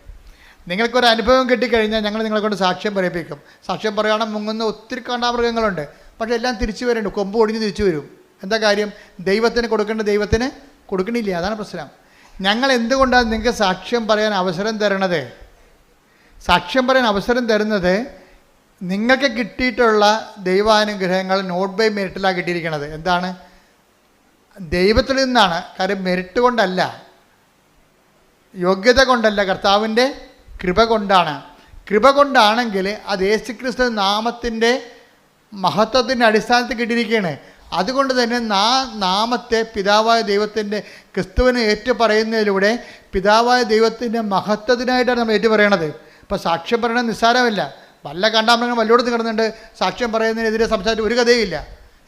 നിങ്ങൾക്കൊരു അനുഭവം കിട്ടിക്കഴിഞ്ഞാൽ ഞങ്ങൾ നിങ്ങളെ കൊണ്ട് സാക്ഷ്യം പറയിപ്പിക്കും. സാക്ഷ്യം പറയുകയാണെങ്കിൽ മുങ്ങുന്ന ഒത്തിരി കാണ്ടാമൃഗങ്ങളുണ്ട്, പക്ഷേ എല്ലാം തിരിച്ചു വരുന്നുണ്ട്, കൊമ്പ് ഒടിഞ്ഞ് തിരിച്ചു വരും. എന്താ കാര്യം? ദൈവത്തിന് കൊടുക്കേണ്ട ദൈവത്തിന് കൊടുക്കണില്ല. അതാണ് പ്രശ്നം. ഞങ്ങൾ എന്തുകൊണ്ടാണ് നിങ്ങൾക്ക് സാക്ഷ്യം പറയാൻ അവസരം തരണത്? സാക്ഷ്യം പറയാൻ അവസരം തരുന്നത് നിങ്ങൾക്ക് കിട്ടിയിട്ടുള്ള ദൈവാനുഗ്രഹങ്ങൾ നോട്ട് ബൈ മെറിറ്റിലാണ് കിട്ടിയിരിക്കുന്നത്. എന്താണ്? ദൈവത്തിൽ നിന്നാണ്. കാര്യം മെറിറ്റ് കൊണ്ടല്ല, യോഗ്യത കൊണ്ടല്ല, കർത്താവിൻ്റെ കൃപ കൊണ്ടാണ്. കൃപ കൊണ്ടാണെങ്കിൽ അത് യേശുക്രിസ്തു നാമത്തിൻ്റെ മഹത്വത്തിൻ്റെ അടിസ്ഥാനത്തിൽ കിട്ടിയിരിക്കുകയാണ്. അതുകൊണ്ട് തന്നെ നാമത്തെ പിതാവായ ദൈവത്തിൻ്റെ ക്രിസ്തുവിനെ ഏറ്റുപറയുന്നതിലൂടെ പിതാവായ ദൈവത്തിൻ്റെ മഹത്വത്തിനായിട്ടാണ് നമ്മൾ ഏറ്റുപറയണത്. ഇപ്പോൾ സാക്ഷ്യം പറയണത് നിസ്സാരമല്ല. വല്ല കണ്ടാമൃഗങ്ങൾ വല്ലോടത്ത് കിടന്നുണ്ട് സാക്ഷ്യം പറയുന്നതിനെതിരെ സംസാരിച്ച് ഒരു കഥയില്ല.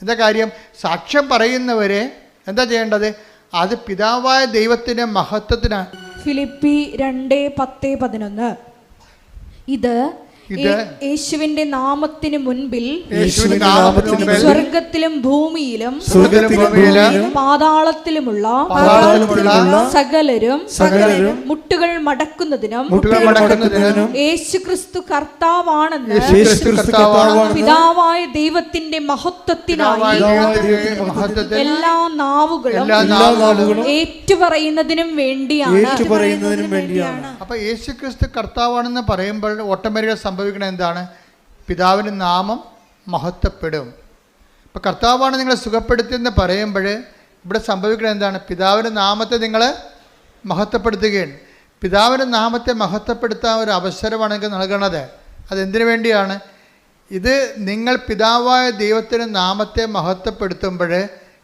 എന്താ കാര്യം? സാക്ഷ്യം പറയുന്നവരെ എന്താ ചെയ്യേണ്ടത്? അത് പിതാവായ ദൈവത്തിൻ്റെ മഹത്വത്തിനാണ്. ഫിലിപ്പി 2:10-11 ഇത് യേശുവിന്റെ നാമത്തിന് മുൻപിൽ സ്വർഗത്തിലും ഭൂമിയിലും പാതാളത്തിലുമുള്ള സകലരും മുട്ടുകൾ മടക്കുന്നതിനും യേശുക്രിസ്തു കർത്താവാണെന്ന് പിതാവായ ദൈവത്തിന്റെ മഹത്വത്തിനായി എല്ലാ നാവുകളും ഏറ്റുപറയുന്നതിനും വേണ്ടിയാണ്. അപ്പൊ യേശുക്രിസ്തു കർത്താവാണെന്ന് പറയുമ്പോൾ ഓട്ടോമാറ്റിക്കായി സംഭവിക്കണത് എന്താണ്? പിതാവിൻ്റെ നാമം മഹത്വപ്പെടും. ഇപ്പം കർത്താവാണ് നിങ്ങളെ സുഖപ്പെടുത്തിയെന്ന് പറയുമ്പോൾ ഇവിടെ സംഭവിക്കുന്നത് എന്താണ്? പിതാവിൻ്റെ നാമത്തെ നിങ്ങൾ മഹത്വപ്പെടുത്തുകയാണ്. പിതാവിൻ്റെ നാമത്തെ മഹത്വപ്പെടുത്താൻ ഒരു അവസരമാണ് നിങ്ങൾക്ക് നൽകണത്. അതെന്തിനു വേണ്ടിയാണ്? ഇത് നിങ്ങൾ പിതാവായ ദൈവത്തിൻ്റെ നാമത്തെ മഹത്വപ്പെടുത്തുമ്പോൾ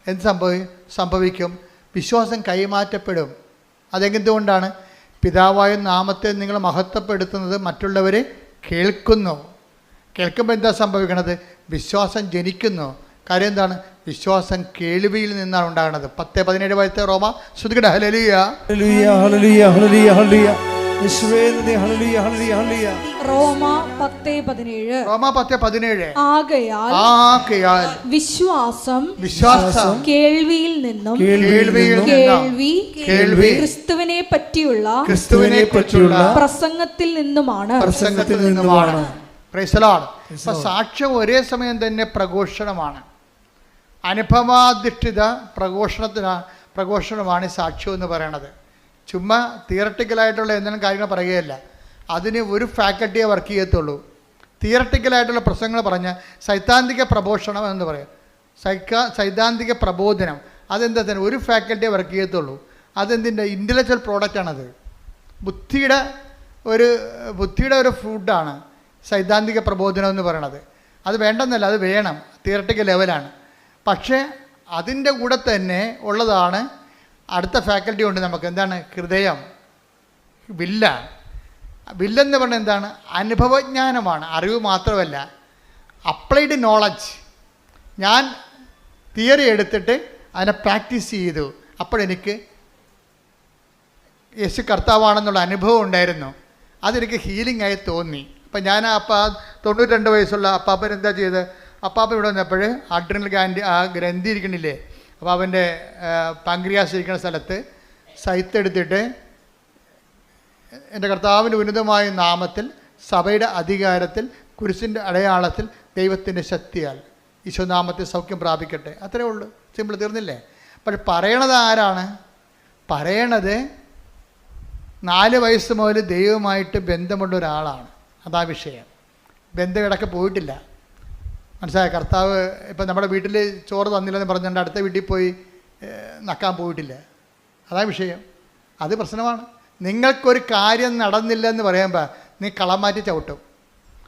എന്ത് സംഭവിക്കും? വിശ്വാസം കൈമാറ്റപ്പെടും. അതെന്തുകൊണ്ടാണ്? പിതാവായ നാമത്തെ നിങ്ങൾ മഹത്വപ്പെടുത്തുന്നത് മറ്റുള്ളവർ കേൾക്കുമ്പോൾ എന്താ സംഭവിക്കണത്? വിശ്വാസം ജനിക്കുന്നു. കാര്യം എന്താണ്? വിശ്വാസം കേൾവിയിൽ നിന്നാണ് ഉണ്ടാകുന്നത്. 10:17 വയസ്സത്തെ റോമ ശ്രുതികട ഹല്ലേലൂയ ഹല്ലേലൂയ ഹല്ലേലൂയ ഹല്ലേലൂയ ഹല്ലേലൂയ യേശുവേ നന്ദി. ഹല്ലേലൂയ ഹല്ലേലൂയ ഹല്ലേലൂയ. റോമ 10:17 ആകയാൽ വിശ്വാസം കേൾവിയിൽ നിന്നും കേൾവി ക്രിസ്തുവിനെ പറ്റിയുള്ള പ്രസംഗത്തിൽ നിന്നുമാണ്. Praise the Lord. സാക്ഷ്യം ഒരേ സമയം തന്നെ പ്രഘോഷണമാണ്. അനുഭവാധിഷ്ഠിത പ്രഘോഷണമാണ് സാക്ഷ്യം എന്ന് പറയണത്. ചുമ്മാ തിയറട്ടിക്കലായിട്ടുള്ള എന്തെങ്കിലും കാര്യങ്ങൾ പറയുകയല്ല. അതിന് ഒരു ഫാക്കൽറ്റിയെ വർക്ക് ചെയ്യത്തുള്ളൂ. തിയറട്ടിക്കലായിട്ടുള്ള പ്രസംഗങ്ങൾ പറഞ്ഞാൽ സൈദ്ധാന്തിക പ്രഘോഷണം എന്ന് പറയും. സൈദ്ധാന്തിക പ്രബോധനം അതെന്താ തന്നെ ഒരു ഫാക്കൽറ്റിയെ വർക്ക് ചെയ്യത്തുള്ളൂ. അതെന്തിൻ്റെ ഇൻ്റലക്ച്വൽ പ്രോഡക്റ്റാണത്. ബുദ്ധിയുടെ ഒരു ഫുഡാണ് സൈദ്ധാന്തിക പ്രബോധനം എന്ന് പറയണത്. അത് വേണ്ടെന്നല്ല, അത് വേണം, തിയറട്ടിക്കൽ ലെവലാണ്. പക്ഷേ അതിൻ്റെ കൂടെ തന്നെ ഉള്ളതാണ് അടുത്ത ഫാക്കൽറ്റി ഉണ്ട് നമുക്ക്. എന്താണ്? ഹൃദയം, വില്ലെന്ന് പറഞ്ഞാൽ എന്താണ്? അനുഭവജ്ഞാനമാണ്. അറിവ് മാത്രമല്ല, അപ്ലൈഡ് നോളജ്. ഞാൻ തിയറി എടുത്തിട്ട് അതിനെ പ്രാക്ടീസ് ചെയ്തു. അപ്പോഴെനിക്ക് യേശു കർത്താവാണെന്നുള്ള അനുഭവം ഉണ്ടായിരുന്നു. അതെനിക്ക് ഹീലിംഗ് ആയി തോന്നി. അപ്പം ഞാൻ 92 വയസ്സുള്ള അപ്പാപ്പൻ എന്താ ചെയ്ത്? അപ്പാപ്പൻ ഇവിടെ വന്നപ്പോൾ അഡ്രിനൽ ഗ്രന്ഥി ഇരിക്കണില്ലേ, അപ്പോൾ അവൻ്റെ പാങ്ക്രിയാസ് ഇരിക്കുന്ന സ്ഥലത്ത് സൈത്തെടുത്തിട്ട് എൻ്റെ കർത്താവിൻ്റെ ഉന്നതമായ നാമത്തിൽ സഭയുടെ അധികാരത്തിൽ കുരിശിൻ്റെ അടയാളത്തിൽ ദൈവത്തിൻ്റെ ശക്തിയാൽ ഈശോനാമത്തിൽ സൗഖ്യം പ്രാപിക്കട്ടെ. അത്രേ ഉള്ളൂ. സിമ്പിൾ, തീർന്നില്ലേ? പക്ഷെ പറയണത് ആരാണ്? പറയണത് 4 വയസ്സ് മുതൽ ദൈവമായിട്ട് ബന്ധമുള്ള ഒരാളാണ്. അതാ വിഷയം. ബന്ധം ഇടയ്ക്ക് പോയിട്ടില്ല. മനസ്സിലായ? കർത്താവ് ഇപ്പം നമ്മുടെ വീട്ടിൽ ചോറ് തന്നില്ലെന്ന് പറഞ്ഞുകൊണ്ട് അടുത്ത വീട്ടിൽ പോയി നക്കാൻ പോയിട്ടില്ല. അതാ വിഷയം. അത് പ്രശ്നമാണ്. നിങ്ങൾക്കൊരു കാര്യം നടന്നില്ലെന്ന് പറയുമ്പോൾ നീ കളം മാറ്റി ചവിട്ടും.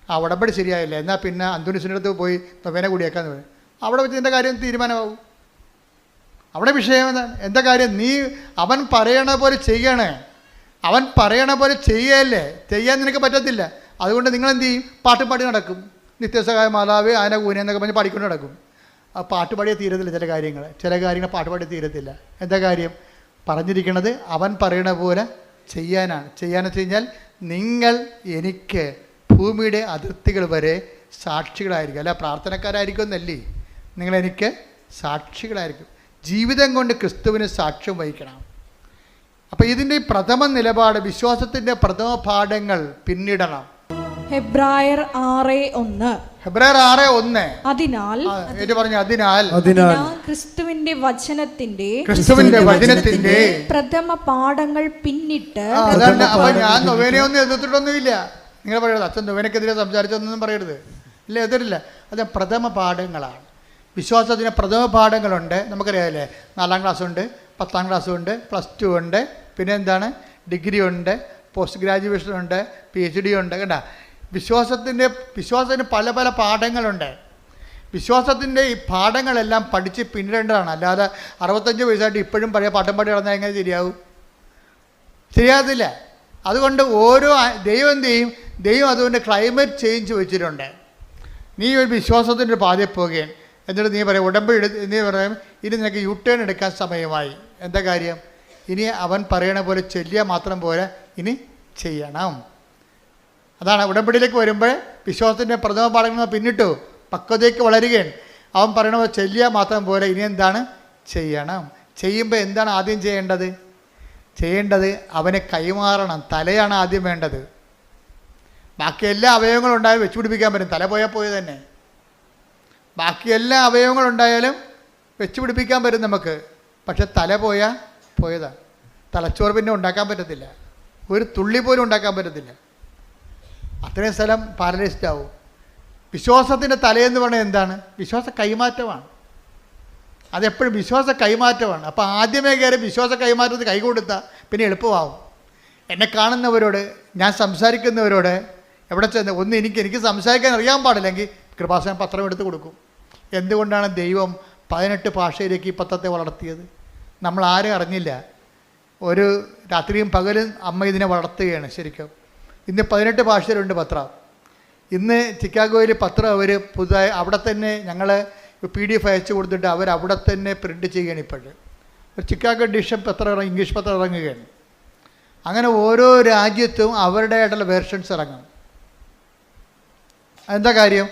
ആ ഉടമ്പടി ശരിയായില്ല, എന്നാൽ പിന്നെ അന്തോണീസിൻ്റെ അടുത്ത് പോയി നൊവേന കൂടിയേക്കാന്ന് പറയും. അവിടെ വെച്ച് നിൻ്റെ കാര്യം തീരുമാനമാവും. അവിടെ വിഷയം എന്താണ്? എന്താ കാര്യം? നീ അവൻ പറയണ പോലെ ചെയ്യണേ. അവൻ പറയണ പോലെ ചെയ്യല്ലേ, ചെയ്യാൻ നിനക്ക് പറ്റത്തില്ല. അതുകൊണ്ട് നിങ്ങളെന്ത് ചെയ്യും? പാട്ടും പാടി നടക്കും. നിത്യസഹായ മാതാവ് ആന കൂന എന്നൊക്കെ പറഞ്ഞ് പാടിക്കൊണ്ട് നടക്കും. ആ പാട്ടുപാടിയെ തീരത്തില്ല. ചില കാര്യങ്ങൾ പാട്ടുപാടി തീരത്തില്ല. എന്താ കാര്യം? പറഞ്ഞിരിക്കുന്നത് അവൻ പറയണ പോലെ ചെയ്യാനാണ്. ചെയ്യാന്ന് വെച്ച് കഴിഞ്ഞാൽ നിങ്ങൾ എനിക്ക് ഭൂമിയുടെ അതിർത്തികൾ വരെ സാക്ഷികളായിരിക്കും. അല്ല പ്രാർത്ഥനക്കാരായിരിക്കും എന്നല്ലേ, നിങ്ങളെനിക്ക് സാക്ഷികളായിരിക്കും. ജീവിതം കൊണ്ട് ക്രിസ്തുവിന് സാക്ഷ്യം വഹിക്കണം. അപ്പോൾ ഇതിൻ്റെ പ്രഥമ നിലപാട്, വിശ്വാസത്തിൻ്റെ പ്രഥമ പാഠങ്ങൾ പിന്നിടണം. ഹെബ്രായർ 6:1. ഹെബ്രായർ 6:1. അതിനാൽ ക്രിസ്തുവിന്റെ വചനത്തിന്റെ പ്രഥമ പാഠങ്ങൾ പിന്നിട്ട്. അപ്പൊ ഞാൻ നൊവേനയൊന്നും എതിർത്തിട്ടൊന്നുമില്ല. നിങ്ങൾ പറയരുത് അച്ഛൻ നൊവേനക്കെതിരെ സംസാരിച്ചൊന്നും പറയരുത്. ഇല്ല, എതിരില്ല. അത് പ്രഥമ പാഠങ്ങളാണ്. വിശ്വാസത്തിന് പ്രഥമ പാഠങ്ങളുണ്ട്. നമുക്കറിയാമല്ലേ, 4ാം ക്ലാസ്സുണ്ട്, 10ാം ക്ലാസ്സുണ്ട്, +2 ഉണ്ട്, പിന്നെ എന്താണ്, ഡിഗ്രി ഉണ്ട്, പോസ്റ്റ് ഗ്രാജുവേഷൻ ഉണ്ട്, PhD ഉണ്ട്. കേട്ടോ, വിശ്വാസത്തിന് പല പല പാഠങ്ങളുണ്ട്. വിശ്വാസത്തിൻ്റെ ഈ പാഠങ്ങളെല്ലാം പഠിച്ച് പിന്നിടേണ്ടതാണ്. അല്ലാതെ 65 വയസ്സായിട്ട് ഇപ്പോഴും പഴയ പാഠം പാടി നടന്നാൽ എങ്ങനെ ശരിയാവും? ശരിയാകത്തില്ല. അതുകൊണ്ട് ഓരോ ദൈവം എന്ത് ചെയ്യും? ദൈവം അതുകൊണ്ട് ക്ലൈമറ്റ് ചേഞ്ച് വെച്ചിട്ടുണ്ട്. നീ ഒരു വിശ്വാസത്തിൻ്റെ ഒരു പാതയിൽ പോവുകയാണ്, എന്നിട്ട് നീ പറയും ഉടമ്പടി നീ പറയും ഇനി നിനക്ക് യു-ടേൺ എടുക്കാൻ സമയമായി. എന്താ കാര്യം? ഇനി അവൻ പറയണ പോലെ ചെല്ലിയാൽ മാത്രം പോലെ ഇനി ചെയ്യണം. അതാണ് ഉടമ്പടിയിലേക്ക് വരുമ്പോൾ വിശ്വാസത്തിൻ്റെ പ്രഥമ പാഠങ്ങൾ പിന്നിട്ടു പക്വതയ്ക്ക് വളരുകയാണ്. അവൻ പറയണ പോലെ ചെല്ലിയാൽ മാത്രം പോലെ ഇനി എന്താണ് ചെയ്യണം. ചെയ്യുമ്പോൾ എന്താണ് ആദ്യം ചെയ്യേണ്ടത്? അവനെ കൈമാറണം. തലയാണ് ആദ്യം വേണ്ടത്. ബാക്കി എല്ലാ അവയവങ്ങളും ഉണ്ടായാലും വെച്ച് പിടിപ്പിക്കാൻ പറ്റും. തല പോയാൽ പോയത് തന്നെ. ബാക്കി എല്ലാ അവയവങ്ങളുണ്ടായാലും വെച്ച് പിടിപ്പിക്കാൻ പറ്റും നമുക്ക്. പക്ഷെ തല പോയതാണ്. തലച്ചോറ് പിന്നെ ഉണ്ടാക്കാൻ പറ്റത്തില്ല. ഒരു തുള്ളി പോലും ഉണ്ടാക്കാൻ പറ്റത്തില്ല. അത്രയും സ്ഥലം പാരലൈസ്ഡ് ആവും. വിശ്വാസത്തിൻ്റെ തലയെന്ന് പറഞ്ഞാൽ എന്താണ്? വിശ്വാസ കൈമാറ്റമാണ്. അതെപ്പോഴും വിശ്വാസ കൈമാറ്റമാണ്. അപ്പോൾ ആദ്യമേ കയറി വിശ്വാസ കൈമാറ്റത്തിൽ കൈ കൊടുത്താൽ പിന്നെ എളുപ്പമാവും. എന്നെ കാണുന്നവരോട്, ഞാൻ സംസാരിക്കുന്നവരോട് എവിടെ ചെന്ന് എനിക്ക് സംസാരിക്കാൻ അറിയാൻ പാടില്ലെങ്കിൽ കൃപാസനം പത്രം എടുത്ത് കൊടുക്കും. എന്തുകൊണ്ടാണ് ദൈവം 18 ഭാഷയിലേക്ക് ഈ പത്രത്തെ വളർത്തിയത്? നമ്മൾ ആരും അറിഞ്ഞില്ല. ഒരു രാത്രിയും പകലും അമ്മ ഇതിനെ വളർത്തുകയാണ് ശരിക്കും. ഇന്ന് 18 ഭാഷയിലുണ്ട് പത്രം. ഇന്ന് ചിക്കാഗോയിൽ പത്രം അവർ പുതുതായി അവിടെ തന്നെ ഞങ്ങൾ PDF അയച്ചു കൊടുത്തിട്ട് അവിടെ തന്നെ പ്രിൻ്റ് ചെയ്യുകയാണ്. ഇപ്പോഴും ഒരു ചിക്കാഗോ എഡിഷൻ പത്രം ഇംഗ്ലീഷ് പത്രം ഇറങ്ങുകയാണ്. അങ്ങനെ ഓരോ രാജ്യത്തും അവരുടേതായിട്ടുള്ള വേർഷൻസ് ഇറങ്ങും. എന്താ കാര്യം?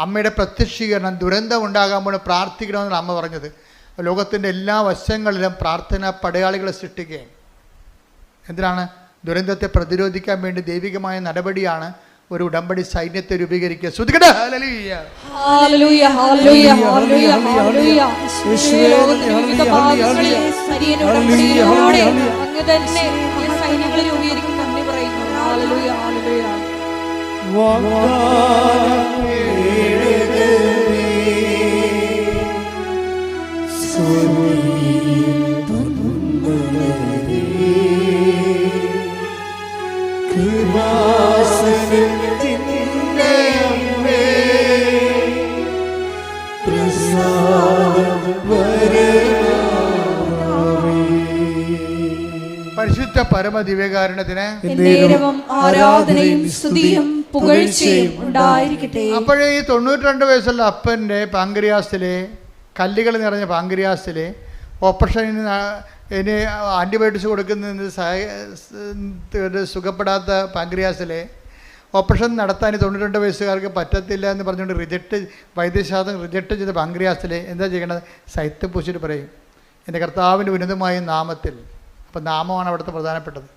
അമ്മയുടെ പ്രത്യക്ഷീകരണം, ദുരന്തം ഉണ്ടാകാൻ പ്രാർത്ഥിക്കണമെന്നാണ് അമ്മ പറഞ്ഞത്. ലോകത്തിൻ്റെ എല്ലാ വശങ്ങളിലും പ്രാർത്ഥന പടയാളികളെ സൃഷ്ടിക്കുകയാണ്. എന്തിനാണ്? ദുരന്തത്തെ പ്രതിരോധിക്കാൻ വേണ്ടി ദൈവികമായ നടപടിയാണ് ഒരു ഉടമ്പടി സൈന്യത്തെ രൂപീകരിക്കുക. പരിശുദ്ധ പരമദിവ്യകാരുണ്യത്തിന് ആരാധനയും സ്തുതിയും പുകഴ്ചയും ഉണ്ടായിരിക്കട്ടെ. അപ്പോഴേ ഈ 92 വയസ്സുള്ള അപ്പൻ്റെ പാങ്ക്രിയാസിലെ കല്ലുകൾ നിറഞ്ഞ പാങ്ക്രിയാസിലെ ഓപ്പറേഷന് ഇനി ആൻറ്റിബയോട്ടിക്സ് കൊടുക്കുന്നതിന് സുഖപ്പെടാത്ത പാങ്ക്രിയാസിലെ ഓപ്പറേഷൻ നടത്താൻ 92 വയസ്സുകാർക്ക് പറ്റത്തില്ല എന്ന് പറഞ്ഞുകൊണ്ട് വൈദ്യശാസ്ത്രം റിജക്റ്റ് ചെയ്ത പാങ്ക്രിയാസിലെ എന്താ ചെയ്യേണ്ടത്? സൈത്ത് പൂശിട്ട് പറയും എൻ്റെ കർത്താവിൻ്റെ ഉന്നതമായ നാമത്തിൽ. അപ്പം നാമമാണ് അവിടുത്തെ പ്രധാനപ്പെട്ടത്.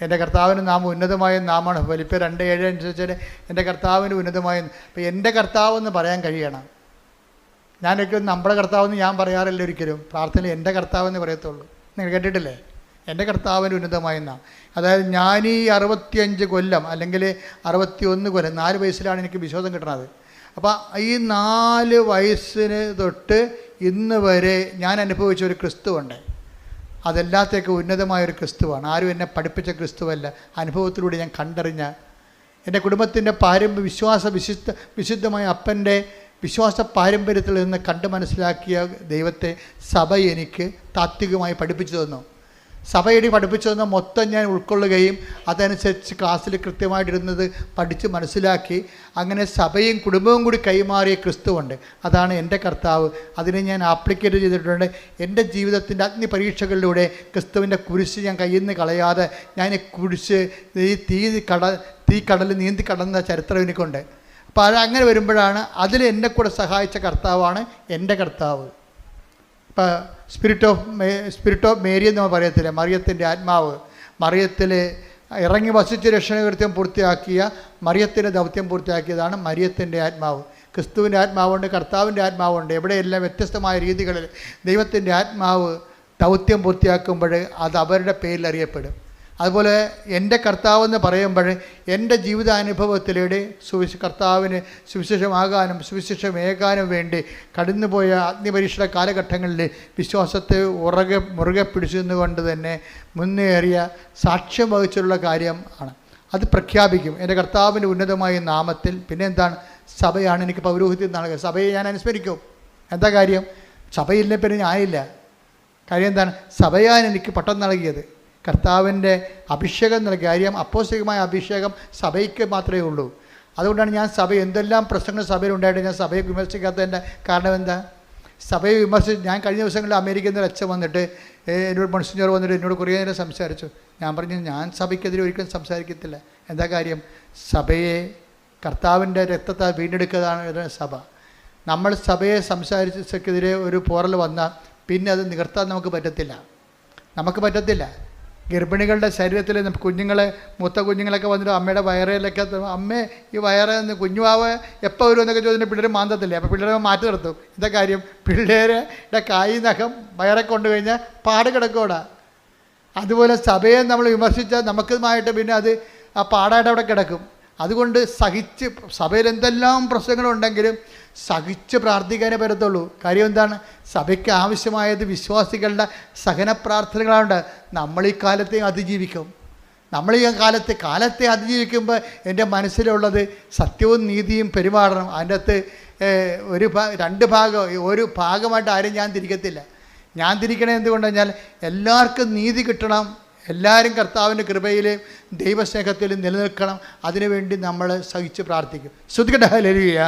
എൻ്റെ കർത്താവിൻ്റെ നാമം ഉന്നതമായ നാമമാണ്. ഫിലിപ്പിയർ 2:7 അനുസരിച്ച് എൻ്റെ കർത്താവിൻ്റെ ഉന്നതമായ. അപ്പം എൻ്റെ കർത്താവ് എന്ന് പറയാൻ കഴിയണം. ഞാനൊരിക്കലും നമ്മുടെ കർത്താവെന്ന് ഞാൻ പറയാറില്ല ഒരിക്കലും. പ്രാർത്ഥനയിൽ എൻ്റെ കർത്താവെന്ന് പറയത്തുള്ളൂ. നിങ്ങൾ കേട്ടിട്ടില്ലേ? എൻ്റെ കർത്താവിൻ്റെ ഉന്നതമായ നാം. അതായത് ഞാൻ ഈ 65 കൊല്ലം അല്ലെങ്കിൽ 61 കൊല്ലം 4 വയസ്സിലാണ് എനിക്ക് വിശ്വാസം കിട്ടണത്. അപ്പോൾ ഈ 4 വയസ്സിന് തൊട്ട് ഇന്ന് വരെ ഞാൻ അനുഭവിച്ച ഒരു ക്രിസ്തുവുണ്ട്. അതെല്ലാത്തേക്കും ഉന്നതമായൊരു ക്രിസ്തുവാണ്. ആരും എന്നെ പഠിപ്പിച്ച ക്രിസ്തുവല്ല, അനുഭവത്തിലൂടെ ഞാൻ കണ്ടറിഞ്ഞ എൻ്റെ കുടുംബത്തിൻ്റെ വിശുദ്ധമായ അപ്പൻ്റെ വിശ്വാസ പാരമ്പര്യത്തിൽ നിന്ന് കണ്ട് മനസ്സിലാക്കിയ ദൈവത്തെ സഭ എനിക്ക് താത്വികമായി പഠിപ്പിച്ചു തന്നു. സഭയുടെ പഠിപ്പിച്ചു തന്ന മൊത്തം ഞാൻ ഉൾക്കൊള്ളുകയും അതനുസരിച്ച് ക്ലാസ്സിൽ കൃത്യമായിട്ടിരുന്നത് പഠിച്ച് മനസ്സിലാക്കി അങ്ങനെ സഭയും കുടുംബവും കൂടി കൈമാറിയ ക്രിസ്തുവുണ്ട്. അതാണ് എൻ്റെ കർത്താവ്. അതിനെ ഞാൻ ആപ്ലിക്കേറ്റ് ചെയ്തിട്ടുണ്ട്. എൻ്റെ ജീവിതത്തിൻ്റെ അഗ്നി പരീക്ഷകളിലൂടെ ക്രിസ്തുവിൻ്റെ കുരിശ് ഞാൻ കയ്യിൽ നിന്ന് കളയാതെ ഞാൻ കുരിശ് തീ കടലിൽ നീന്തി കടന്ന ചരിത്രം എനിക്കുണ്ട്. അപ്പോൾ അത് അങ്ങനെ വരുമ്പോഴാണ് അതിൽ എന്നെ കൂടെ സഹായിച്ച കർത്താവാണ് എൻ്റെ കർത്താവ്. ഇപ്പം സ്പിരിറ്റ് ഓഫ് മേരി എന്ന് നമ്മൾ പറയത്തില്ല, മറിയത്തിൻ്റെ ആത്മാവ്. മറിയത്തിൽ ഇറങ്ങി വസിച്ച് രക്ഷണകൃത്യം പൂർത്തിയാക്കിയ മറിയത്തിൻ്റെ ദൗത്യം പൂർത്തിയാക്കിയതാണ് മറിയത്തിൻ്റെ ആത്മാവ്. ക്രിസ്തുവിൻ്റെ ആത്മാവുണ്ട്, കർത്താവിൻ്റെ ആത്മാവുണ്ട്. എവിടെയെല്ലാം വ്യത്യസ്തമായ രീതികളിൽ ദൈവത്തിൻ്റെ ആത്മാവ് ദൗത്യം പൂർത്തിയാക്കുമ്പോൾ അത് അവരുടെ പേരിൽ അറിയപ്പെടും. അതുപോലെ എൻ്റെ കർത്താവെന്ന് പറയുമ്പോൾ എൻ്റെ ജീവിതാനുഭവത്തിലൂടെ കർത്താവിന് സുവിശേഷമാകാനും സുവിശേഷമേകാനും വേണ്ടി കടന്നുപോയ അഗ്നിപരീക്ഷയുടെ കാലഘട്ടങ്ങളിൽ വിശ്വാസത്തെ മുറുകെ പിടിച്ചുകൊണ്ട് തന്നെ മുന്നേറിയ സാക്ഷ്യം വഹിച്ചുള്ള കാര്യം ആണ്. അത് പ്രഖ്യാപിക്കും എൻ്റെ കർത്താവിൻ്റെ ഉന്നതമായ നാമത്തിൽ. പിന്നെ എന്താണ്? സഭയാണ് എനിക്ക് പൗരോഹിത്യം നൽകുക. സഭയെ ഞാൻ അനുസ്മരിക്കും. എന്താ കാര്യം? സഭയിലെ പേര് ഞാനില്ല. കാര്യം എന്താണ്? സഭയാണ് എനിക്ക് പട്ടം നൽകിയത്, കർത്താവിൻ്റെ അഭിഷേകം നൽകിയ കാര്യം. അപ്പോസ്തലികമായ അഭിഷേകം സഭയ്ക്ക് മാത്രമേ ഉള്ളൂ. അതുകൊണ്ടാണ് ഞാൻ എന്തെല്ലാം പ്രശ്നങ്ങൾ സഭയിലുണ്ടായിട്ട് ഞാൻ സഭയെ വിമർശിക്കാത്തതിൻ്റെ കാരണം എന്താ? സഭയെ ഞാൻ കഴിഞ്ഞ ദിവസങ്ങളിൽ അമേരിക്കയിൽ നിന്ന് അച്ഛൻ വന്നിട്ട് എന്നോട് മൺസിഞ്ഞോർ വന്നിട്ട് എന്നോട് കുറേ നേരം സംസാരിച്ചു. ഞാൻ പറഞ്ഞു, ഞാൻ സഭയ്ക്കെതിരെ ഒരിക്കലും സംസാരിക്കത്തില്ല. എന്താ കാര്യം? സഭയെ കർത്താവിൻ്റെ രക്തത്താൽ വീണ്ടെടുക്കുന്നതാണ് സഭ. നമ്മൾ സഭയെ സംസാരിച്ചെതിരെ ഒരു പോറൽ വന്നാൽ പിന്നെ അത് നികർത്താൻ നമുക്ക് പറ്റത്തില്ല. ഗർഭിണികളുടെ ശരീരത്തിൽ കുഞ്ഞുങ്ങളെ, മൂത്ത കുഞ്ഞുങ്ങളൊക്കെ വന്നിട്ട് അമ്മയുടെ വയറിലൊക്കെ, അമ്മേ ഈ വയറ് കുഞ്ഞുവാവ് എപ്പോൾ വരും എന്നൊക്കെ ചോദിച്ചിട്ട് പിള്ളേർ മാന്തത്തില്ലേ. അപ്പോൾ പിള്ളേരെ മാറ്റി നിർത്തും. എന്താ കാര്യം? പിള്ളേരുടെ കായ് നഖം വയറെ കൊണ്ടു കഴിഞ്ഞാൽ പാട് കിടക്കൂടാ. അതുപോലെ സഭയെ നമ്മൾ വിമർശിച്ചാൽ നമുക്കുമായിട്ട് പിന്നെ അത് ആ പാടായിട്ട് അവിടെ കിടക്കും. അതുകൊണ്ട് സഹിച്ച്, സഭയിൽ എന്തെല്ലാം പ്രശ്നങ്ങളുണ്ടെങ്കിലും സഹിച്ച് പ്രാർത്ഥിക്കാനേ പറ്റത്തുള്ളൂ. കാര്യം എന്താണ്? സഭയ്ക്ക് ആവശ്യമായത് വിശ്വാസികളുടെ സഹന പ്രാർത്ഥനകളുണ്ട്. നമ്മൾ ഈ കാലത്തെ അതിജീവിക്കും. നമ്മൾ ഈ കാലത്തെ അതിജീവിക്കുമ്പോൾ എൻ്റെ മനസ്സിലുള്ളത് സത്യവും നീതിയും പെരുമാറണം. അതിൻ്റെ അകത്ത് ഒരു ഭാഗമായിട്ട് ആരും ഞാൻ തിരിക്കത്തില്ല. ഞാൻ തിരിക്കണേ എന്തുകൊണ്ടെന്ന് കഴിഞ്ഞാൽ എല്ലാവർക്കും നീതി കിട്ടണം, എല്ലാവരും കർത്താവിൻ്റെ കൃപയിലും ദൈവസ്നേഹത്തിലും നിലനിൽക്കണം. അതിനുവേണ്ടി നമ്മൾ സഹിച്ച് പ്രാർത്ഥിക്കും. ശ്രുതിക്കട്ടെ. ഹല്ലേലൂയ,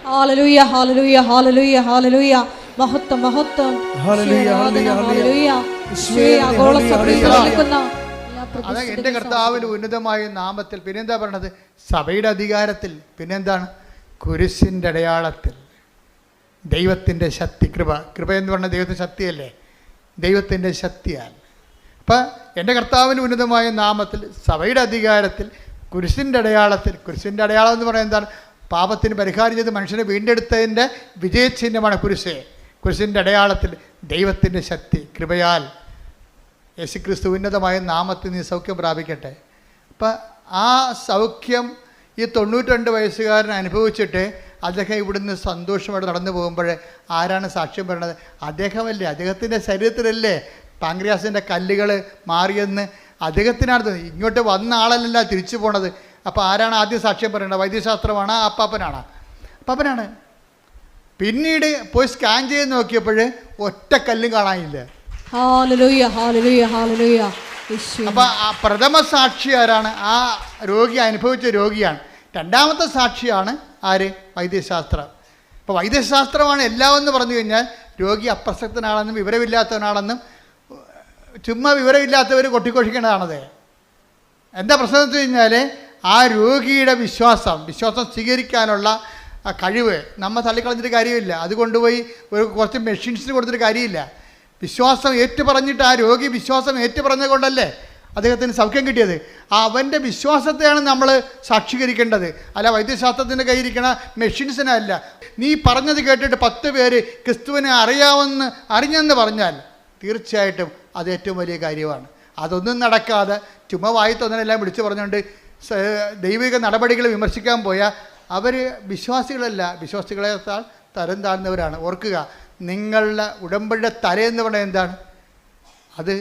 ഹല്ലേലൂയ, ഹല്ലേലൂയ, ഹല്ലേലൂയ, ഹല്ലേലൂയ. മഹത്വം, മഹത്വം. ഹല്ലേലൂയ, ഹല്ലേലൂയ, ഹല്ലേലൂയ. ആഗോള സഭയിൽ നിൽക്കുന്ന അത് എൻ്റെ കർത്താവിൻ്റെ ഉന്നതമായ നാമത്തിൽ. പിന്നെന്താ പറയണത്? സഭയുടെ അധികാരത്തിൽ. പിന്നെന്താണ്? കുരിശിൻ്റെ അടയാളത്തിൽ. ദൈവത്തിൻ്റെ ശക്തി, കൃപ എന്ന് പറഞ്ഞാൽ ദൈവത്തിൻ്റെ ശക്തിയല്ലേ? ദൈവത്തിൻ്റെ ശക്തിയാൽ. അപ്പം എൻ്റെ കർത്താവിൻ്റെ ഉന്നതമായ നാമത്തിൽ, സഭയുടെ അധികാരത്തിൽ, കുരിശിൻ്റെ അടയാളത്തിൽ. കുരിശിൻ്റെ അടയാളം എന്ന് പറയുന്നത് എന്താണ്? പാപത്തിന് പരിഹാരം ചെയ്ത് മനുഷ്യനെ വീണ്ടെടുത്തതിൻ്റെ വിജയചിഹ്നമാണ് കുരിശ്. കുരിശിൻ്റെ അടയാളത്തിൽ ദൈവത്തിൻ്റെ ശക്തി, കൃപയാൽ യേശുക്രിസ്തു ഉന്നതമായ നാമത്തിൽ നീ സൗഖ്യം പ്രാപിക്കട്ടെ. അപ്പം ആ സൗഖ്യം ഈ 92 വയസ്സുകാരൻ അനുഭവിച്ചിട്ട് അദ്ദേഹം ഇവിടുന്ന് സന്തോഷമായിട്ട് നടന്നു പോകുമ്പോൾ ആരാണ് സാക്ഷ്യം പറയുന്നത്? അദ്ദേഹമല്ലേ? അദ്ദേഹത്തിൻ്റെ ശരീരത്തിലല്ലേ പാങ്ക്രിയാസിൻ്റെ കല്ലുകൾ മാറിയെന്ന് അദ്ദേഹത്തിനാണ്. ഇങ്ങോട്ട് വന്ന ആളല്ല തിരിച്ചു പോണത്. അപ്പോൾ ആരാണ് ആദ്യം സാക്ഷ്യം പറയേണ്ടത്? വൈദ്യശാസ്ത്രമാണ്? അപ്പാപ്പനാണ്. പിന്നീട് പോയി സ്കാൻ ചെയ്ത് നോക്കിയപ്പോൾ ഒറ്റ കല്ലും കാണാനില്ല. ഹല്ലേലൂയ, ഹല്ലേലൂയ, ഹല്ലേലൂയ. അപ്പോൾ ആ പ്രഥമ സാക്ഷി ആരാണ്? ആ രോഗി അനുഭവിച്ച രോഗിയാണ്. രണ്ടാമത്തെ സാക്ഷിയാണ് ആര്? വൈദ്യശാസ്ത്രം. ഇപ്പോൾ വൈദ്യശാസ്ത്രമാണ് എല്ലാം എന്ന് പറഞ്ഞു കഴിഞ്ഞാൽ രോഗി അപ്രസക്തനാണെന്നും വിവരമില്ലാത്തവനാണെന്നും ചുമ്മാ വിവരമില്ലാത്തവർ കൊട്ടിക്കൊഴിക്കേണ്ടതാണത്. എന്താ പ്രശ്നം എന്ന് വെച്ച് കഴിഞ്ഞാൽ ആ രോഗിയുടെ വിശ്വാസം സ്വീകരിക്കാനുള്ള കഴിവ് നമ്മൾ തള്ളിക്കളഞ്ഞിട്ട് കാര്യമില്ല. അത് കൊണ്ടുപോയി കുറച്ച് മെഷീൻസിന് കൊടുത്തിട്ട് കാര്യമില്ല. വിശ്വാസം ഏറ്റുപറഞ്ഞിട്ട് ആ രോഗി വിശ്വാസം ഏറ്റുപറഞ്ഞത് കൊണ്ടല്ലേ അദ്ദേഹത്തിന് സൗഖ്യം കിട്ടിയത്. അവൻ്റെ വിശ്വാസത്തെയാണ് നമ്മൾ സാക്ഷീകരിക്കേണ്ടത്, അല്ല വൈദ്യശാസ്ത്രത്തിൻ്റെ കയ്യിരിക്കണ മെഷീൻസിനല്ല. നീ പറഞ്ഞത് കേട്ടിട്ട് 10 പേര് ക്രിസ്തുവിനെ അറിഞ്ഞെന്ന് പറഞ്ഞാൽ തീർച്ചയായിട്ടും അത് ഏറ്റവും വലിയ കാര്യമാണ്. അതൊന്നും നടക്കാതെ ചുമ്മാ വായി തോന്നലെല്ലാം വിളിച്ചു പറഞ്ഞുകൊണ്ട് ദൈവിക നടപടികൾ വിമർശിക്കാൻ പോയാൽ അവർ വിശ്വാസികളല്ല, വിശ്വാസികളെക്കാൾ തരം താഴ്ന്നവരാണ്. ഓർക്കുക, നിങ്ങളുടെ ഉടമ്പടിയുടെ തലയെന്ന് പറയുന്നത് എന്താണ്? അത്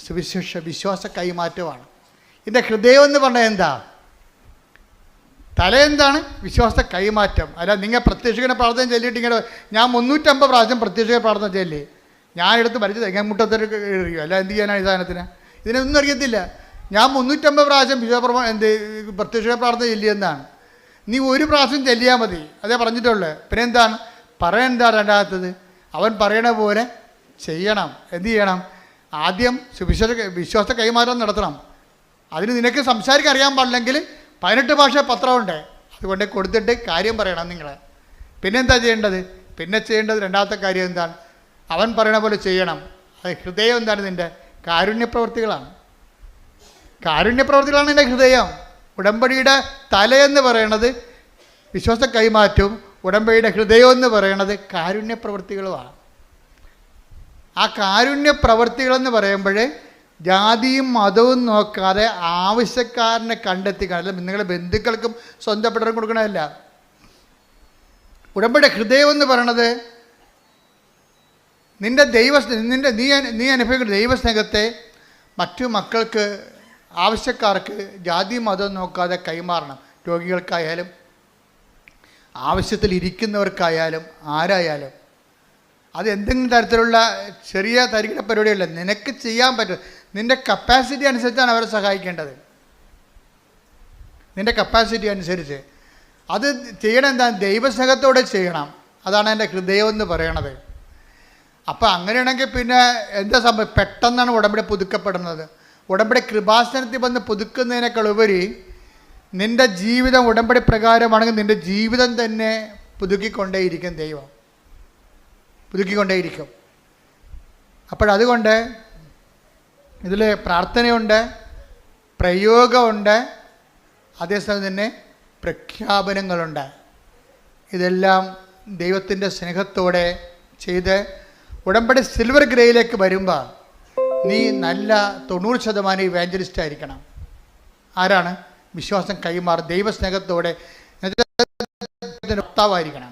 സുവിശേഷ വിശ്വാസ കൈമാറ്റമാണ്. ഇതിൻ്റെ ഹൃദയം എന്ന് പറഞ്ഞാൽ എന്താ? തല എന്താണ്? വിശ്വാസ കൈമാറ്റം. അല്ല നിങ്ങൾ പ്രത്യക്ഷീകരണ പ്രാർത്ഥന ചൊല്ലിയിട്ട് ഇങ്ങനെ ഞാൻ 350 പ്രാവശ്യം പ്രത്യക്ഷീകരണ പ്രാർത്ഥന ചൊല്ലി ഞാനെടുത്ത് വലിച്ച് തെങ്ങമുട്ടത്തിൽ എറിയും, അല്ല എന്ത് ചെയ്യാനാണ് ഈ സാധനത്തിന്? ഇതിനൊന്നും അറിയത്തില്ല. ഞാൻ 350 പ്രാവശ്യം പ്രത്യക്ഷീകരണ പ്രാർത്ഥന ചൊല്ലിയെന്നാണ്. നീ ഒരു പ്രാവശ്യം ചെല്ലിയാൽ മതി, അതേ പറഞ്ഞിട്ടുള്ളൂ. പിന്നെ എന്താണ് പറയെന്താ? രണ്ടാമത്തത് അവൻ പറയണ പോലെ ചെയ്യണം. എന്ത് ചെയ്യണം? ആദ്യം വിശ്വാസ കൈമാറ്റം നടത്തണം. അതിന് നിനക്ക് സംസാരിക്കാൻ അറിയാൻ പാടില്ലെങ്കിൽ 18 ഭാഷ പത്രമുണ്ട്, അതുകൊണ്ട് കൊടുത്തിട്ട് കാര്യം പറയണം നിങ്ങൾ. പിന്നെന്താ ചെയ്യേണ്ടത്? പിന്നെ ചെയ്യേണ്ടത് രണ്ടാമത്തെ കാര്യം എന്താണ്? അവൻ പറയണ പോലെ ചെയ്യണം. അത് ഹൃദയം എന്താണ്? നിൻ്റെ കാരുണ്യപ്രവൃത്തികളാണ്. കാരുണ്യപ്രവൃത്തികളാണ് നിൻ്റെ ഹൃദയം. ഉടമ്പടിയുടെ തലയെന്ന് പറയണത് വിശ്വാസ കൈമാറ്റവും ഉടമ്പടിയുടെ ഹൃദയം എന്ന് പറയണത് കാരുണ്യപ്രവൃത്തികളുമാണ്. ആ കാരുണ്യപ്രവൃത്തികളെന്ന് പറയുമ്പോൾ ജാതിയും മതവും നോക്കാതെ ആവശ്യക്കാരനെ കണ്ടെത്തി, കാരണം നിങ്ങളുടെ ബന്ധുക്കൾക്കും സ്വന്തപ്പെട്ടവരും കൊടുക്കണമല്ല. ഉടമ്പടിയുടെ ഹൃദയം എന്ന് പറയണത് നിൻ്റെ നീ അനുഭവിക്കുന്ന ദൈവസ്നേഹത്തെ മറ്റു മക്കൾക്ക്, ആവശ്യക്കാർക്ക് ജാതിയും മതവും നോക്കാതെ കൈമാറണം. രോഗികൾക്കായാലും ആവശ്യത്തിൽ ഇരിക്കുന്നവർക്കായാലും ആരായാലും. അത് എന്തെങ്കിലും തരത്തിലുള്ള ചെറിയ തരികിട പരിപാടിയല്ല, നിനക്ക് ചെയ്യാൻ പറ്റും. നിൻ്റെ കപ്പാസിറ്റി അനുസരിച്ചാണ് അവരെ സഹായിക്കേണ്ടത്. നിൻ്റെ കപ്പാസിറ്റി അനുസരിച്ച് അത് ചെയ്യണം. എന്താ? ദൈവസ്നേഹത്തോടെ ചെയ്യണം. അതാണ് എൻ്റെ ഹൃദയം എന്ന് പറയണത്. അപ്പം അങ്ങനെയാണെങ്കിൽ പിന്നെ എന്താ സംഭവം? പെട്ടെന്നാണ് ഉടമ്പടി പുതുക്കപ്പെടുന്നത്. ഉടമ്പടി കൃപാസനത്തിൽ വന്ന് പുതുക്കുന്നതിനേക്കാൾ ഉപരി നിൻ്റെ ജീവിതം ഉടമ്പടി പ്രകാരമാണെങ്കിൽ നിൻ്റെ ജീവിതം തന്നെ പുതുക്കിക്കൊണ്ടേയിരിക്കും. ദൈവം പുതുക്കിക്കൊണ്ടേയിരിക്കും. അപ്പോഴതുകൊണ്ട് ഇതിൽ പ്രാർത്ഥനയുണ്ട്, പ്രയോഗമുണ്ട്, അതേസമയം തന്നെ പ്രഖ്യാപനങ്ങളുണ്ട്. ഇതെല്ലാം ദൈവത്തിൻ്റെ സ്നേഹത്തോടെ ചെയ്ത് ഉടമ്പടി സിൽവർ ഗ്രേയിലേക്ക് വരുമ്പോൾ നീ നല്ല 90% ഇവാഞ്ചലിസ്റ്റ് ആയിരിക്കണം. ആരാണ്? വിശ്വാസം കൈമാറും ദൈവസ്നേഹത്തോടെ വക്താവായിരിക്കണം.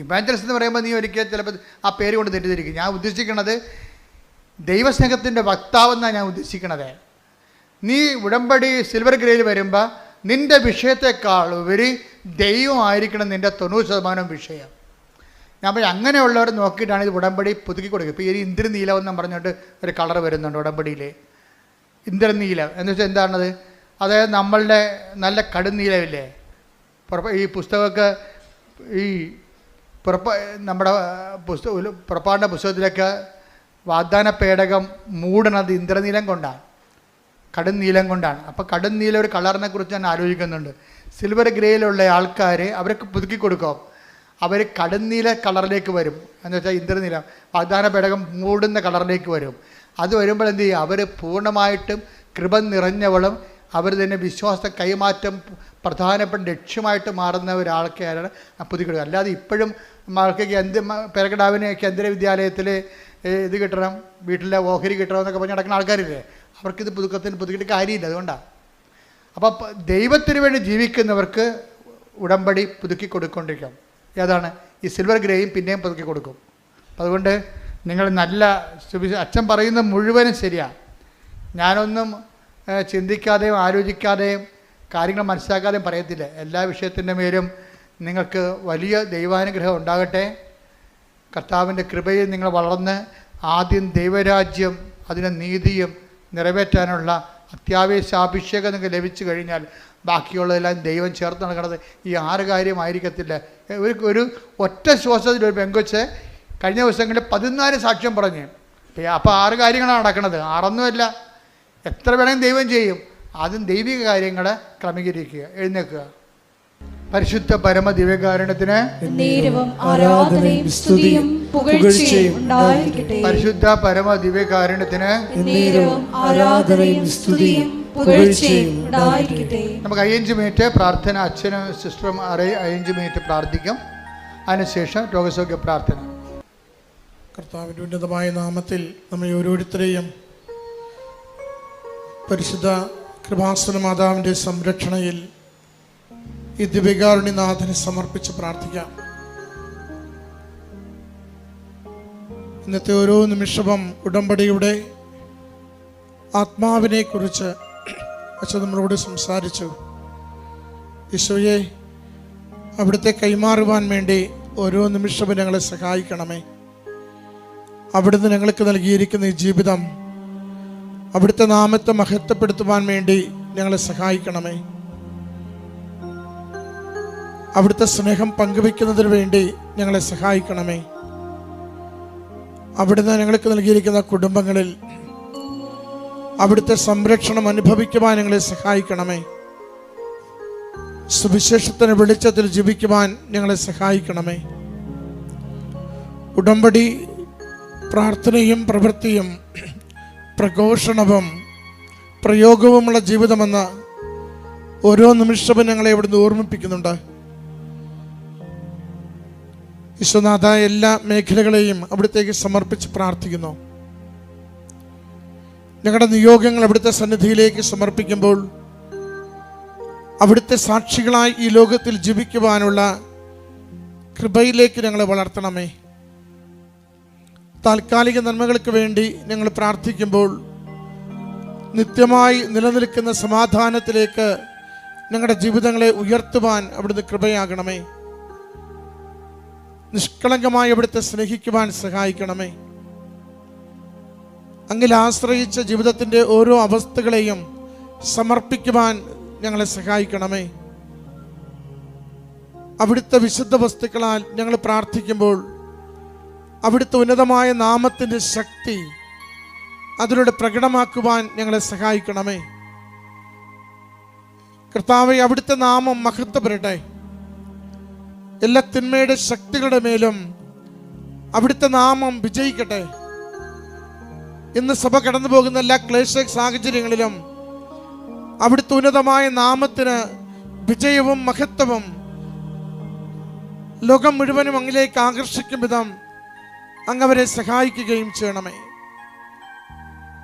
ഇവാഞ്ചലിസ്റ്റ് എന്ന് പറയുമ്പോൾ നീ ഒരിക്കൽ ചിലപ്പോൾ ആ പേര് കൊണ്ട് തെറ്റിദ്ധരിക്കും. ഞാൻ ഉദ്ദേശിക്കുന്നത് ദൈവസ്നേഹത്തിൻ്റെ വക്താവെന്നാണ് ഞാൻ ഉദ്ദേശിക്കണത്. നീ ഉടമ്പടി സിൽവർ ഗ്രേയിൽ വരുമ്പോൾ നിൻ്റെ വിഷയത്തെക്കാൾ ഉപരി ദൈവമായിരിക്കണം നിൻ്റെ 90% വിഷയം. ഞാൻ പറയും അങ്ങനെയുള്ളവർ നോക്കിയിട്ടാണ് ഇത് ഉടമ്പടി പുതുക്കി കൊടുക്കുക. ഇപ്പോൾ ഈ ഇന്ദ്രനീലം എന്നും പറഞ്ഞിട്ട് ഒരു കളർ വരുന്നുണ്ട് ഉടമ്പടിയിൽ. ഇന്ദ്രനീലം എന്ന് വെച്ചാൽ എന്താണത്? അതായത് നമ്മളുടെ നല്ല കടുന്നീലമില്ലേ, ഈ പുസ്തകമൊക്കെ ഈ നമ്മുടെ പുറപ്പാടിൻ്റെ പുസ്തകത്തിലൊക്കെ വാഗ്ദാന പേടകം മൂടണത് ഇന്ദ്രനീലം കൊണ്ടാണ്, കടുന്നീലം കൊണ്ടാണ്. അപ്പോൾ കടുന്നീലം ഒരു കളറിനെ കുറിച്ച് ഞാൻ ആലോചിക്കുന്നുണ്ട്. സിൽവർ ഗ്രേയിലുള്ള ആൾക്കാർ അവർക്ക് പുതുക്കി കൊടുക്കും. അവർ കടുന്നീല കളറിലേക്ക് വരും. എന്ന് വെച്ചാൽ ഇന്ദ്രനീലം വാഗ്ദാന പേടകം മൂടുന്ന കളറിലേക്ക് വരും. അത് വരുമ്പോൾ എന്ത് ചെയ്യും? അവർ പൂർണ്ണമായിട്ടും കൃപ നിറഞ്ഞവളും അവർ തന്നെ വിശ്വാസ കൈമാറ്റം പ്രധാനപ്പെട്ട ലക്ഷ്യമായിട്ട് മാറുന്ന ഒരാൾക്കാരാണ് പുതുക്കി. അല്ലാതെ ഇപ്പോഴും ആൾക്ക് പെരകടാവിന് കേന്ദ്ര വിദ്യാലയത്തിൽ ഇത് കിട്ടണം, വീട്ടിലെ ഓഹരി കിട്ടണം എന്നൊക്കെ പറഞ്ഞ് നടക്കുന്ന ആൾക്കാരില്ലേ, അവർക്കിത് പുതുക്കിയിട്ട് കാര്യമില്ല. അതുകൊണ്ടാണ്. അപ്പോൾ ദൈവത്തിന് വേണ്ടി ജീവിക്കുന്നവർക്ക് ഉടമ്പടി പുതുക്കി കൊടുക്കൊണ്ടിരിക്കാം. ഏതാണ്? ഈ സിൽവർ ഗ്രേയും പിന്നെയും പുതുക്കി കൊടുക്കും. അതുകൊണ്ട് നിങ്ങൾ നല്ല അച്ഛൻ പറയുന്നത് മുഴുവനും ശരിയാണ്. ഞാനൊന്നും ചിന്തിക്കാതെയും ആലോചിക്കാതെയും കാര്യങ്ങൾ മനസ്സിലാക്കാതെയും പറയത്തില്ല. എല്ലാ വിഷയത്തിൻ്റെ മേലും നിങ്ങൾക്ക് വലിയ ദൈവാനുഗ്രഹം ഉണ്ടാകട്ടെ. കർത്താവിൻ്റെ കൃപയിൽ നിങ്ങൾ വളർന്ന് ആദ്യം ദൈവരാജ്യം അതിൻ്റെ നീതിയും നിറവേറ്റാനുള്ള അത്യാവശ്യാഭിഷേകം നിങ്ങൾക്ക് ലഭിച്ചു കഴിഞ്ഞാൽ ബാക്കിയുള്ളതെല്ലാം ദൈവം ചേർത്ത് നൽകണത് ഈ 6 കാര്യമായിരിക്കത്തില്ല. ഒരു ഒറ്റ ശ്വാസത്തിൽ ഒരു പെങ്കൊച്ച് കഴിഞ്ഞ ദിവസങ്ങളിൽ 14 സാക്ഷ്യം പറഞ്ഞു. അപ്പോൾ 6 കാര്യങ്ങളാണ് നടക്കുന്നത്, 6ഒന്നുമല്ല. എത്ര വേണമെങ്കിലും ദൈവം ചെയ്യും. ആദ്യം ദൈവിക കാര്യങ്ങളെ ക്രമീകരിക്കുക. എഴുന്നേൽക്കുക. പരിശുദ്ധ പരമ ദിവ്യകാരുണ്യത്തിന് ആരാധനയും സ്തുതിയും പുകഴ്ചയും ഉണ്ടായിരിക്കട്ടെ. പരിശുദ്ധ പരമ ദിവ്യകാരുണ്യത്തിന് ആരാധനയും സ്തുതിയും പുകഴ്ചയും ഉണ്ടായിരിക്കട്ടെ. നമുക്ക് 5 മിനിറ്റ് പ്രാർത്ഥന, അച്ഛനും സിസ്റ്ററും 5 മിനിറ്റ് പ്രാർത്ഥിക്കും. അതിനുശേഷം രോഗസൗഖ്യ പ്രാർത്ഥന. കർത്താവിൻ്റെ ഉന്നതമായ നാമത്തിൽ നമ്മെ ഓരോരുത്തരെയും പരിശുദ്ധ കൃപാസന മാതാവിൻ്റെ സംരക്ഷണയിൽ ഈ ദിവ്യകാരുണ്യനാഥനെ സമർപ്പിച്ച് പ്രാർത്ഥിക്കാം. ഇന്നത്തെ ഓരോ നിമിഷവും ഉടമ്പടിയുടെ ആത്മാവിനെ കുറിച്ച് അച്ഛൻ നമ്മളോട് സംസാരിച്ചു. ഈശോയെ, അവിടുത്തെ കൈമാറുവാൻ വേണ്ടി ഓരോ നിമിഷവും ഞങ്ങളെ സഹായിക്കണമേ. അവിടുന്ന് ഞങ്ങൾക്ക് നൽകിയിരിക്കുന്ന ഈ ജീവിതം അവിടുത്തെ നാമത്തെ മഹത്വപ്പെടുത്തുവാൻ വേണ്ടി ഞങ്ങളെ സഹായിക്കണമേ. അവിടുത്തെ സ്നേഹം പങ്കുവെക്കുന്നതിന് വേണ്ടി ഞങ്ങളെ സഹായിക്കണമേ. അവിടുന്ന് ഞങ്ങൾക്ക് നൽകിയിരിക്കുന്ന കുടുംബങ്ങളിൽ അവിടുത്തെ സംരക്ഷണം അനുഭവിക്കുവാൻ ഞങ്ങളെ സഹായിക്കണമേ. സുവിശേഷത്തിന് വെളിച്ചത്തിൽ ജീവിക്കുവാൻ ഞങ്ങളെ സഹായിക്കണമേ. ഉടമ്പടി പ്രാർത്ഥനയും പ്രവൃത്തിയും പ്രഘോഷണവും പ്രയോഗവുമുള്ള ജീവിതമെന്ന് ഓരോ നിമിഷവും ഞങ്ങളെ ഇവിടുന്ന് ഓർമ്മിപ്പിക്കുന്നുണ്ട്. ഈശോനാഥ, എല്ലാ മേഖലകളെയും അവിടുത്തേക്ക് സമർപ്പിച്ച് പ്രാർത്ഥിക്കുന്നു. ഞങ്ങളുടെ നിയോഗങ്ങൾ അവിടുത്തെ സന്നിധിയിലേക്ക് സമർപ്പിക്കുമ്പോൾ അവിടുത്തെ സാക്ഷികളായി ഈ ലോകത്തിൽ ജീവിക്കുവാനുള്ള കൃപയിലേക്ക് ഞങ്ങളെ വളർത്തണമേ. താൽക്കാലിക നന്മകൾക്ക് വേണ്ടി ഞങ്ങൾ പ്രാർത്ഥിക്കുമ്പോൾ നിത്യമായി നിലനിൽക്കുന്ന സമാധാനത്തിലേക്ക് ഞങ്ങളുടെ ജീവിതങ്ങളെ ഉയർത്തുവാൻ അവിടുന്ന് കൃപയാകണമേ. നിഷ്കളങ്കമായി അവിടുത്തെ സ്നേഹിക്കുവാൻ സഹായിക്കണമേ. അങ്ങിൽ ആശ്രയിച്ച ജീവിതത്തിൻ്റെ ഓരോ അവസ്ഥകളെയും സമർപ്പിക്കുവാൻ ഞങ്ങളെ സഹായിക്കണമേ. അവിടുത്തെ വിശുദ്ധ വസ്തുക്കളാൽ ഞങ്ങൾ പ്രാർത്ഥിക്കുമ്പോൾ അവിടുത്തെ ഉന്നതമായ നാമത്തിൻ്റെ ശക്തി അതിലൂടെ പ്രകടമാക്കുവാൻ ഞങ്ങളെ സഹായിക്കണമേ. കർത്താവേ, അവിടുത്തെ നാമം മഹത്വപ്പെടട്ടെ. എല്ലാ തിന്മയുടെ ശക്തികളുടെ മേലും അവിടുത്തെ നാമം വിജയിക്കട്ടെ. ഇന്ന് സഭ കടന്നു പോകുന്ന എല്ലാ ക്ലേശ സാഹചര്യങ്ങളിലും അവിടുത്തെ ഉന്നതമായ നാമത്തിന് വിജയവും മഹത്വവും ലോകം മുഴുവനും അങ്ങിലേക്ക് ആകർഷിക്കും വിധം അങ്ങവരെ സഹായിക്കുകയും ചെയ്യണമേ.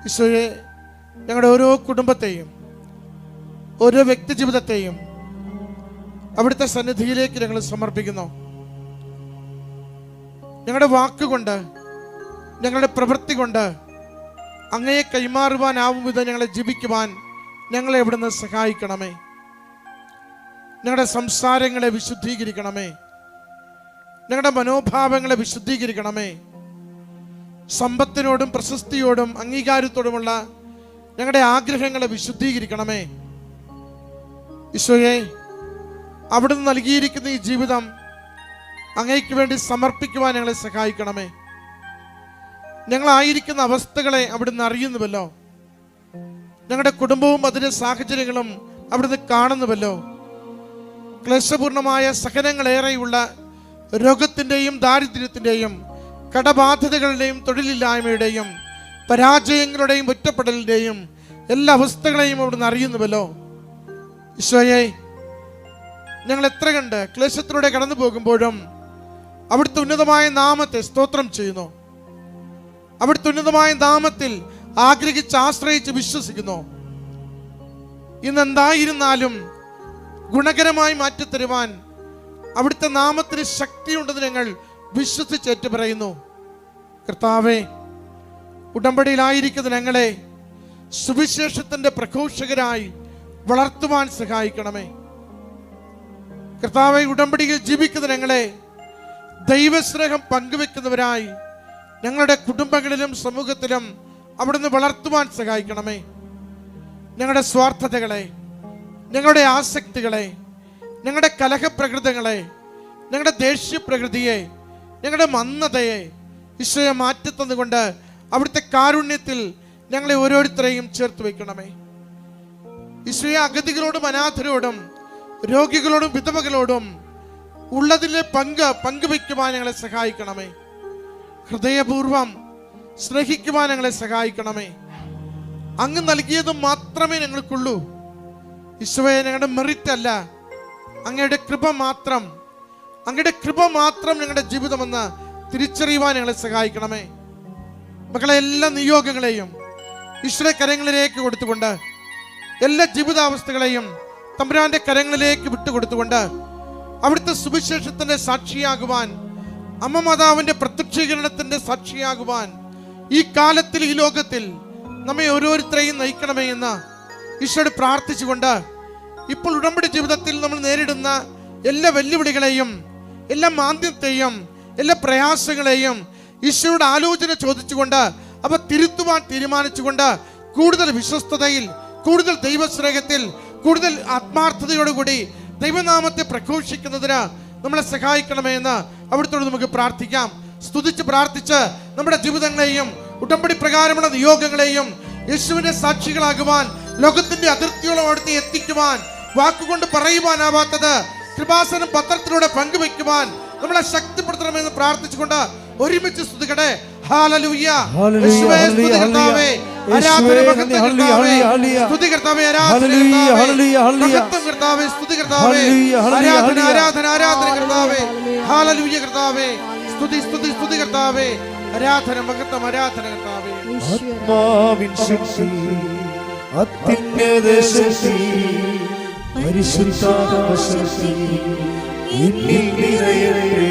ഈശോയെ, ഞങ്ങളുടെ ഓരോ കുടുംബത്തെയും ഓരോ വ്യക്തി ജീവിതത്തെയും അവിടുത്തെ സന്നിധിയിലേക്ക് ഞങ്ങൾ സമർപ്പിക്കുന്നു. ഞങ്ങളുടെ വാക്കുകൊണ്ട് ഞങ്ങളുടെ പ്രവൃത്തി കൊണ്ട് അങ്ങയെ കൈമാറുവാനാവും വിധം ഞങ്ങളെ ജീവിക്കുവാൻ ഞങ്ങളെ ഇവിടുന്ന് സഹായിക്കണമേ. ഞങ്ങളുടെ സംസാരങ്ങളെ വിശുദ്ധീകരിക്കണമേ. ഞങ്ങളുടെ മനോഭാവങ്ങളെ വിശുദ്ധീകരിക്കണമേ. സമ്പത്തിനോടും പ്രശസ്തിയോടും അംഗീകാരത്തോടുമുള്ള ഞങ്ങളുടെ ആഗ്രഹങ്ങളെ വിശുദ്ധീകരിക്കണമേ. ഈശോയെ, അവിടുന്ന് നൽകിയിരിക്കുന്ന ഈ ജീവിതം അങ്ങയ്ക്ക് വേണ്ടി സമർപ്പിക്കുവാൻ ഞങ്ങളെ സഹായിക്കണമേ. ഞങ്ങളായിരിക്കുന്ന അവസ്ഥകളെ അവിടുന്ന് അറിയുന്നുവല്ലോ. ഞങ്ങളുടെ കുടുംബവും അതിൻ്റെ സാഹചര്യങ്ങളും അവിടുന്ന് കാണുന്നുവല്ലോ. ക്ലേശപൂർണമായ സഹനങ്ങളേറെയുള്ള രോഗത്തിൻ്റെയും ദാരിദ്ര്യത്തിൻ്റെയും കടബാധ്യതകളുടെയും തൊഴിലില്ലായ്മയുടെയും പരാജയങ്ങളുടെയും ഒറ്റപ്പെടലിൻ്റെയും എല്ലാ അവസ്ഥകളെയും അവിടുന്ന് അറിയുന്നുവല്ലോ. ഈശോയെ, ഞങ്ങൾ എത്ര കണ്ട് ക്ലേശത്തിലൂടെ കടന്നു പോകുമ്പോഴും അവിടുത്തെ ഉന്നതമായ നാമത്തെ സ്തോത്രം ചെയ്യുന്നു. അവിടുത്തെ ഉന്നതമായ നാമത്തിൽ ആഗ്രഹിച്ച് ആശ്രയിച്ച് വിശ്വസിക്കുന്നു. ഇന്നെന്തായിരുന്നാലും ഗുണകരമായി മാറ്റിത്തരുവാൻ അവിടുത്തെ നാമത്തിന് ശക്തിയുണ്ടെന്ന് ഞങ്ങൾ വിശ്വസിച്ചേറ്റ് പറയുന്നു. കർത്താവേ, ഉടമ്പടിയിലായിരിക്കുന്ന ഞങ്ങളെ സുവിശേഷത്തിൻ്റെ പ്രഘോഷകരായി വളർത്തുവാൻ സഹായിക്കണമേ. കർത്താവേ, ഉടമ്പടിയിൽ ജീവിക്കുന്ന ഞങ്ങളെ ദൈവസ്നേഹം പങ്കുവെക്കുന്നവരായി ഞങ്ങളുടെ കുടുംബങ്ങളിലും സമൂഹത്തിലും അവിടുന്ന് വളർത്തുവാൻ സഹായിക്കണമേ. ഞങ്ങളുടെ സ്വാർത്ഥതകളെ, ഞങ്ങളുടെ ആസക്തികളെ, ഞങ്ങളുടെ കലഹപ്രകൃതങ്ങളെ, ഞങ്ങളുടെ ദേഷ്യപ്രകൃതിയെ, ഞങ്ങളുടെ മന്ദതയെ ഈശോയെ മാറ്റിത്തന്നുകൊണ്ട് അവിടുത്തെ കാരുണ്യത്തിൽ ഞങ്ങളെ ഓരോരുത്തരെയും ചേർത്ത് വയ്ക്കണമേ. ഈശോയെ, അഗതികളോടും അനാഥരോടും രോഗികളോടും വിധവകളോടും ഉള്ളതിലെ പങ്കുവയ്ക്കുവാൻ ഞങ്ങളെ സഹായിക്കണമേ. ഹൃദയപൂർവം സ്നേഹിക്കുവാൻ ഞങ്ങളെ സഹായിക്കണമേ. അങ്ങ് നൽകിയതും മാത്രമേ ഞങ്ങൾക്കുള്ളൂ. ഈശോയെ, ഞങ്ങളുടെ മെറിറ്റ് അല്ല, അങ്ങയുടെ കൃപ മാത്രം, അങ്ങയുടെ കൃപ മാത്രം ഞങ്ങളുടെ ജീവിതമെന്ന് തിരിച്ചറിയുവാൻ ഞങ്ങളെ സഹായിക്കണമേ. മക്കളെ, എല്ലാ നിയോഗങ്ങളെയും ഈശ്വര കരങ്ങളിലേക്ക് കൊടുത്തുകൊണ്ട് എല്ലാ ജീവിതാവസ്ഥകളെയും തമ്പുരാന്റെ കരങ്ങളിലേക്ക് വിട്ടുകൊടുത്തുകൊണ്ട് അവിടുത്തെ സുവിശേഷത്തിന്റെ സാക്ഷിയാകുവാൻ, അമ്മ മാതാവിന്റെ പ്രത്യക്ഷീകരണത്തിന്റെ സാക്ഷിയാകുവാൻ ഈ കാലത്തിൽ, ഈ ലോകത്തിൽ നമ്മെ ഓരോരുത്തരെയും നയിക്കണമേ എന്ന് ഈശോയോട് പ്രാർത്ഥിച്ചുകൊണ്ട് ഇപ്പോൾ ഉടമ്പടി ജീവിതത്തിൽ നമ്മൾ നേരിടുന്ന എല്ലാ വെല്ലുവിളികളെയും, എല്ലാ മാന്ദ്യത്തെയും, എല്ലാ പ്രയാസങ്ങളെയും ഈശോയുടെ ആലോചന ചോദിച്ചുകൊണ്ട് അവ തിരുത്തുവാൻ തീരുമാനിച്ചുകൊണ്ട് കൂടുതൽ വിശ്വസ്തതയിൽ, കൂടുതൽ ദൈവസ്നേഹത്തിൽ, കൂടുതൽ ആത്മാർത്ഥതയോടുകൂടി ദൈവനാമത്തെ പ്രഘോഷിക്കുന്നതിന് നമ്മളെ സഹായിക്കണമേ എന്ന് അവിടുത്തോട് നമുക്ക് പ്രാർത്ഥിക്കാം. സ്തുതിച്ച് പ്രാർത്ഥിച്ച് നമ്മുടെ ജീവിതങ്ങളെയും ഉടമ്പടി പ്രകാരമുള്ള നിയോഗങ്ങളെയും യേശുവിന്റെ സാക്ഷികളാകുവാൻ, ലോകത്തിന്റെ അതിർത്തിയോളം അവിടുത്തെ എത്തിക്കുവാൻ, വാക്കുകൊണ്ട് പറയുവാനാവാത്തത് കൃപാസനം പത്രത്തിലൂടെ പങ്കുവെക്കുവാൻ നമ്മളെ ശക്തിപ്പെടുത്തണമെന്ന് പ്രാർത്ഥിച്ചുകൊണ്ട് ഒരുമിച്ച് സ്തുതിക്കട്ടെ. ഹല്ലേലൂയ. യേശുവേ സ്തുതി കർത്താവേ, ആരാധന മഹത്വം കർത്താവേ, സ്തുതി കർത്താവേ, ആരാധന മഹത്വം കർത്താവേ, സ്തുതി കർത്താവേ, ആരാധന ആരാധന ആരാധന കർത്താവേ, ഹല്ലേലൂയ കർത്താവേ, സ്തുതി സ്തുതി സ്തുതി കർത്താവേ, ആരാധന മഹത്വം ആരാധന കർത്താവേ. ആത്മാവിൻ ശക്തി, അത്യുന്നത ശക്തി, പരിശുദ്ധാത്മ ശക്തി എന്നിൽ നിറയട്ടെ.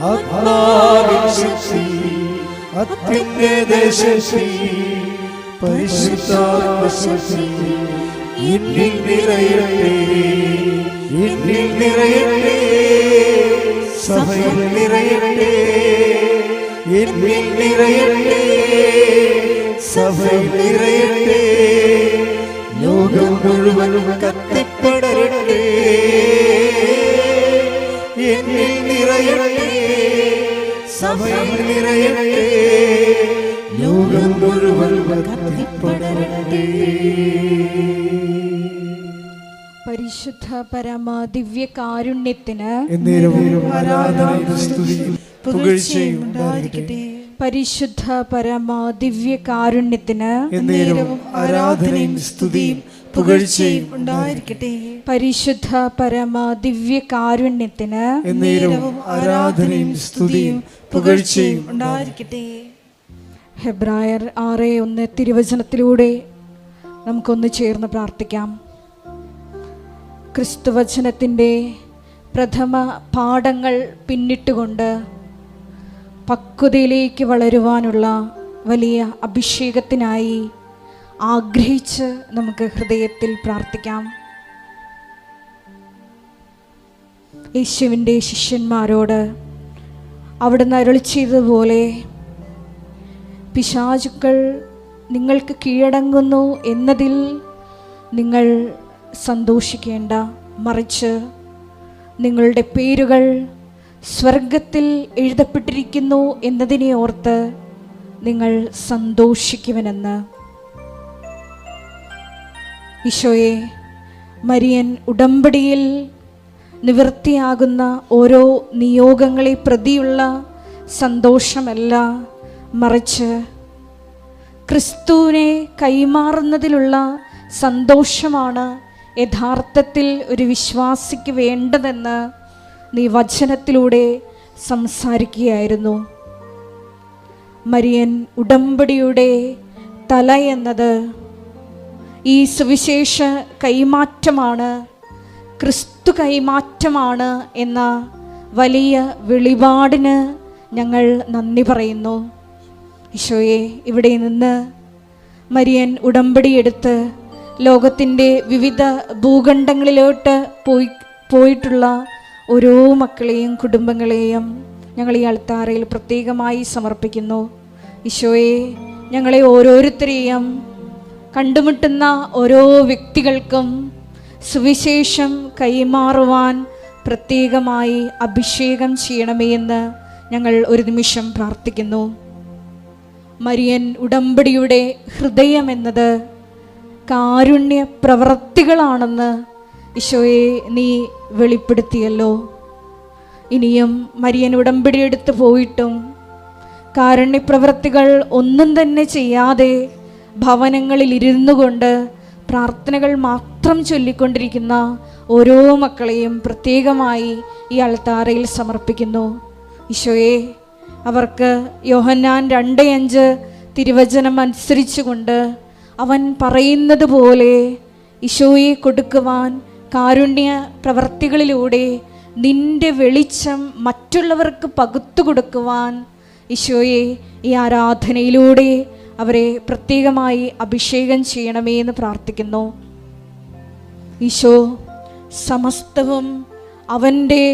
ആത്മാവിൻ ശക്തി, അത്യുന്നത ശക്തി, പരിശുദ്ധാത്മ ശക്തി എന്നിൽ നിറയട്ടെ. എന്നിൽ നിറയട്ടെ, സഭയിൽ നിറയട്ടെ. എന്നിൽ നിറയട്ടെ, സഭയിൽ നിറയട്ടെ. ലോകം മുഴുവനും കത്തിപ്പടരട്ടെ. എന്നിൽ നിറയട്ടെ, സഭയിൽ നിറയട്ടെ. ലോകം മുഴുവനും കത്തിപ്പടരട്ടെ. പരിശുദ്ധ പരമ ദിവ്യ കാരുണ്യത്തിന് ആരാധനയും സ്തുതിയും പുകഴ്ചയും ഉണ്ടായിരിക്കട്ടെ. പരിശുദ്ധ പരമ ദിവ്യ കാരുണ്യത്തിന് ആരാധനയും സ്തുതിയും പുകഴ്ചയും ഉണ്ടായിരിക്കട്ടെ. പരിശുദ്ധ പരമ ദിവ്യ കാരുണ്യത്തിന് ആരാധനയും സ്തുതിയും പുകഴ്ചയും ഉണ്ടായിരിക്കട്ടെ. ഹെബ്രായർ 6:1 തിരുവചനത്തിലൂടെ നമുക്കൊന്ന് ചേർന്ന് പ്രാർത്ഥിക്കാം. ക്രിസ്തുവചനത്തിൻ്റെ പ്രഥമ പാഠങ്ങൾ പിന്നിട്ടുകൊണ്ട് പക്വതയിലേക്ക് വളരുവാനുള്ള വലിയ അഭിഷേകത്തിനായി ആഗ്രഹിച്ച് നമുക്ക് ഹൃദയത്തിൽ പ്രാർത്ഥിക്കാം. യേശുവിൻ്റെ ശിഷ്യന്മാരോട് അവിടുന്ന് അരുളി ചെയ്തതുപോലെ പിശാചുക്കൾ നിങ്ങൾക്ക് കീഴടങ്ങുന്നു എന്നതിൽ നിങ്ങൾ സന്തോഷിക്കേണ്ട, മറിച്ച് നിങ്ങളുടെ പേരുകൾ സ്വർഗത്തിൽ എഴുതപ്പെട്ടിരിക്കുന്നു എന്നതിനെ ഓർത്ത് നിങ്ങൾ സന്തോഷിക്കുമെന്ന്. ഈശോയെ, മരിയൻ ഉടമ്പടിയിൽ നിവൃത്തിയാകുന്ന ഓരോ നിയോഗങ്ങളെ പ്രതിയുള്ള സന്തോഷമല്ല, മറിച്ച് ക്രിസ്തുവിനെ കൈമാറുന്നതിലുള്ള സന്തോഷമാണ് യഥാർത്ഥത്തിൽ ഒരു വിശ്വാസിക്ക് വേണ്ടതെന്ന് നീ വചനത്തിലൂടെ സംസാരിക്കുകയായിരുന്നു. മരിയൻ ഉടമ്പടിയുടെ തല എന്നത് ഈ സുവിശേഷ കൈമാറ്റമാണ്, ക്രിസ്തു കൈമാറ്റമാണ് എന്ന വലിയ വെളിപാടിന് ഞങ്ങൾ നന്ദി പറയുന്നു. ഈശോയെ, ഇവിടെ നിന്ന് മരിയൻ ഉടമ്പടിയെടുത്ത് ലോകത്തിൻ്റെ വിവിധ ഭൂഖണ്ഡങ്ങളിലോട്ട് പോയിട്ടുള്ള ഓരോ മക്കളെയും കുടുംബങ്ങളെയും ഞങ്ങൾ ഈ അൾത്താരയിൽ പ്രത്യേകമായി സമർപ്പിക്കുന്നു. ഈശോയെ, ഞങ്ങളെ ഓരോരുത്തരെയും കണ്ടുമുട്ടുന്ന ഓരോ വ്യക്തികൾക്കും സുവിശേഷം കൈമാറുവാൻ പ്രത്യേകമായി അഭിഷേകം ചെയ്യണമേ എന്ന് ഞങ്ങൾ ഒരു നിമിഷം പ്രാർത്ഥിക്കുന്നു. മരിയൻ ഉടമ്പടിയുടെ ഹൃദയം എന്നത് കാരുണ്യ പ്രവൃത്തികളാണെന്ന് ഈശോയെ നീ വെളിപ്പെടുത്തിയല്ലോ. ഇനിയും മരിയൻ ഉടമ്പടി എടുത്ത് പോയിട്ടും കാരുണ്യപ്രവൃത്തികൾ ഒന്നും തന്നെ ചെയ്യാതെ ഭവനങ്ങളിൽ ഇരുന്നു കൊണ്ട് പ്രാർത്ഥനകൾ മാത്രം ചൊല്ലിക്കൊണ്ടിരിക്കുന്ന ഓരോ മക്കളെയും പ്രത്യേകമായി ഈ അൾത്താരയിൽ സമർപ്പിക്കുന്നു. ഈശോയെ, അവർക്ക് യോഹന്നാൻ 2:5 തിരുവചനം അനുസരിച്ചുകൊണ്ട് അവൻ പറയുന്നത് പോലെ ഈശോയെ കൊടുക്കുവാൻ കാരുണ്യ പ്രവർത്തികളിലൂടെ നിന്റെ വെളിച്ചം മറ്റുള്ളവർക്ക് പകുത്തു കൊടുക്കുവാൻ ഈശോയെ ഈ ആരാധനയിലൂടെ അവരെ പ്രത്യേകമായി അഭിഷേകം ചെയ്യണമേ എന്ന് പ്രാർത്ഥിക്കുന്നു. ഈശോ സമസ്തവും അവൻ്റെ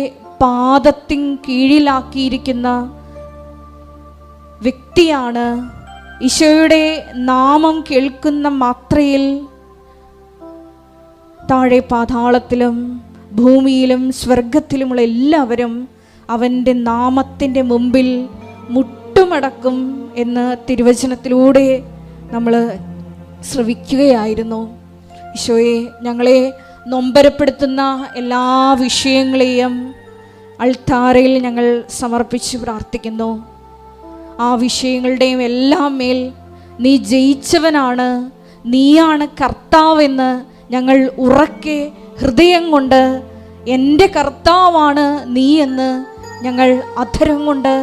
പാദത്തിൻ കീഴിലാക്കിയിരിക്കുന്ന വ്യക്തിയാണ്. ഈശോയുടെ നാമം കേൾക്കുന്ന മാത്രയിൽ താഴെ പാതാളത്തിലും ഭൂമിയിലും സ്വർഗത്തിലുമുള്ള എല്ലാവരും അവൻ്റെ നാമത്തിൻ്റെ മുമ്പിൽ മുട്ടുമടക്കും എന്ന് തിരുവചനത്തിലൂടെ നമ്മൾ ശ്രവിക്കുകയായിരുന്നു. ഈശോയെ, ഞങ്ങളെ നൊമ്പരപ്പെടുത്തുന്ന എല്ലാ വിഷയങ്ങളെയും അൾത്താരയിൽ ഞങ്ങൾ സമർപ്പിച്ച് പ്രാർത്ഥിക്കുന്നു. ആ വിഷയങ്ങളുടെയും എല്ലാം മേൽ നീ ജയിച്ചവനാണ്, നീയാണ് കർത്താവെന്ന് ഞങ്ങൾ ഉറക്കെ ഹൃദയം കൊണ്ട് എൻ്റെ കർത്താവാണ് നീ എന്ന് ഞങ്ങൾ അധരം കൊണ്ട്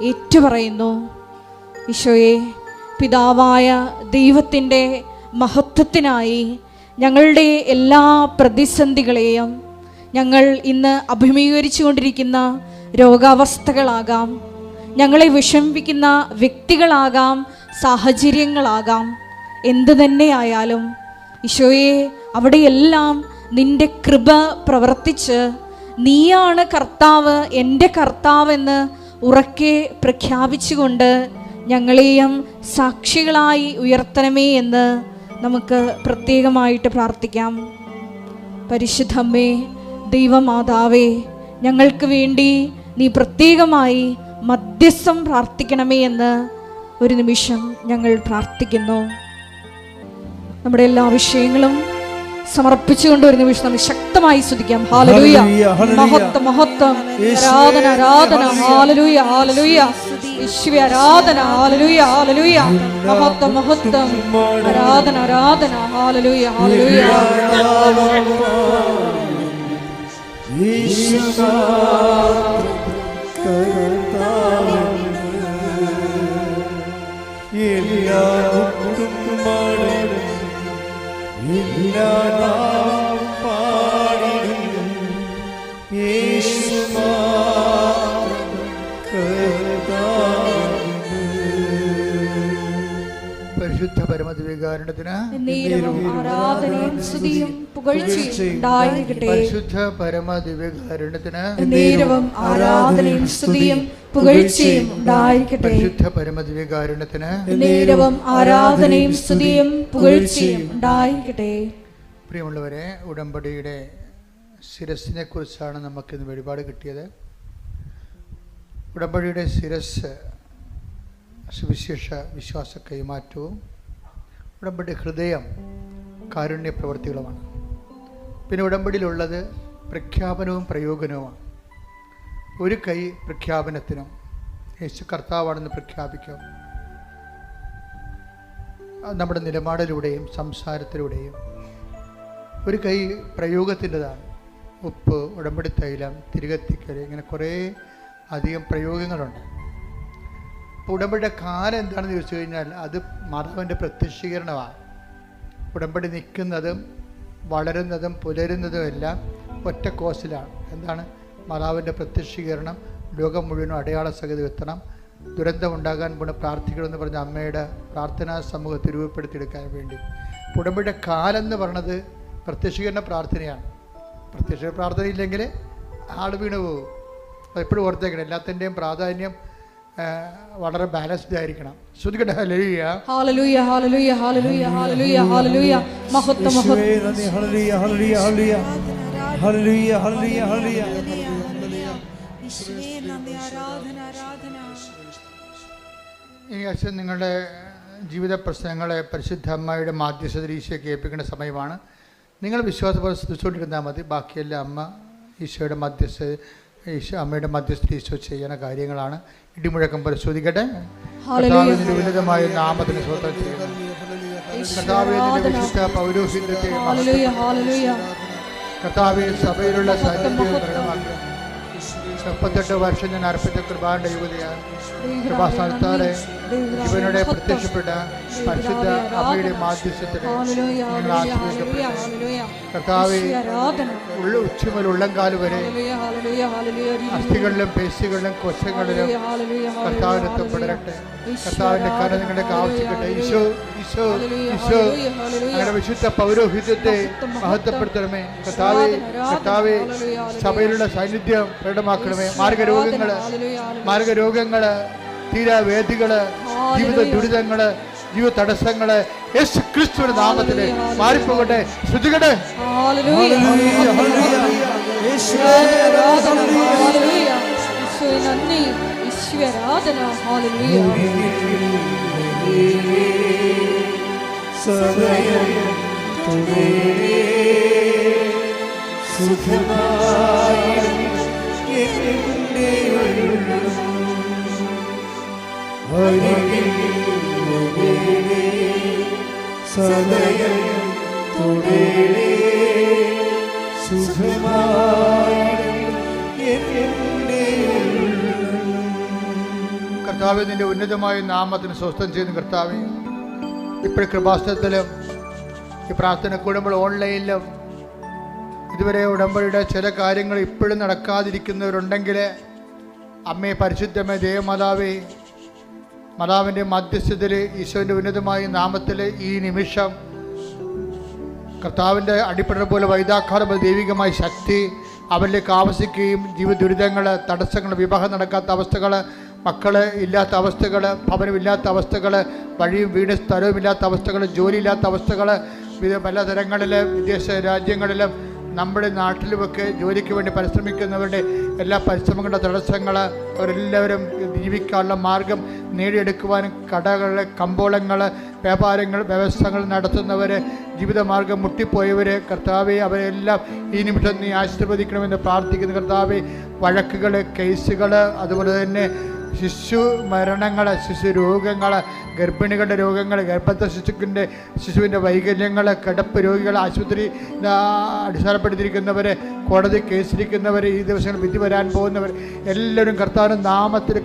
ഏറ്റുപറയുന്നു. ഈശോയെ, പിതാവായ ദൈവത്തിൻ്റെ മഹത്വത്തിനായി ഞങ്ങളുടെ എല്ലാ പ്രതിസന്ധികളെയും, ഞങ്ങൾ ഇന്ന് അഭിമുഖീകരിച്ചു കൊണ്ടിരിക്കുന്ന രോഗാവസ്ഥകളാകാം, ഞങ്ങളെ വിഷമിപ്പിക്കുന്ന വ്യക്തികളാകാം, സാഹചര്യങ്ങളാകാം, എന്തു തന്നെയായാലും ഈശോയെ, അവിടെയെല്ലാം നിന്റെ കൃപ പ്രവർത്തിച്ച് നീയാണ് കർത്താവ്, എൻ്റെ കർത്താവെന്ന് ഉറക്കെ പ്രഖ്യാപിച്ചുകൊണ്ട് ഞങ്ങളെയും സാക്ഷികളായി ഉയർത്തണമേ എന്ന് നമുക്ക് പ്രത്യേകമായിട്ട് പ്രാർത്ഥിക്കാം. പരിശുദ്ധമ്മേ, ദൈവമാതാവേ, ഞങ്ങൾക്ക് വേണ്ടി നീ പ്രത്യേകമായി മധ്യസ്ഥം പ്രാർത്ഥിക്കണമേ എന്ന് ഒരു നിമിഷം ഞങ്ങൾ പ്രാർത്ഥിക്കുന്നു. നമ്മുടെ എല്ലാ വിഷയങ്ങളും സമർപ്പിച്ചുകൊണ്ട് ഒരു നിമിഷം നമുക്ക് ശക്തമായി സ്തുതിക്കാം. ഹല്ലേലൂയ, മഹത്വം മഹത്വം, ആരാധന ആരാധന, ഹല്ലേലൂയ ഹല്ലേലൂയ, യേശുവേ ആരാധന, ഹല്ലേലൂയ ഹല്ലേലൂയ, മഹത്വം മഹത്വം, ആരാധന ആരാധന, ഹല്ലേലൂയ ഹല്ലേലൂയ. പരിശുദ്ധ പരമദിവ്യകാരുണ്യത്തിന് ആരാധനയും സ്തുതിയും പുകഴ്ചയും ഉണ്ടായിരിക്കട്ടെ. പരിശുദ്ധ പരമദിവ്യകാരുണ്യത്തിന് ആരാധനയും സ്തുതിയും പുകഴ്ചയും ഉണ്ടായിരിക്കട്ടെ. പരിശുദ്ധ പരമദിവ്യകാരുണ്യത്തിന് ആരാധനയും സ്തുതിയും പുകഴ്ചയും ഉണ്ടായിരിക്കട്ടെ. പ്രിയമുള്ളവരെ, ഉടമ്പടിയുടെ ശിരസിനെ കുറിച്ചാണ് നമുക്കിന്ന് വെളിപാട് കിട്ടിയത്. ഉടമ്പടിയുടെ ശിരസ് സുവിശേഷ വിശ്വാസ കൈമാറ്റവും ഉടമ്പടി ഹൃദയം കാരുണ്യ പ്രവൃത്തികളുമാണ്. പിന്നെ ഉടമ്പടിയിലുള്ളത് പ്രഖ്യാപനവും പ്രയോഗനവുമാണ്. ഒരു കൈ പ്രഖ്യാപനത്തിനും, യേശു കർത്താവാണെന്ന് പ്രഖ്യാപിക്കും, നമ്മുടെ നിലപാടിലൂടെയും സംസാരത്തിലൂടെയും. ഒരു കൈ പ്രയോഗത്തിൻ്റെതാണ്. ഉപ്പ്, ഉടമ്പടി തൈലം, തിരികത്തിക്കൽ, ഇങ്ങനെ കുറേ അധികം പ്രയോഗങ്ങളുണ്ട്. അപ്പോൾ ഉടമ്പടിയുടെ കാലം എന്താണെന്ന് ചോദിച്ചു കഴിഞ്ഞാൽ അത് മാതാവിൻ്റെ പ്രത്യക്ഷീകരണമാണ്. ഉടമ്പടി നിൽക്കുന്നതും വളരുന്നതും പുലരുന്നതും എല്ലാം ഒറ്റ കോസിലാണ്. എന്താണ്? മാതാവിൻ്റെ പ്രത്യക്ഷീകരണം ലോകം മുഴുവനും അടയാള സഹിതം എത്തണം. ദുരന്തമുണ്ടാകാൻ പോണ പ്രാർത്ഥിക്കണമെന്ന് പറഞ്ഞ അമ്മയുടെ പ്രാർത്ഥനാ സമൂഹത്തെ രൂപപ്പെടുത്തിയെടുക്കാൻ വേണ്ടി. ഉടമ്പടിയുടെ കാലം എന്ന് പറഞ്ഞത് പ്രത്യക്ഷീകരണ പ്രാർത്ഥനയാണ്. പ്രത്യക്ഷ പ്രാർത്ഥന ഇല്ലെങ്കിൽ ആൾ വീണ് പോകും. എപ്പോഴും ഓർത്തേക്കണം, എല്ലാത്തിൻ്റെയും പ്രാധാന്യം വളരെ ബാലൻസ്ഡ് ആയിരിക്കണം. ശ്രുതികട്ടെ. ഹല്ലേലൂയ ഹല്ലേലൂയ ഹല്ലേലൂയ ഹല്ലേലൂയ ഹല്ലേലൂയ ഹല്ലേലൂയ, മഹത്വം മഹത്വം, ഹല്ലേലൂയ ഹല്ലേലൂയ ഹല്ലേലൂയ ഹല്ലേലൂയ ഹല്ലേലൂയ ഹല്ലേലൂയ. യേശുവേ നന്ദി, ആരാധന ആരാധന. ഈ അച്ഛൻ നിങ്ങളുടെ ജീവിത പ്രശ്നങ്ങളെ പരിശുദ്ധ അമ്മയുടെ മാധ്യസ്ഥതയിൽ ഈശോയെ കേൾപ്പിക്കേണ്ട സമയമാണ്. നിങ്ങൾ വിശ്വാസപൂർവ്വം ശ്രദ്ധിച്ചുകൊണ്ടിരുന്നാൽ മതി. ബാക്കിയെല്ലാം അമ്മ ഈശോയുടെ അമ്മയുടെ മധ്യസ്ഥ ഈശോ ചെയ്യുന്ന കാര്യങ്ങളാണ്. ഇടിമുഴക്കം പരിശോധിക്കട്ടെ. കർത്താവിന്റെ ഉന്നതമായ നാമത്തിന് സ്വന്തം ചെയ്യുന്നു. കർത്താവിന്റെ വിശുദ്ധ പൗരോഹിത്യത്തെ, കർത്താവിന്റെ സഭയിലുള്ള സാന്നിധ്യം പ്രകടമാക്കുക. 38 വർഷം ഞാൻ അർപ്പിച്ച കൃപാന്റെ യുവതിയാണ്. കൃപാസ്ഥാനത്താലെ ഇവനുടെ പ്രത്യക്ഷപ്പെട്ട പരിശുദ്ധ അമ്മയുടെ മാധ്യസ്ഥത്തിൽ ഞങ്ങൾ ആശ്രയിക്കപ്പെട്ടു. കർത്താവേ, ഉച്ചമുതൽ ഉള്ളംകാല് വരെ അസ്ഥികളിലും പേശികളിലും കൊശങ്ങളിലും കർത്താവിന് എത്തപ്പെടട്ടെ. കർത്താവിന്റെ കര നിങ്ങൾക്ക് ആവശ്യപ്പെട്ടെ. ഈശോ ഈശോ ഈശോ ഞങ്ങളുടെ വിശുദ്ധ പൗരോഹിത്യത്തെ മഹത്വപ്പെടുത്തണമേ. കർത്താവേ, കർത്താവേ, സഭയിലുള്ള സാന്നിധ്യം പ്രകടമാക്കണമേ. മാർഗരോഗങ്ങള്, തീരാവേദികള്, ജീവിത ദുരിതങ്ങള്, ജീവിത തടസ്സങ്ങള് യേശു ക്രിസ്തുവിന്റെ നാമത്തില് മാറിപ്പോകട്ടെ. ശ്രുതികട്ടെ. കർത്താവേ, നിന്റെ ഉന്നതമായ നാമത്തിന് സ്വസ്ഥം ചെയ്യുന്നു. കർത്താവേ, ഇപ്പോഴും കൃപാസനത്തിലും ഈ പ്രാർത്ഥന കൂടുമ്പോൾ ഓൺലൈനിലും ഇതുവരെ ഉടമ്പടിയുടെ ചില കാര്യങ്ങൾ ഇപ്പോഴും നടക്കാതിരിക്കുന്നവരുണ്ടെങ്കിൽ അമ്മേ, പരിശുദ്ധമേ, ദേവമാതാവേ, മാതാവിൻ്റെ മധ്യസ്ഥതയിൽ ഈശോൻ്റെ ഉന്നതമായ നാമത്തിൽ ഈ നിമിഷം കർത്താവിൻ്റെ അടിപ്പട പോലെ വൈദാഘാതം ദൈവികമായ ശക്തി അവരിലേക്ക് ആവസിക്കുകയും ജീവിത ദുരിതങ്ങൾ, തടസ്സങ്ങൾ, വിവാഹം നടക്കാത്ത അവസ്ഥകൾ, മക്കള് ഇല്ലാത്ത അവസ്ഥകൾ, ഭവനമില്ലാത്ത അവസ്ഥകൾ, വഴിയും വീട് സ്ഥലവുമില്ലാത്ത അവസ്ഥകൾ, ജോലിയില്ലാത്ത അവസ്ഥകൾ, പലതരങ്ങളിൽ വിദേശ രാജ്യങ്ങളിലും നമ്മുടെ നാട്ടിലുമൊക്കെ ജോലിക്ക് വേണ്ടി പരിശ്രമിക്കുന്നവരുടെ എല്ലാ പരിശ്രമങ്ങളുടെ തടസ്സങ്ങൾ, അവരെല്ലാവരും ജീവിക്കാനുള്ള മാർഗം നേടിയെടുക്കുവാനും കടകൾ, കമ്പോളങ്ങൾ, വ്യാപാരങ്ങൾ, വ്യവസ്ഥകൾ നടത്തുന്നവർ, ജീവിതമാർഗം മുട്ടിപ്പോയവർ, കർത്താവെ, അവരെല്ലാം ഈ നിമിഷം നീ ആശീർവദിക്കണമെന്ന് പ്രാർത്ഥിക്കുന്നു. കർത്താവെ, വഴക്കുകൾ, കേസുകൾ, അതുപോലെ തന്നെ ശിശു മരണങ്ങൾ, ശിശു രോഗങ്ങൾ, ഗർഭിണികളുടെ രോഗങ്ങൾ, ഗർഭസ്ഥ ശിശുവിൻ്റെ വൈകല്യങ്ങൾ, കിടപ്പ് രോഗികൾ, ആശുപത്രി അടിസ്ഥാനപ്പെടുത്തിയിരിക്കുന്നവർ, കോടതി കേസിരിക്കുന്നവർ, ഈ ദിവസങ്ങളിൽ വിധി വരാൻ പോകുന്നവർ എല്ലാവരും കർത്താവിൻ്റെ നാമത്തിൽ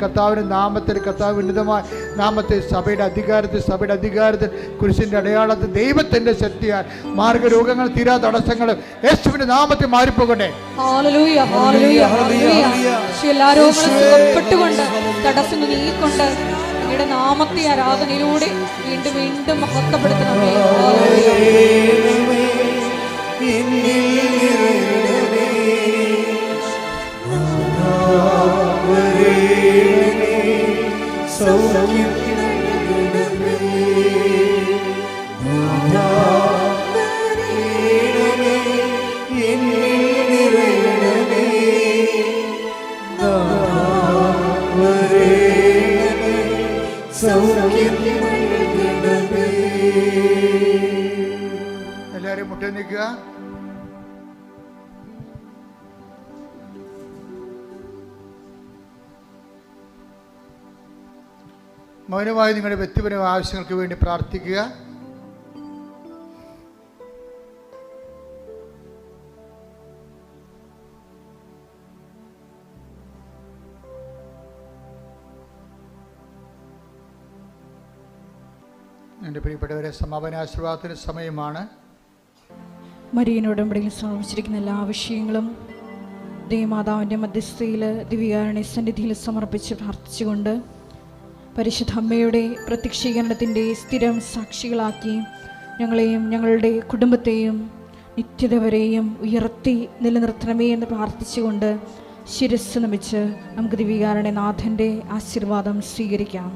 കർത്താവ് ഉന്നതമായ നാമത്തിൽ സഭയുടെ അധികാരത്തിൽ കുരിശിൻ്റെ അടയാളത്തിൽ ദൈവത്തിൻ്റെ ശക്തിയാൽ മാർഗരോഗങ്ങൾ, തീരാ തടസ്സങ്ങൾ യേശുവിൻ്റെ നാമത്തിൽ മാറിപ്പോകട്ടെ. തടസ്സങ്ങൾ നീക്കൊണ്ട് അങ്ങയുടെ നാമത്തെ ആരാധനയിലൂടെ വീണ്ടും വീണ്ടും മഹത്വപ്പെടുത്തണമേ. എല്ലാവരും മുട്ടി നിൽക്കുക. മൗനമായി നിങ്ങളുടെ വ്യക്തിപരമായ ആവശ്യങ്ങൾക്ക് വേണ്ടി പ്രാർത്ഥിക്കുക. എൻ്റെ പ്രിയപ്പെട്ടവരെ, സമാപനാശീർവാദത്തിന് സമയമാണ്. മരിയൻ ഉടമ്പടിയിൽ സമർപ്പിച്ചിരിക്കുന്ന എല്ലാ വിഷയങ്ങളും ദേവമാതാവിൻ്റെ മധ്യസ്ഥയിൽ ദിവ്യകാരുണ്യ സന്നിധിയിൽ സമർപ്പിച്ച് പ്രാർത്ഥിച്ചുകൊണ്ട് പരിശുദ്ധ അമ്മയുടെ പ്രത്യക്ഷീകരണത്തിൻ്റെ സ്ഥിരം സാക്ഷികളാക്കി ഞങ്ങളെയും ഞങ്ങളുടെ കുടുംബത്തെയും നിത്യത വരെയും ഉയർത്തി നിലനിർത്തണമേ എന്ന് പ്രാർത്ഥിച്ചുകൊണ്ട് ശിരസ്സ് നമിച്ച് നമുക്ക് ദിവ്യകാരുണ്യ നാഥൻ്റെ ആശീർവാദം സ്വീകരിക്കാം.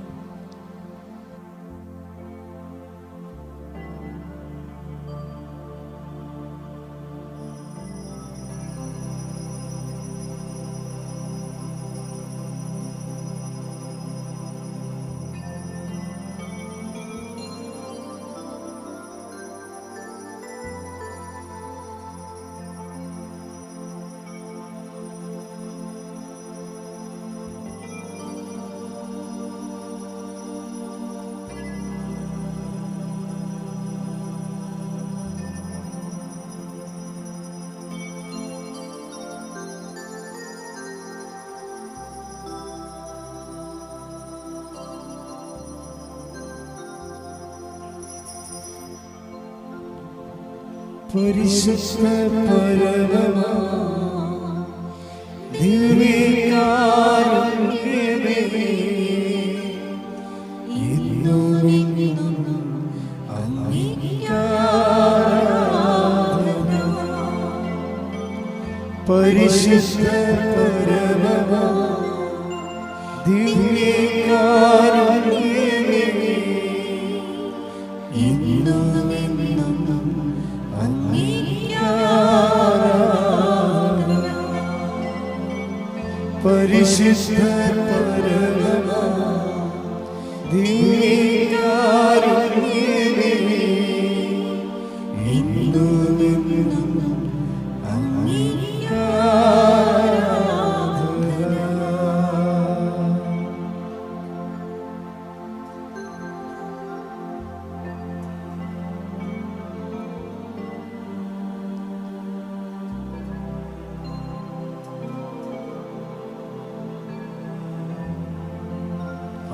പരിശുദ്ധ പരമമാ ദിവ്യകാരുണ്യമേ, എന്നുമെന്നും അങ്ങേയ്ക്കാരാധന. പരിശുദ്ധ പരമമാ ദിവ്യകാരുണ്യമേ, എന്നുമെന്നും അങ്ങേയ്ക്കാരാധന. പരിശുദ്ധ പരമമാ ദിവ്യകാരുണ്യമേ, എന്നുമെന്നും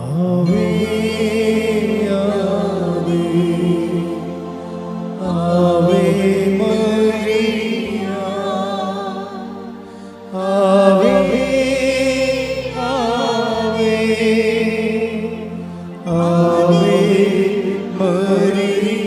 ആവേ ആവേ മരിയ, ആവേ ആവേ ആവേ മരിയ.